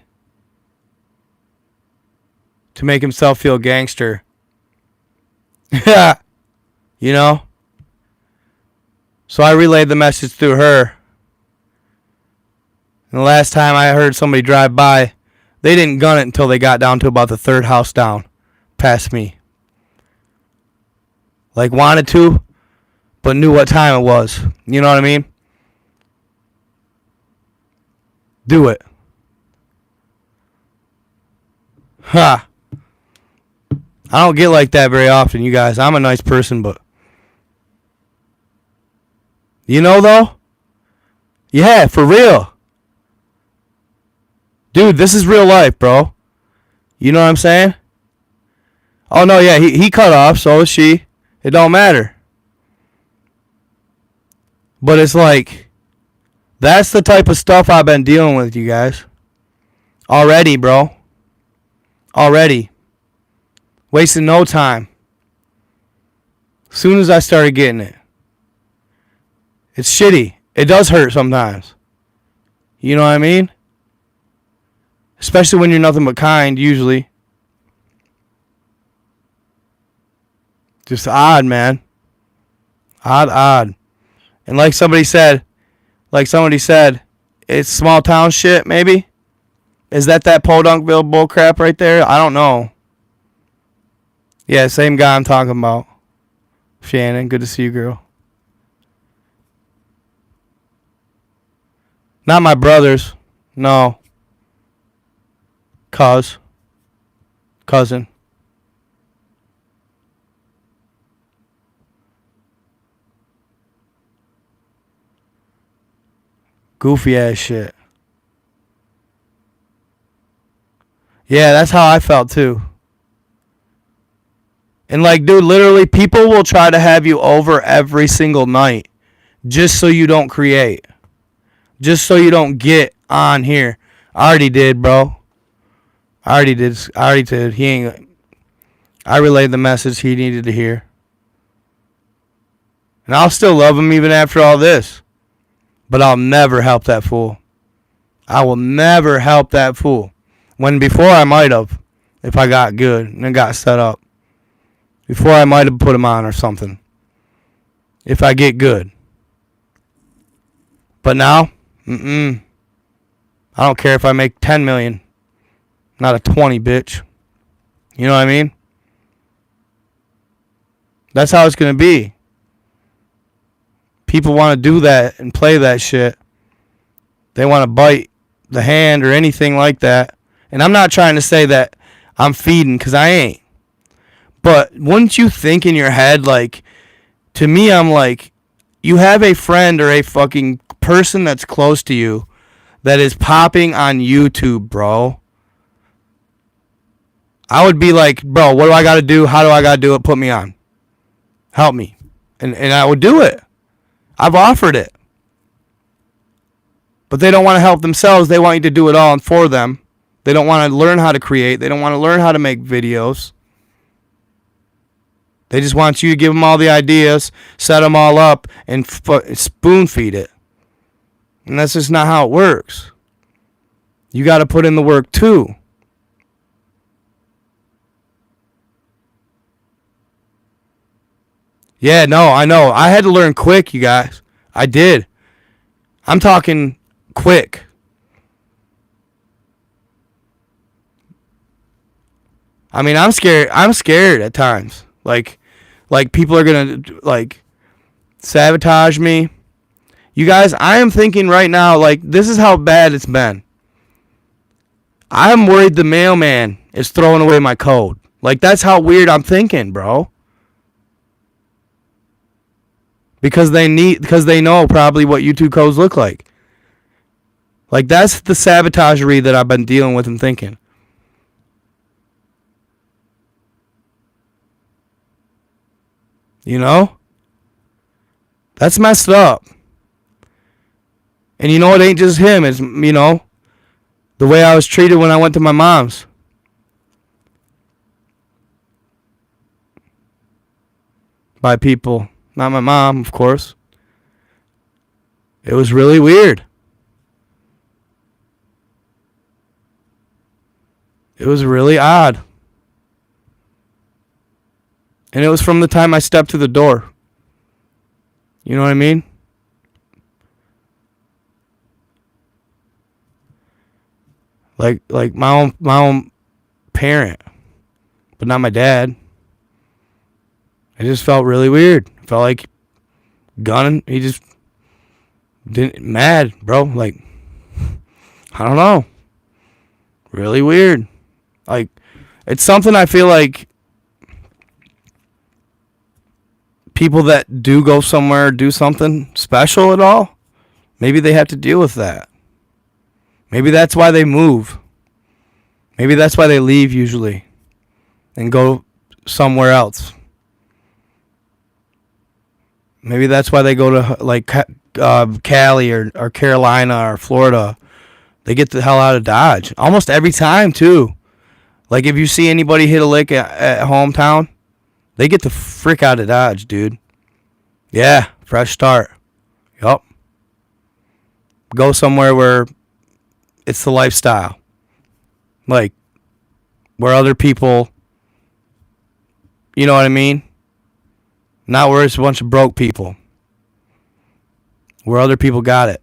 To make himself feel gangster. Yeah. You know? So I relayed the message through her. And the last time I heard somebody drive by, they didn't gun it until they got down to about the third house down, past me. Like wanted to, but knew what time it was. You know what I mean? Do it. Ha. I don't get like that very often, you guys. I'm a nice person, but... You know, though? Yeah, for real. Dude, this is real life, bro. You know what I'm saying? Oh, no, yeah, he cut off, so is she. It don't matter. But it's like... That's the type of stuff I've been dealing with, you guys. Already, bro. Already. Wasting no time. Soon as I started getting it. It's shitty. It does hurt sometimes. You know what I mean? Especially when you're nothing but kind, usually. Just odd, man. Odd. And like somebody said, it's small town shit, maybe? Is that Podunkville bullcrap right there? I don't know. Yeah, same guy I'm talking about. Shannon, good to see you, girl. Not my brothers. No. Cousin. Goofy ass shit. Yeah, that's how I felt too. And like, dude, literally people will try to have you over every single night just so you don't create. Just so you don't get on here. I already did, bro. I already did. I relayed the message he needed to hear. And I'll still love him even after all this. But I'll never help that fool. I will never help that fool. When before I might have. If I got good and got set up. Before I might have put him on or something. If I get good. But now, I don't care if I make 10 million. Not a 20, bitch. You know what I mean? That's how it's going to be. People want to do that and play that shit. They want to bite the hand or anything like that. And I'm not trying to say that I'm feeding, because I ain't. But wouldn't you think in your head, like, to me, I'm like, you have a friend or a fucking person that's close to you that is popping on YouTube, bro. I would be like, bro, what do I got to do? How do I got to do it? Put me on. Help me. And I would do it. I've offered it. But they don't want to help themselves. They want you to do it all for them. They don't want to learn how to create. They don't want to learn how to make videos. They just want you to give them all the ideas, set them all up, and spoon feed it. And that's just not how it works. You got to put in the work too. Yeah, no, I know. I had to learn quick, you guys. I did. I'm talking quick. I mean, I'm scared. I'm scared at times. Like people are gonna like sabotage me. You guys, I am thinking right now, like, this is how bad it's been. I'm worried the mailman is throwing away my code. Like, that's how weird I'm thinking, bro. Because they know probably what YouTube codes look like. Like, that's the sabotagery that I've been dealing with and thinking. You know? That's messed up. And you know, it ain't just him. It's, you know, the way I was treated when I went to my mom's. By people. Not my mom, of course. It was really weird. It was really odd. And it was from the time I stepped through the door. You know what I mean? Like my own parent, but not my dad. It just felt really weird. It felt like gunning. He just didn't mad, bro. Like, I don't know. Really weird. Like, it's something I feel like people that do go somewhere, do something special at all, maybe they have to deal with that. Maybe that's why they move. Maybe that's why they leave usually and go somewhere else. Maybe that's why they go to like Cali or Carolina or Florida. They get the hell out of Dodge. Almost every time, too. Like, if you see anybody hit a lick at hometown, they get the frick out of Dodge, dude. Yeah, fresh start. Yup. Go somewhere where it's the lifestyle. Like, where other people, you know what I mean? Not where it's a bunch of broke people. Where other people got it.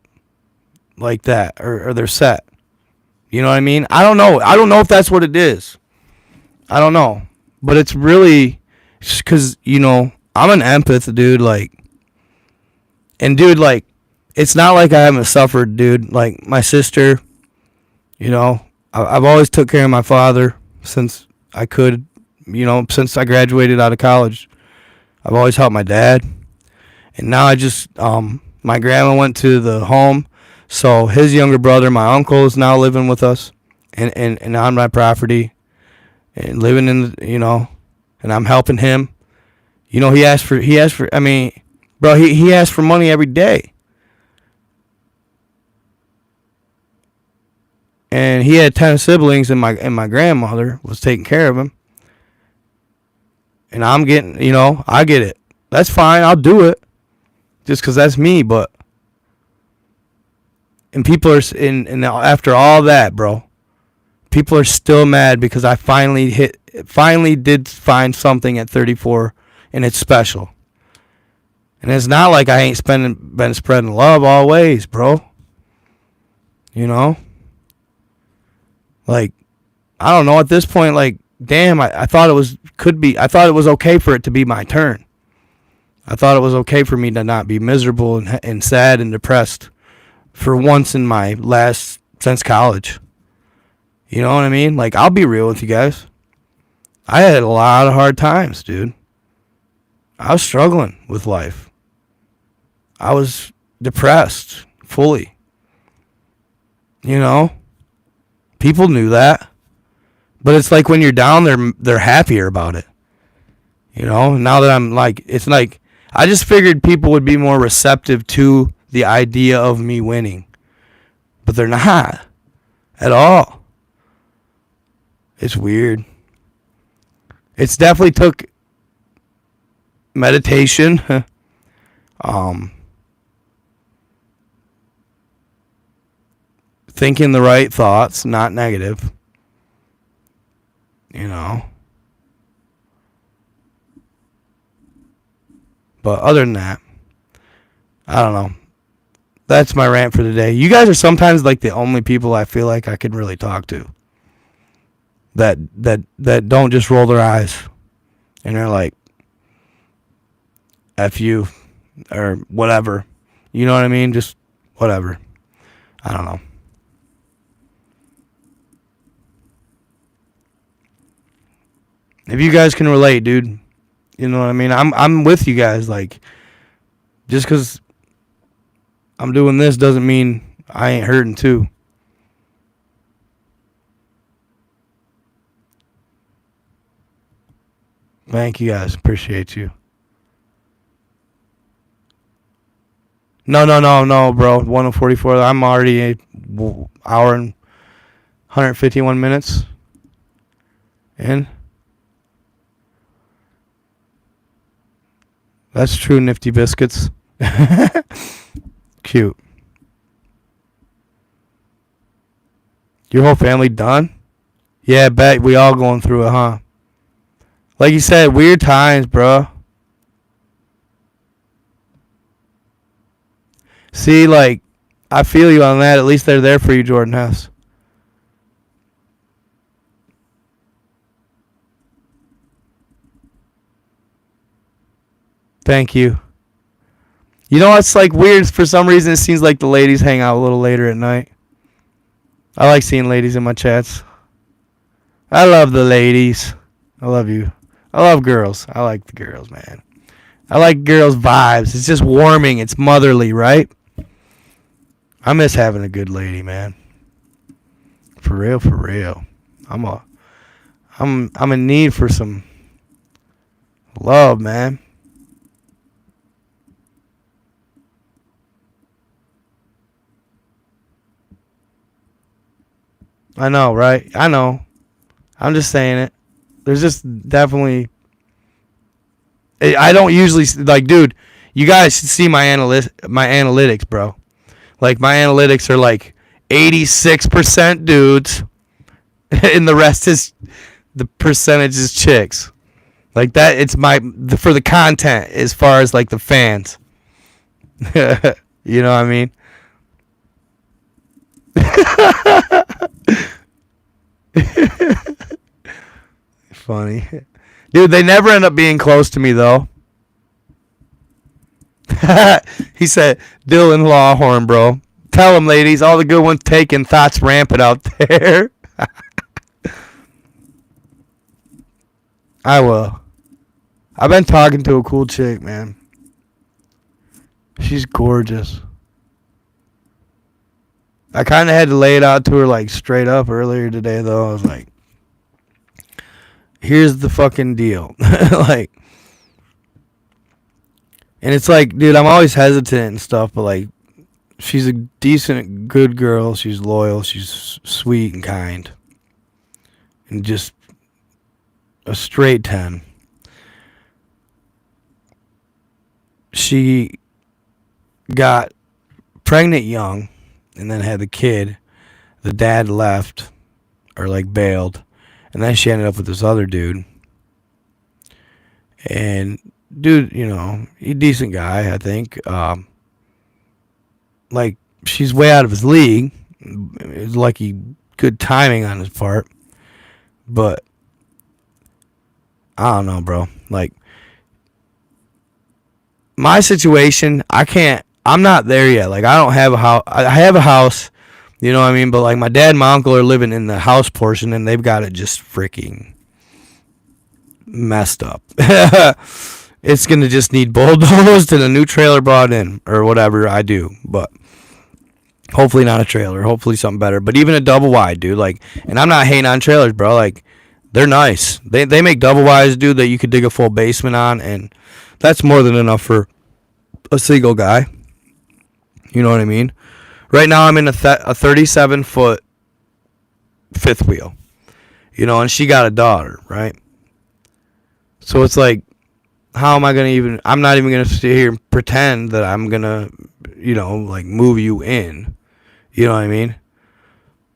Like that. Or they're set. You know what I mean? I don't know. I don't know if that's what it is. I don't know. But it's really, because, you know, I'm an empath, dude. Like, and dude, like, it's not like I haven't suffered, dude. Like, my sister, you know, I've always took care of my father since I could, you know, since I graduated out of college. I've always helped my dad. And now I just, my grandma went to the home. So his younger brother, my uncle, is now living with us and on my property and living in, you know, and I'm helping him. You know, he asked for, I mean, bro, he asked for money every day. And he had 10 siblings and my grandmother was taking care of him. And I'm getting, you know, I get it. That's fine. I'll do it. Just because that's me, but. And people are, and after all that, bro, people are still mad because I finally did find something at 34 and it's special. And it's not like I ain't been spreading love always, bro. You know? Like, I don't know, at this point, like, damn, I thought it was okay for it to be my turn. I thought it was okay for me to not be miserable and sad and depressed for once in my since college. You know what I mean? Like, I'll be real with you guys. I had a lot of hard times, dude. I was struggling with life. I was depressed fully. You know? People knew that. But it's like when you're down, they're happier about it. You know? Now that I'm like, it's like, I just figured people would be more receptive to the idea of me winning. But they're not. At all. It's weird. It's definitely took meditation. Thinking the right thoughts, not negative. You know. But other than that, I don't know. That's my rant for today. You guys are sometimes like the only people I feel like I can really talk to. that don't just roll their eyes and they're like, F you or whatever. You know what I mean? Just whatever. I don't know. If you guys can relate, dude, you know what I mean? I'm with you guys. Like, just because I'm doing this doesn't mean I ain't hurting too. Thank you guys. Appreciate you. No, bro. 1:44. I'm already an hour and 151 minutes in. That's true, Nifty Biscuits. Cute. Your whole family done? Yeah, bet we all going through it, huh? Like you said, weird times, bro. See, like, I feel you on that. At least they're there for you, Jordan Hess. Thank you. You know what's like weird? For some reason, it seems like the ladies hang out a little later at night. I like seeing ladies in my chats. I love the ladies. I love you. I love girls. I like the girls, man. I like girls' vibes. It's just warming. It's motherly, right? I miss having a good lady, man. For real, for real. I'm in need for some love, man. I know, right? I know. I'm just saying it. There's just definitely. I don't usually like, dude. You guys should see my analytics, bro. Like my analytics are like 86% dudes, and the rest is the percentage is chicks. Like that, it's for the content as far as like the fans. You know what I mean? Funny. Dude, they never end up being close to me, though. He said, Dylan Lawhorn, bro. Tell them, ladies, all the good ones taken, thoughts rampant out there. I will. I've been talking to a cool chick, man. She's gorgeous. I kind of had to lay it out to her, like, straight up earlier today, though. I was like, here's the fucking deal. Like, and it's like, dude, I'm always hesitant and stuff, but like, she's a decent, good girl. She's loyal. She's sweet and kind. And just a straight 10. She got pregnant young and then had the kid. The dad left or like bailed. And then she ended up with this other dude. And dude, you know, he's a decent guy, I think. Like, she's way out of his league. It's lucky, good timing on his part. But I don't know, bro. Like, my situation, I'm not there yet. Like, I don't have a house. I have a house, you know what I mean? But, like, my dad and my uncle are living in the house portion, and they've got it just freaking messed up. It's going to just need bulldozed and a new trailer brought in, or whatever I do. But hopefully not a trailer. Hopefully something better. But even a double wide, dude. Like, and I'm not hating on trailers, bro. Like, they're nice. They make double wides, dude, that you could dig a full basement on, and that's more than enough for a single guy. You know what I mean? Right now I'm in a 37-foot fifth wheel. You know, and she got a daughter, right? So it's like, how am I going to even... I'm not even going to sit here and pretend that I'm going to, you know, like, move you in. You know what I mean?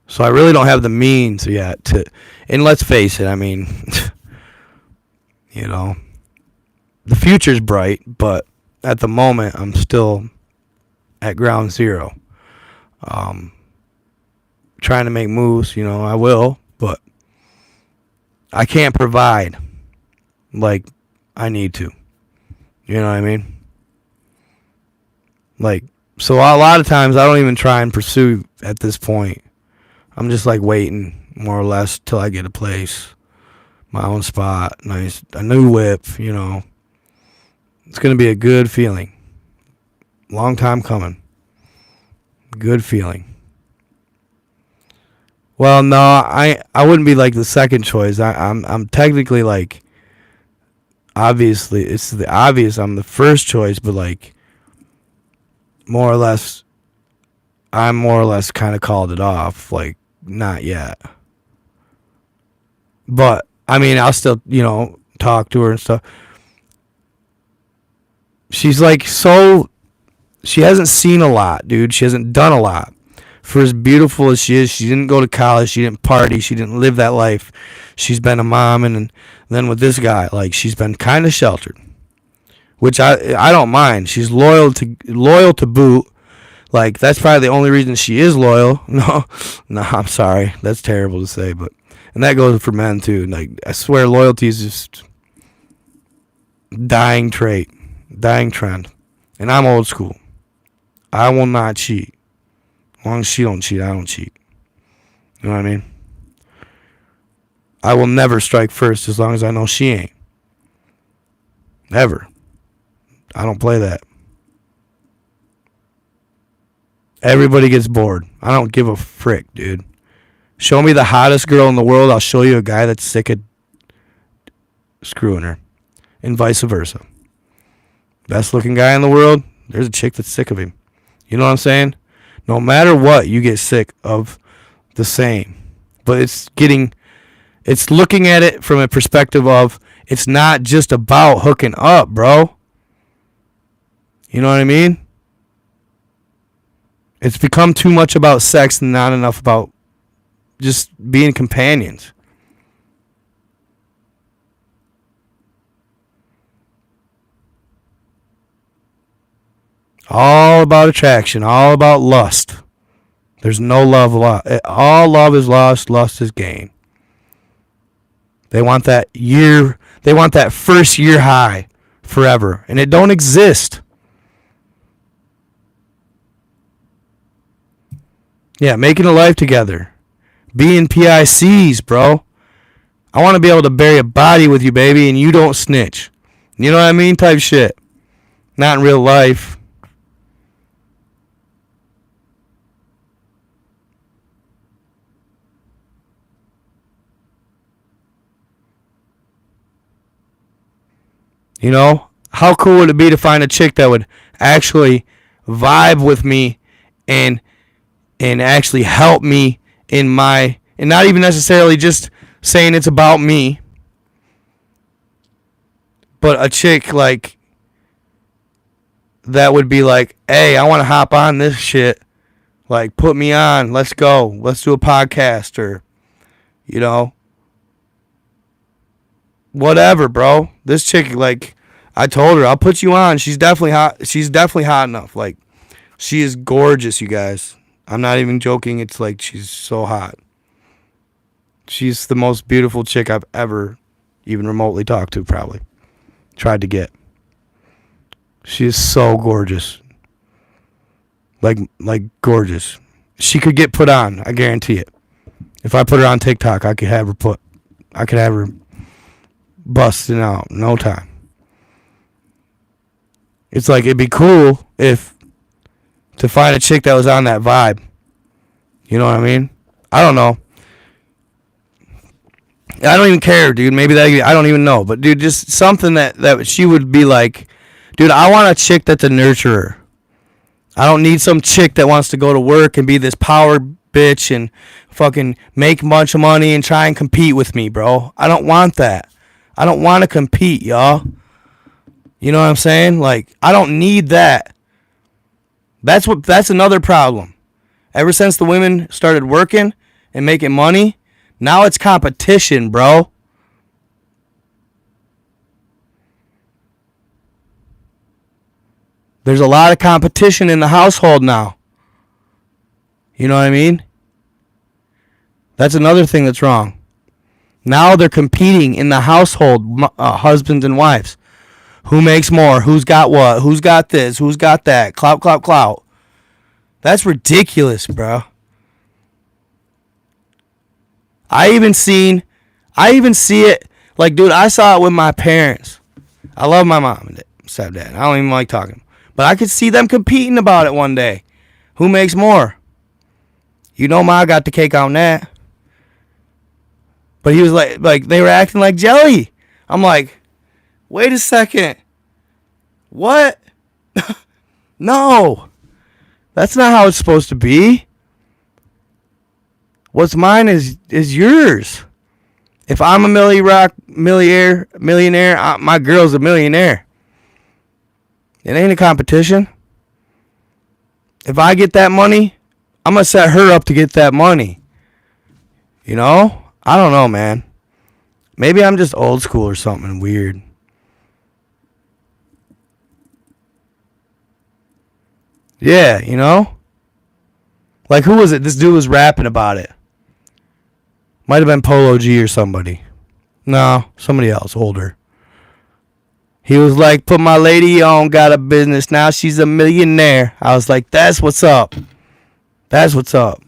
So I really don't have the means yet to... And let's face it, I mean... you know... The future's bright, but at the moment, I'm still at ground zero. Trying to make moves, you know, I will, but I can't provide like I need to. You know what I mean? Like, so a lot of times I don't even try and pursue at this point. I'm just like waiting more or less till I get a place, my own spot, a new whip, you know. It's going to be a good feeling. Long time coming. Good feeling. Well, no, I wouldn't be like the second choice. I'm technically like, obviously, it's the obvious. I'm the first choice, but like, more or less, I'm more or less kind of called it off. Like, not yet. But, I mean, I'll still, you know, talk to her and stuff. She's like she hasn't seen a lot, dude. She hasn't done a lot. For as beautiful as she is, she didn't go to college. She didn't party. She didn't live that life. She's been a mom, and then with this guy, like, she's been kind of sheltered, which I don't mind. She's loyal to boot. Like, that's probably the only reason she is loyal. No, I'm sorry. That's terrible to say, but, and that goes for men too. Like, I swear loyalty is just dying trait, dying trend. And I'm old school. I will not cheat. As long as she don't cheat, I don't cheat. You know what I mean? I will never strike first as long as I know she ain't. Never. I don't play that. Everybody gets bored. I don't give a frick, dude. Show me the hottest girl in the world, I'll show you a guy that's sick of screwing her. And vice versa. Best looking guy in the world, there's a chick that's sick of him. You know what I'm saying? No matter what, you get sick of the same. But it's looking at it from a perspective of, it's not just about hooking up, bro. You know what I mean? It's become too much about sex and not enough about just being companions. All about attraction, all about lust. There's no love. All love is lust. Lust is gain. They want that first year high forever, and it don't exist. Yeah, making a life together. Being PICs, bro. I want to be able to bury a body with you, baby, and you don't snitch. You know what I mean? Type shit. Not in real life. You know, how cool would it be to find a chick that would actually vibe with me and actually help me in my, and not even necessarily just saying it's about me, but a chick like that would be like, hey, I want to hop on this shit. Like, put me on. Let's go. Let's do a podcast, or, you know, whatever, bro. This chick, like, I told her, I'll put you on. She's definitely hot. She's definitely hot enough. Like, she is gorgeous, you guys. I'm not even joking. It's like, she's so hot. She's the most beautiful chick I've ever even remotely talked to, probably. Tried to get. She is so gorgeous. Like gorgeous. She could get put on, I guarantee it. If I put her on TikTok, I could have her busting out in no time. It's like, it'd be cool to find a chick that was on that vibe. You know what I mean? I don't know. I don't even care, dude. Maybe I don't even know. But, dude, just something that she would be like, dude, I want a chick that's a nurturer. I don't need some chick that wants to go to work and be this power bitch and fucking make a bunch of money and try and compete with me, bro. I don't want that. I don't want to compete, y'all. You know what I'm saying? Like, I don't need that. That's another problem. Ever since the women started working and making money, now it's competition, bro. There's a lot of competition in the household now. You know what I mean? That's another thing that's wrong. Now they're competing in the household, husbands and wives. Who makes more? Who's got what? Who's got this? Who's got that? Clout, clout, clout. That's ridiculous, bro. I even see it. Like, dude, I saw it with my parents. I love my mom and stepdad. I don't even like talking. But I could see them competing about it one day. Who makes more? You know, Ma got the cake on that. But he was like they were acting like jelly. I'm like, wait a second. What? No. That's not how it's supposed to be. What's mine is yours. If I'm a millionaire, my girl's a millionaire. It ain't a competition. If I get that money, I'm going to set her up to get that money. You know? I don't know, man. Maybe I'm just old school or something weird. Yeah, you know? Like, who was it? This dude was rapping about it. Might have been Polo G or somebody. No, somebody else, older. He was like, put my lady on, got a business, now she's a millionaire. I was like, that's what's up. That's what's up.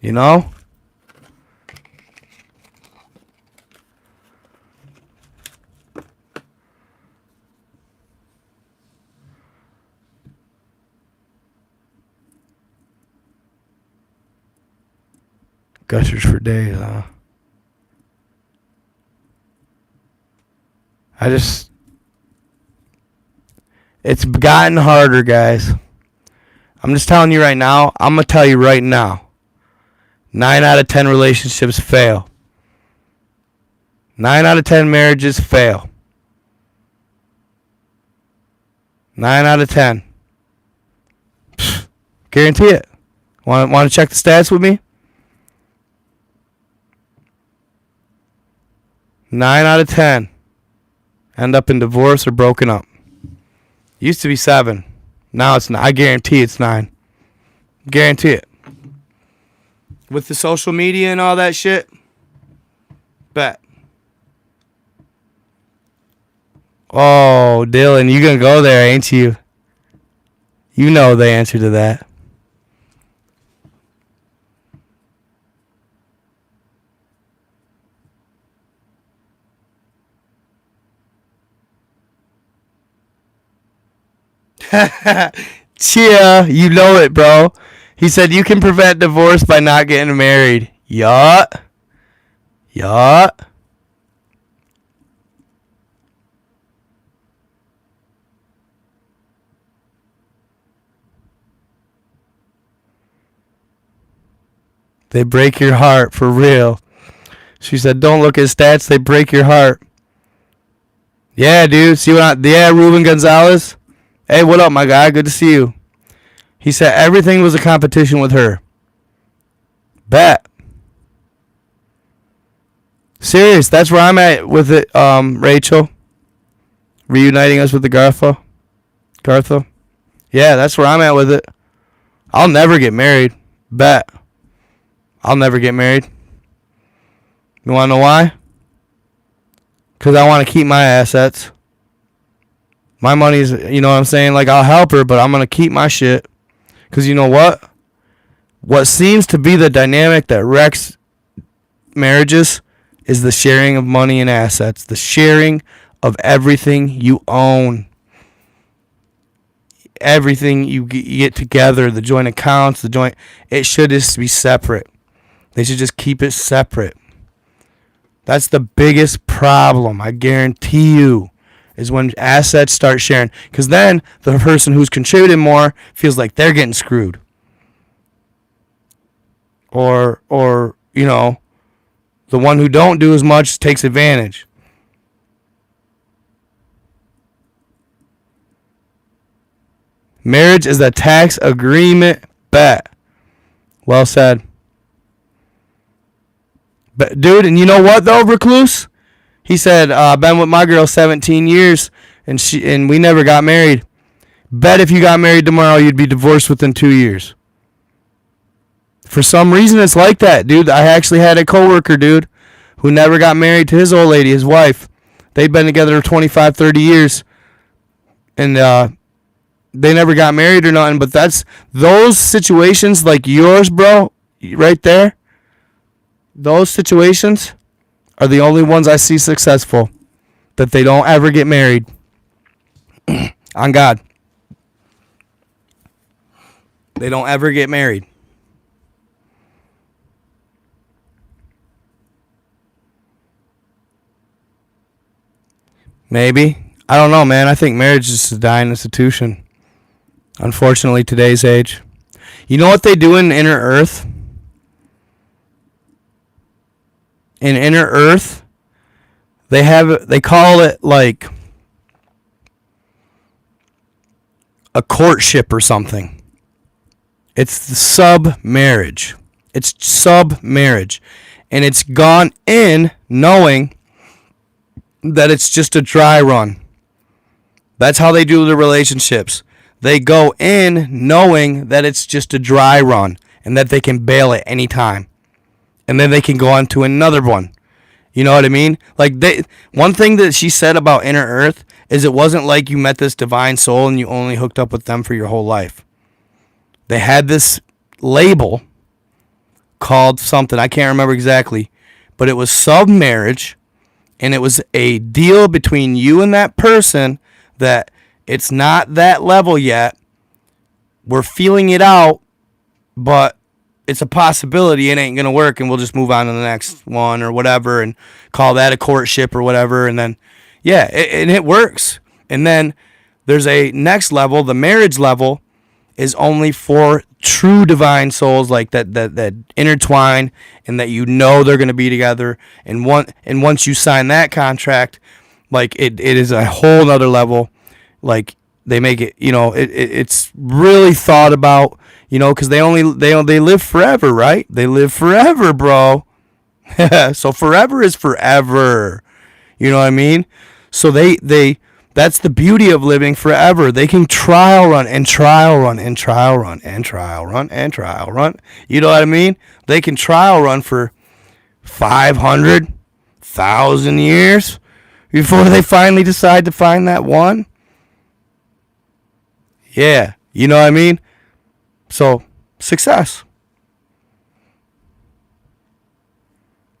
You know? Gushers for days, huh? It's gotten harder, guys. I'm just telling you right now. I'm going to tell you right now. 9 out of 10 relationships fail. 9 out of 10 marriages fail. 9 out of 10. Pfft, guarantee it. Want to check the stats with me? 9 out of 10 end up in divorce or broken up. Used to be 7. Now it's 9. I guarantee it's 9. Guarantee it. With the social media and all that shit, bet. Oh, Dylan, you gonna go there, ain't you? You know the answer to that. Chia, you know it, bro. He said you can prevent divorce by not getting married. Yacht. They break your heart, for real. She said, don't look at stats, they break your heart. Yeah, dude. See Ruben Gonzalez? Hey, what up, my guy? Good to see you. He said everything was a competition with her. Bet. Serious. That's where I'm at with it, Rachel. Reuniting us with the Gartha. Yeah, that's where I'm at with it. I'll never get married. Bet. I'll never get married. You want to know why? Because I want to keep my assets. My money's, you know what I'm saying? Like, I'll help her, but I'm going to keep my shit. Because you know what? What seems to be the dynamic that wrecks marriages is the sharing of money and assets. The sharing of everything you own. Everything you get together. The joint accounts, it should just be separate. They should just keep it separate. That's the biggest problem, I guarantee you, is when assets start sharing. Because then the person who's contributing more feels like they're getting screwed. Or you know, the one who don't do as much takes advantage. Marriage is a tax agreement. Bet. Well said. But dude, and you know what though, Recluse? He said, been with my girl 17 years and we never got married. Bet if you got married tomorrow, you'd be divorced within 2 years. For some reason, it's like that, dude. I actually had a coworker, dude. who never got married to his old lady, his wife. They'd been together 25, 30 years. And they never got married or nothing. But that's those situations like yours, bro, right there. Those situations are the only ones I see successful. That they don't ever get married. On God. They don't ever get married. Maybe. I don't know, man. I think marriage is a dying institution. Unfortunately, today's age. You know what they do in Inner Earth? In Inner Earth, they call it like a courtship or something. It's the sub-marriage. It's sub-marriage. And it's gone in knowing that it's just a dry run. That's how they do the relationships. They go in knowing that it's just a dry run and that they can bail at any time. And then they can go on to another one. You know what I mean? Like one thing that she said about Inner Earth is it wasn't like you met this divine soul and you only hooked up with them for your whole life. They had this label called something. I can't remember exactly. But it was sub-marriage. And it was a deal between you and that person that it's not that level yet. We're feeling it out. But it's a possibility. It ain't going to work. And we'll just move on to the next one or whatever. And call that a courtship or whatever. And then, yeah, and it works. And then there's a next level. The marriage level is only for true divine souls like that intertwine and that you know they're going to be together. And once you sign that contract, like it is a whole nother level. Like they make it, it's really thought about, because they live forever, right? They live forever, bro. So forever is forever. You know what I mean? So that's the beauty of living forever. They can trial run and trial run and trial run and trial run and trial run. You know what I mean? They can trial run for 500,000 years before they finally decide to find that one. Yeah, you know what I mean? So, success.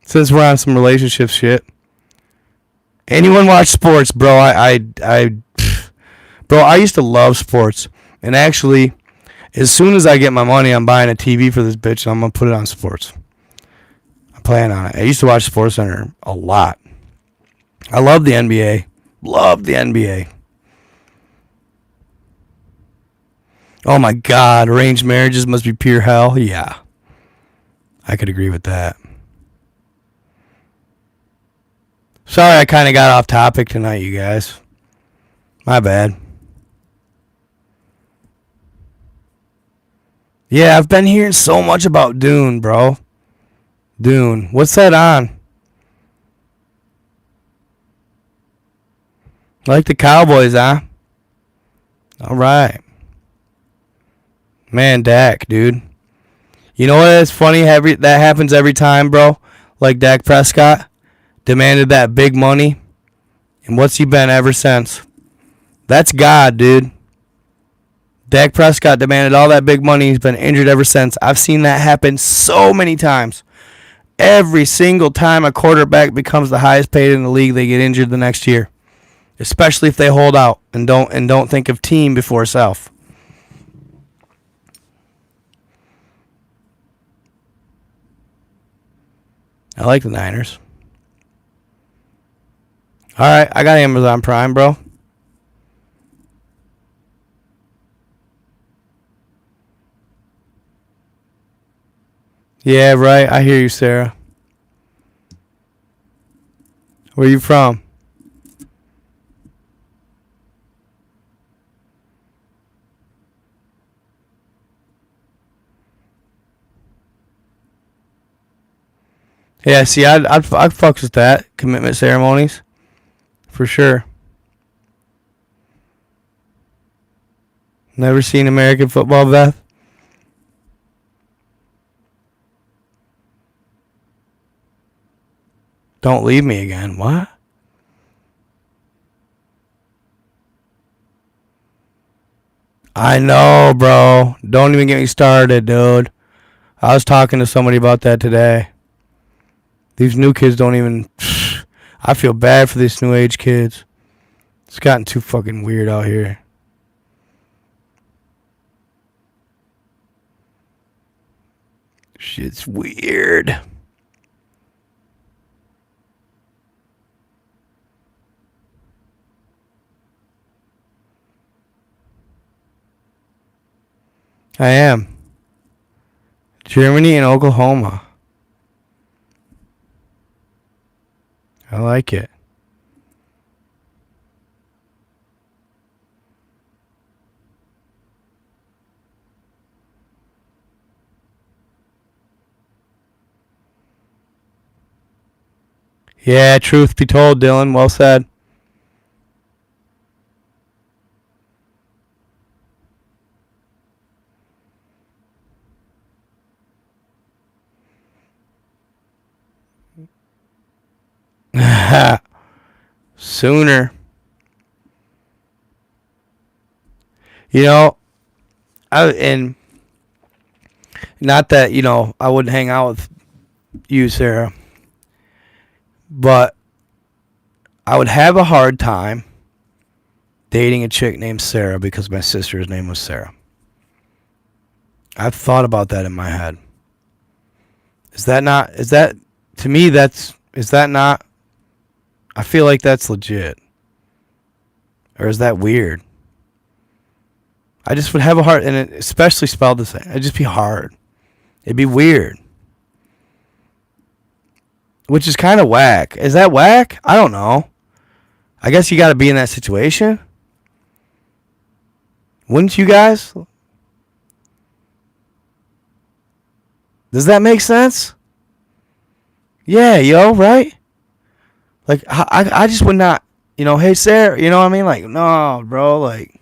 Since we're on some relationship shit. Anyone watch sports, bro? Bro, I used to love sports. And actually, as soon as I get my money, I'm buying a TV for this bitch and I'm going to put it on sports. I'm planning on it. I used to watch SportsCenter a lot. I love the NBA. Love the NBA. Oh my God, arranged marriages must be pure hell. Yeah, I could agree with that. Sorry I kind of got off topic tonight, you guys. My bad. Yeah, I've been hearing so much about Dune, bro. Dune. What's that on? Like the Cowboys, huh? All right. Man, Dak, dude. You know what is funny? That happens every time, bro. Like Dak Prescott demanded that big money. And what's he been ever since? That's God, dude. Dak Prescott demanded all that big money. He's been injured ever since. I've seen that happen so many times. Every single time a quarterback becomes the highest paid in the league, they get injured the next year. Especially if they hold out and don't think of team before self. I like the Niners. All right, I got Amazon Prime, bro. Yeah, right. I hear you, Sarah. Where you from? Yeah, see, I'd fucks with that. Commitment ceremonies. For sure. Never seen American football, Beth? Don't leave me again. What? I know, bro. Don't even get me started, dude. I was talking to somebody about that today. These new kids don't even... I feel bad for these new age kids. It's gotten too fucking weird out here. Shit's weird. I am. Germany and Oklahoma. I like it. Yeah, truth be told, Dylan. Well said. Sooner. You know, and not that, I wouldn't hang out with you, Sarah, but I would have a hard time dating a chick named Sarah because my sister's name was Sarah. I've thought about that in my head. Is that not, to me, is that not, I feel like that's legit. Or is that weird? I just would have a hard, and it especially spelled the same. It'd just be hard. It'd be weird. Which is kind of whack. Is that whack? I don't know. I guess you got to be in that situation. Wouldn't you guys? Does that make sense? Yeah, right? Like, I just would not, hey, Sarah, you know what I mean? Like, no, bro, like,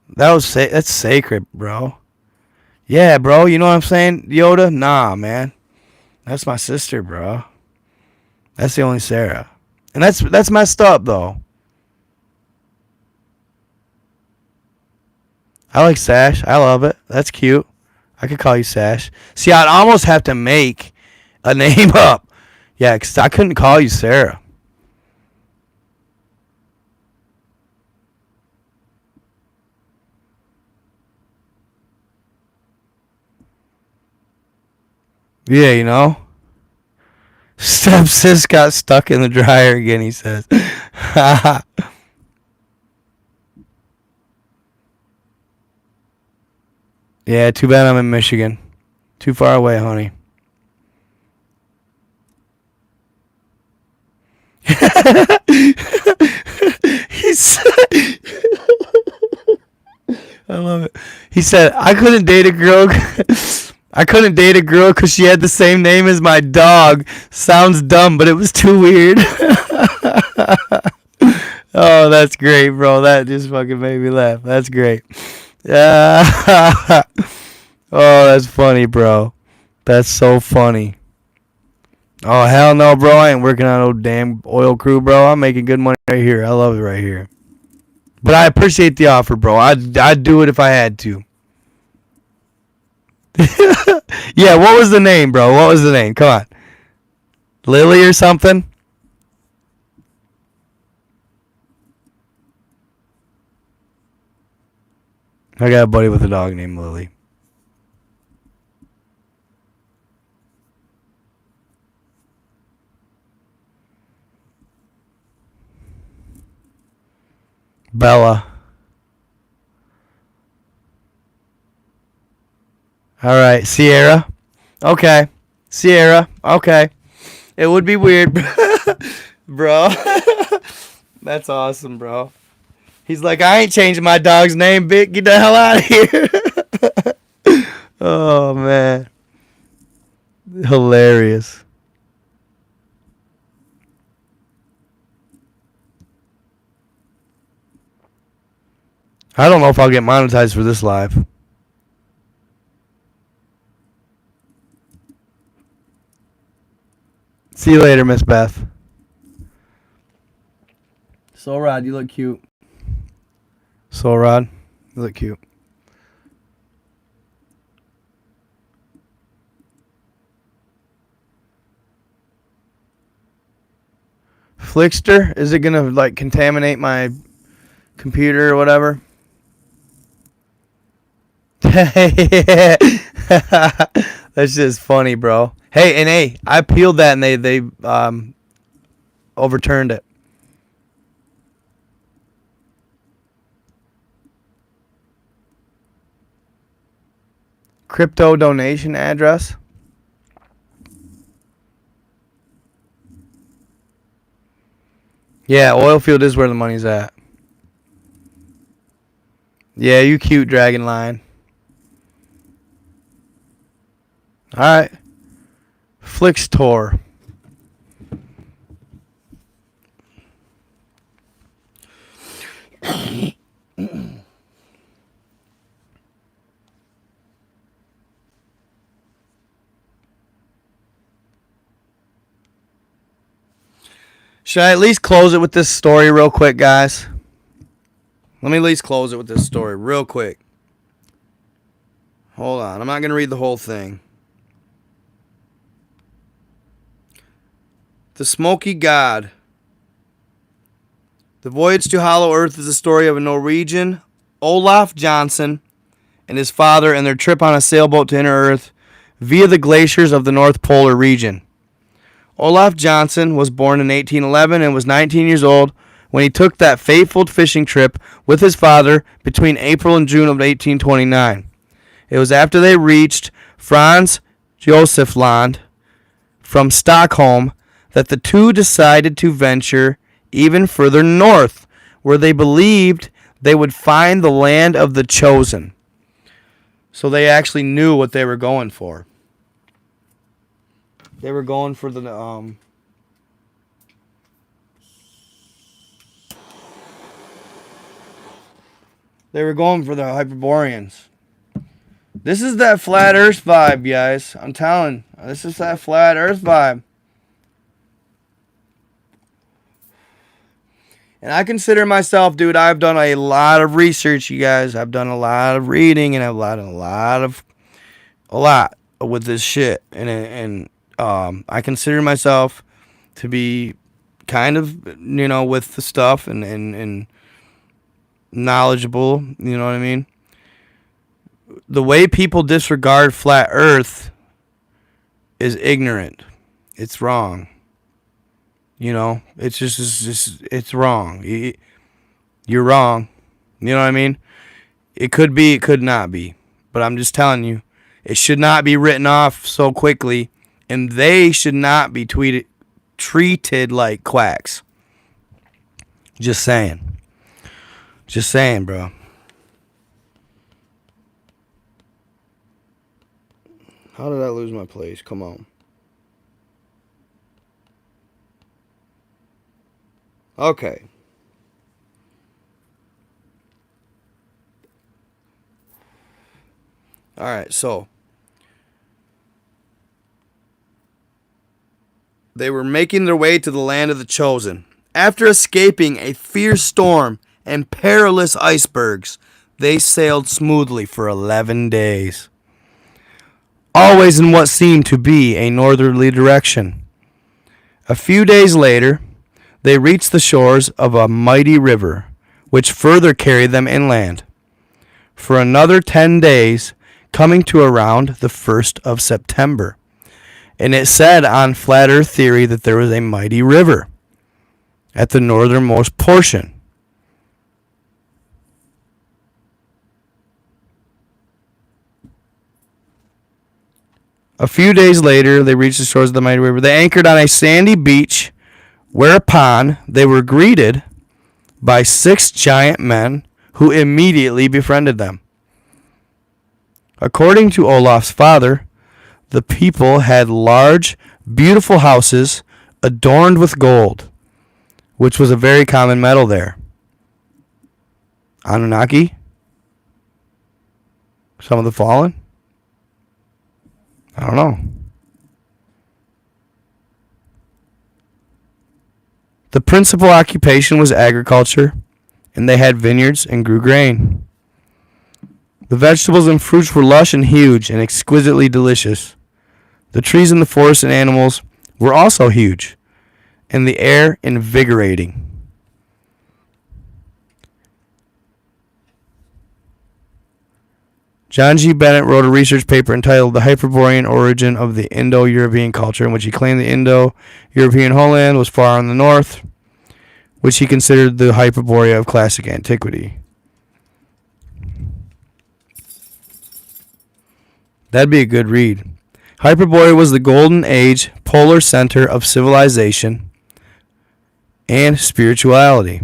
that's sacred, bro. Yeah, bro, you know what I'm saying, Yoda? Nah, man. That's my sister, bro. That's the only Sarah. And that's messed up, though. I like Sash. I love it. That's cute. I could call you Sash. See, I'd almost have to make a name up. Yeah, because I couldn't call you Sarah. Yeah, Stepsis got stuck in the dryer again, he says. Yeah, too bad I'm in Michigan. Too far away, honey. He said, I love it. He said, I couldn't date a girl because she had the same name as my dog. Sounds dumb, but it was too weird. Oh, that's great, bro. That just fucking made me laugh. That's great. Oh, that's funny, bro. That's so funny. Oh, hell no, bro. I ain't working on no damn oil crew, bro. I'm making good money right here. I love it right here. But I appreciate the offer, bro. I'd do it if I had to. Yeah, what was the name, bro? What was the name? Come on. Lily or something? I got a buddy with a dog named Lily. Bella. All right, Sierra. Okay. Sierra. Okay. It would be weird, bro. That's awesome, bro. He's like, I ain't changing my dog's name, Vic. Get the hell out of here. Oh, man. Hilarious. I don't know if I'll get monetized for this live. See you later, Miss Beth. Soul Rod, you look cute. Soul Rod, you look cute. Flickster, is it gonna like contaminate my computer or whatever? That's just funny, bro. Hey, I peeled that and they overturned it. Crypto donation address. Yeah, Oilfield is where the money's at. Yeah, you cute dragon line. Alright. Flixtor. Should I at least close it with this story real quick, guys? Let me at least close it with this story real quick. Hold on. I'm not going to read the whole thing. The Smoky God. The voyage to Hollow Earth is the story of a Norwegian, Olaf Johnson, and his father and their trip on a sailboat to Inner Earth via the glaciers of the North Polar region. Olaf Johnson was born in 1811 and was 19 years old when he took that fateful fishing trip with his father between April and June of 1829. It was after they reached Franz Josef Land from Stockholm that the two decided to venture even further north, where they believed they would find the land of the chosen. So they actually knew what they were going for. They were going for the Hyperboreans. This is that flat Earth vibe, guys. I'm telling. This is that flat Earth vibe. And I consider myself, dude, I've done a lot of research, you guys. I've done a lot of reading and I've done a lot with this shit. And I consider myself to be kind of, with the stuff and knowledgeable, you know what I mean? The way people disregard flat Earth is ignorant. It's wrong. It's just it's wrong. You're wrong. You know what I mean? It could be, it could not be. But I'm just telling you, it should not be written off so quickly, and they should not be treated like quacks. Just saying. Just saying, bro. How did I lose my place? Come on. Okay. All right, so they were making their way to the land of the chosen. After escaping a fierce storm and perilous icebergs, they sailed smoothly for 11 days, always in what seemed to be a northerly direction. A few days later, they reached the shores of a mighty river, which further carried them inland. For another 10 days, coming to around the 1st of September. And it said on Flat Earth Theory that there was a mighty river at the northernmost portion. A few days later, they reached the shores of the mighty river. They anchored on a sandy beach, whereupon they were greeted by 6 giant men who immediately befriended them. According to Olaf's father, the people had large, beautiful houses adorned with gold, which was a very common metal there. Anunnaki? Some of the fallen? I don't know. The principal occupation was agriculture, and they had vineyards and grew grain. The vegetables and fruits were lush and huge and exquisitely delicious. The trees in the forest and animals were also huge, and the air invigorating. John G. Bennett wrote a research paper entitled The Hyperborean Origin of the Indo-European Culture, in which he claimed the Indo-European homeland was far in the north, which he considered the Hyperborea of classic antiquity. That'd be a good read. Hyperborea was the golden age polar center of civilization and spirituality.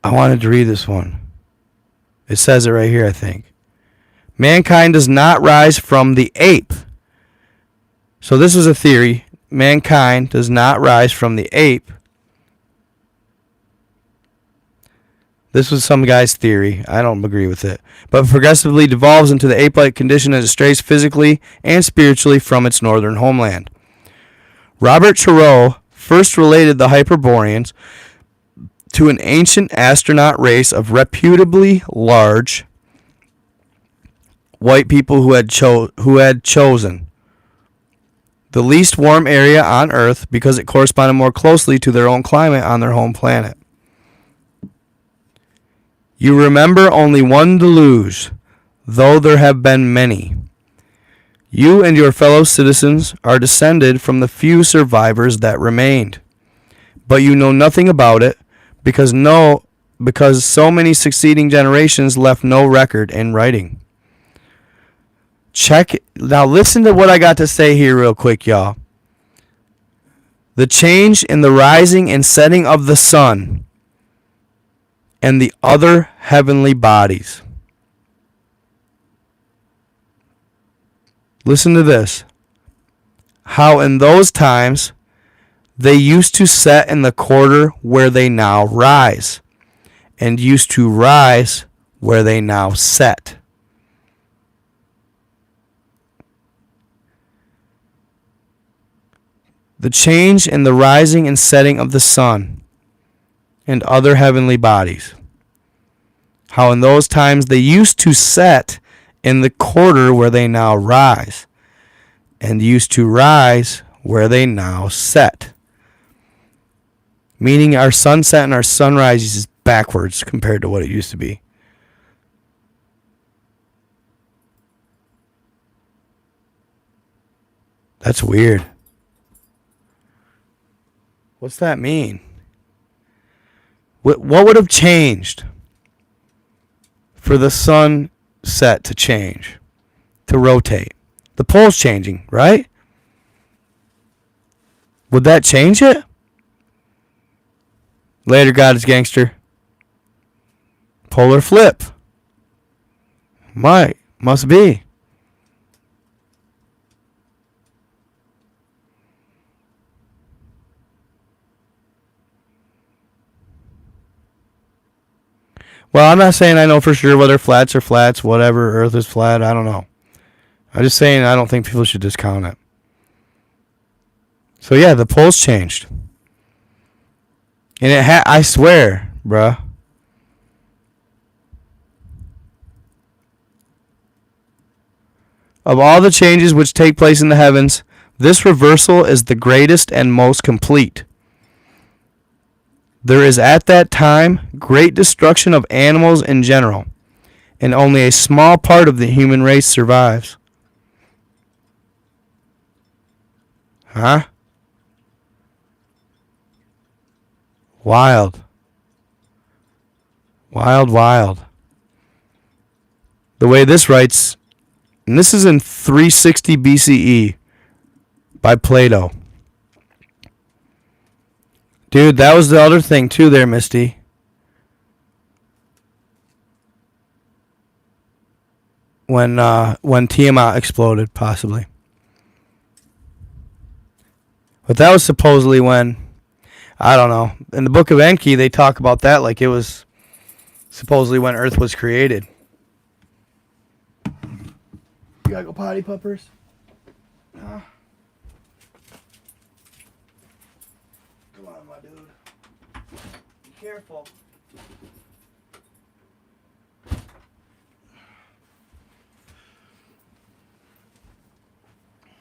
I wanted to read this one. It says it right here, I think. Mankind does not rise from the ape. So this is a theory. Mankind does not rise from the ape. This was some guy's theory. I don't agree with it. But progressively devolves into the ape-like condition as it strays physically and spiritually from its northern homeland. Robert Trudeau first related the Hyperboreans to an ancient astronaut race of reputably large white people who had chosen the least warm area on Earth because it corresponded more closely to their own climate on their home planet. You remember only one deluge, though there have been many. You and your fellow citizens are descended from the few survivors that remained, but you know nothing about it because so many succeeding generations left no record in writing. Now listen to what I got to say here real quick, y'all. The change in the rising and setting of the sun and the other heavenly bodies. Listen to this. How in those times they used to set in the quarter where they now rise, and used to rise where they now set. The change in the rising and setting of the sun and other heavenly bodies. How in those times they used to set in the quarter where they now rise, and used to rise where they now set. Meaning our sunset and our sunrise is backwards compared to what it used to be. That's weird. What's that mean? What would have changed for the sunset to change, to rotate? The pole's changing, right? Would that change it? Later, God is gangster. Polar flip. Must be. Well, I'm not saying I know for sure whether flats are flats, whatever, Earth is flat, I don't know. I'm just saying I don't think people should discount it. So yeah, the pole's changed. And I swear, bruh. Of all the changes which take place in the heavens, this reversal is the greatest and most complete. There is at that time great destruction of animals in general, and only a small part of the human race survives. Huh? Wild. Wild, wild. The way this writes, and this is in 360 BCE by Plato. Dude, that was the other thing too there, Misty. When Tiamat exploded, possibly. But that was supposedly when, I don't know. In the Book of Enki, they talk about that like it was supposedly when Earth was created. You gotta go potty, puppers? Careful.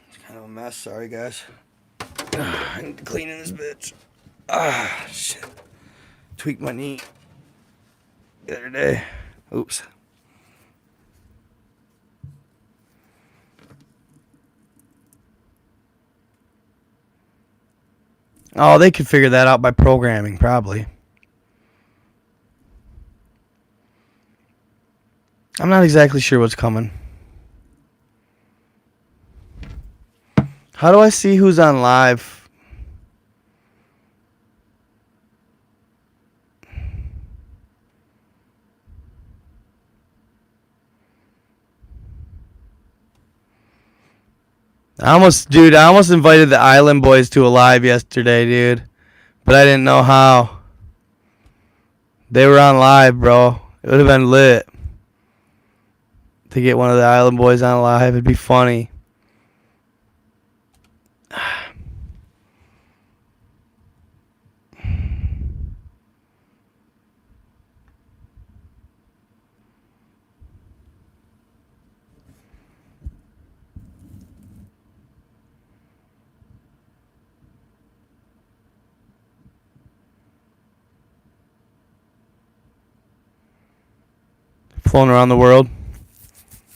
It's kind of a mess. Sorry, guys. I need to clean in this bitch. Shit. Tweaked my knee the other day. Oops. Oh, they could figure that out by programming, probably. I'm not exactly sure what's coming. How do I see who's on live? I almost invited the Island Boys to a live yesterday, dude. But I didn't know how. They were on live, bro. It would have been lit. To get one of the Island Boys on live, it'd be funny. Flown around the world.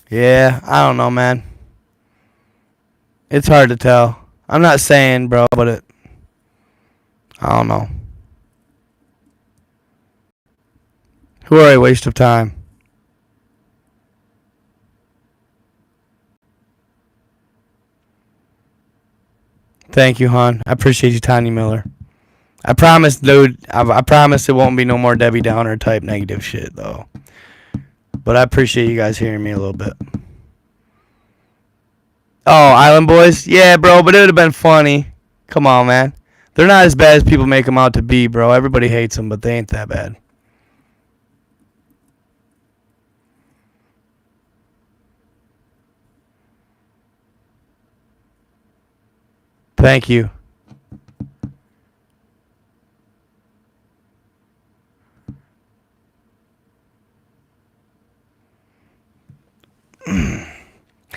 Yeah, I don't know, man. It's hard to tell. I'm not saying, bro, but I don't know. Who are a waste of time? Thank you, hon. I appreciate you, Tanya Miller. I promise, dude. I promise it won't be no more Debbie Downer type negative shit, though. But I appreciate you guys hearing me a little bit. Oh, Island Boys? Yeah, bro, but it would have been funny. Come on, man. They're not as bad as people make them out to be, bro. Everybody hates them, but they ain't that bad. Thank you.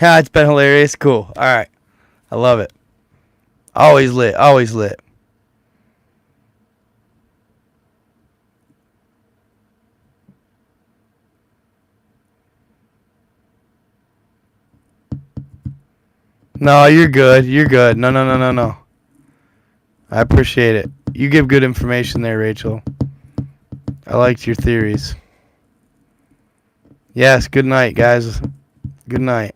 Yeah, it's been hilarious. Cool. All right. I love it. Always lit. Always lit. No, you're good. You're good. No. I appreciate it. You give good information there, Rachel. I liked your theories. Yes, good night, guys. Good night.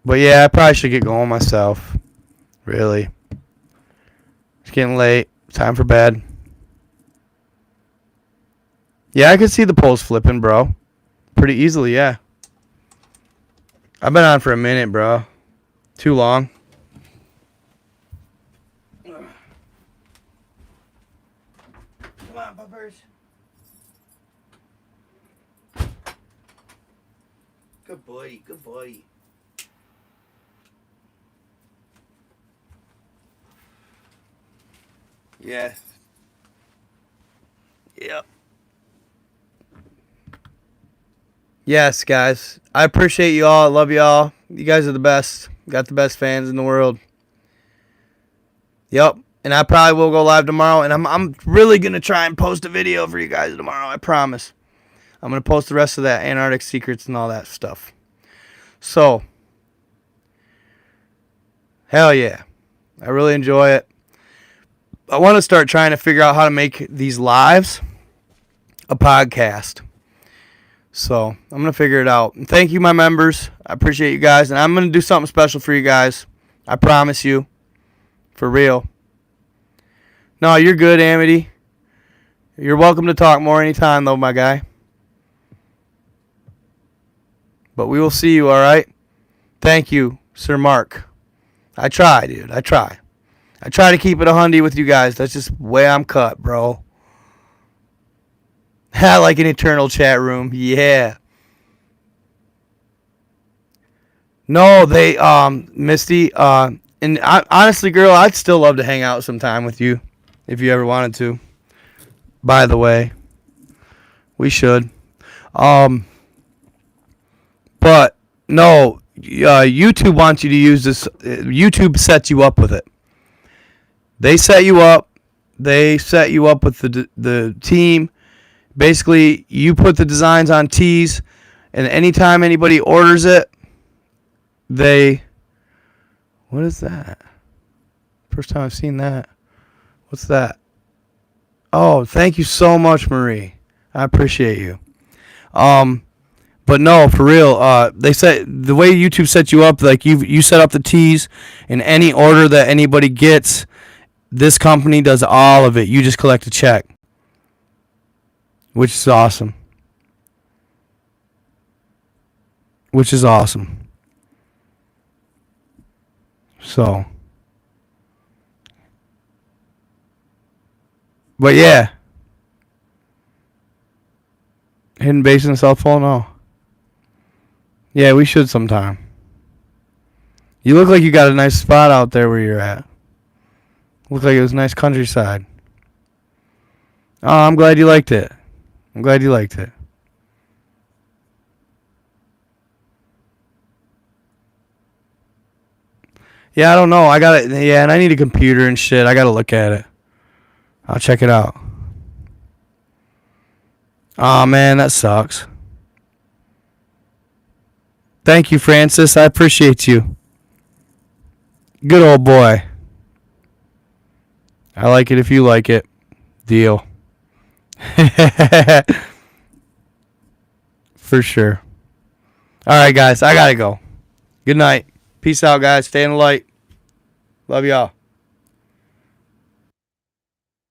But yeah, I probably should get going myself. Really. It's getting late. Time for bed. Yeah, I could see the polls flipping, bro. Pretty easily, yeah. I've been on for a minute, bro. Too long. Come on, puppers. Good boy, good boy. Yeah. Yep. Yes, guys. I appreciate you all. I love you all. You guys are the best. Got the best fans in the world. Yep. And I probably will go live tomorrow. And I'm really going to try and post a video for you guys tomorrow. I promise. I'm going to post the rest of that Antarctic secrets and all that stuff. So, hell yeah. I really enjoy it. I want to start trying to figure out how to make these lives a podcast. So, I'm going to figure it out. And thank you, my members. I appreciate you guys. And I'm going to do something special for you guys. I promise you. For real. No, you're good, Amity. You're welcome to talk more anytime, though, my guy. But we will see you, all right? Thank you, Sir Mark. I try, dude. I try. I try to keep it 100 with you guys. That's just the way I'm cut, bro. I like an eternal chat room. Yeah. No, they, Misty, and honestly, girl, I'd still love to hang out sometime with you if you ever wanted to. by the way. We should. But no, YouTube wants you to use this. YouTube sets you up with it. They set you up. They set you up with the team. Basically, you put the designs on tees, and anytime anybody orders it, they... What is that? First time I've seen that. What's that? Oh, thank you so much, Marie. I appreciate you. But no, for real, they said the way YouTube sets you up, like you set up the tees, and any order that anybody gets, this company does all of it. You just collect a check, which is awesome. Which is awesome. So, but yeah, hidden base in South Pole, no. Yeah, we should sometime. You look like you got a nice spot out there where you're at. Look like it was nice countryside. Oh, I'm glad you liked it. I'm glad you liked it. Yeah, I don't know. I got it. Yeah, and I need a computer and shit. I got to look at it. I'll check it out. Oh, man, that sucks. Thank you, Francis. I appreciate you. Good old boy. I like it if you like it. Deal. For sure. All right, guys. I got to go. Good night. Peace out, guys. Stay in the light. Love y'all.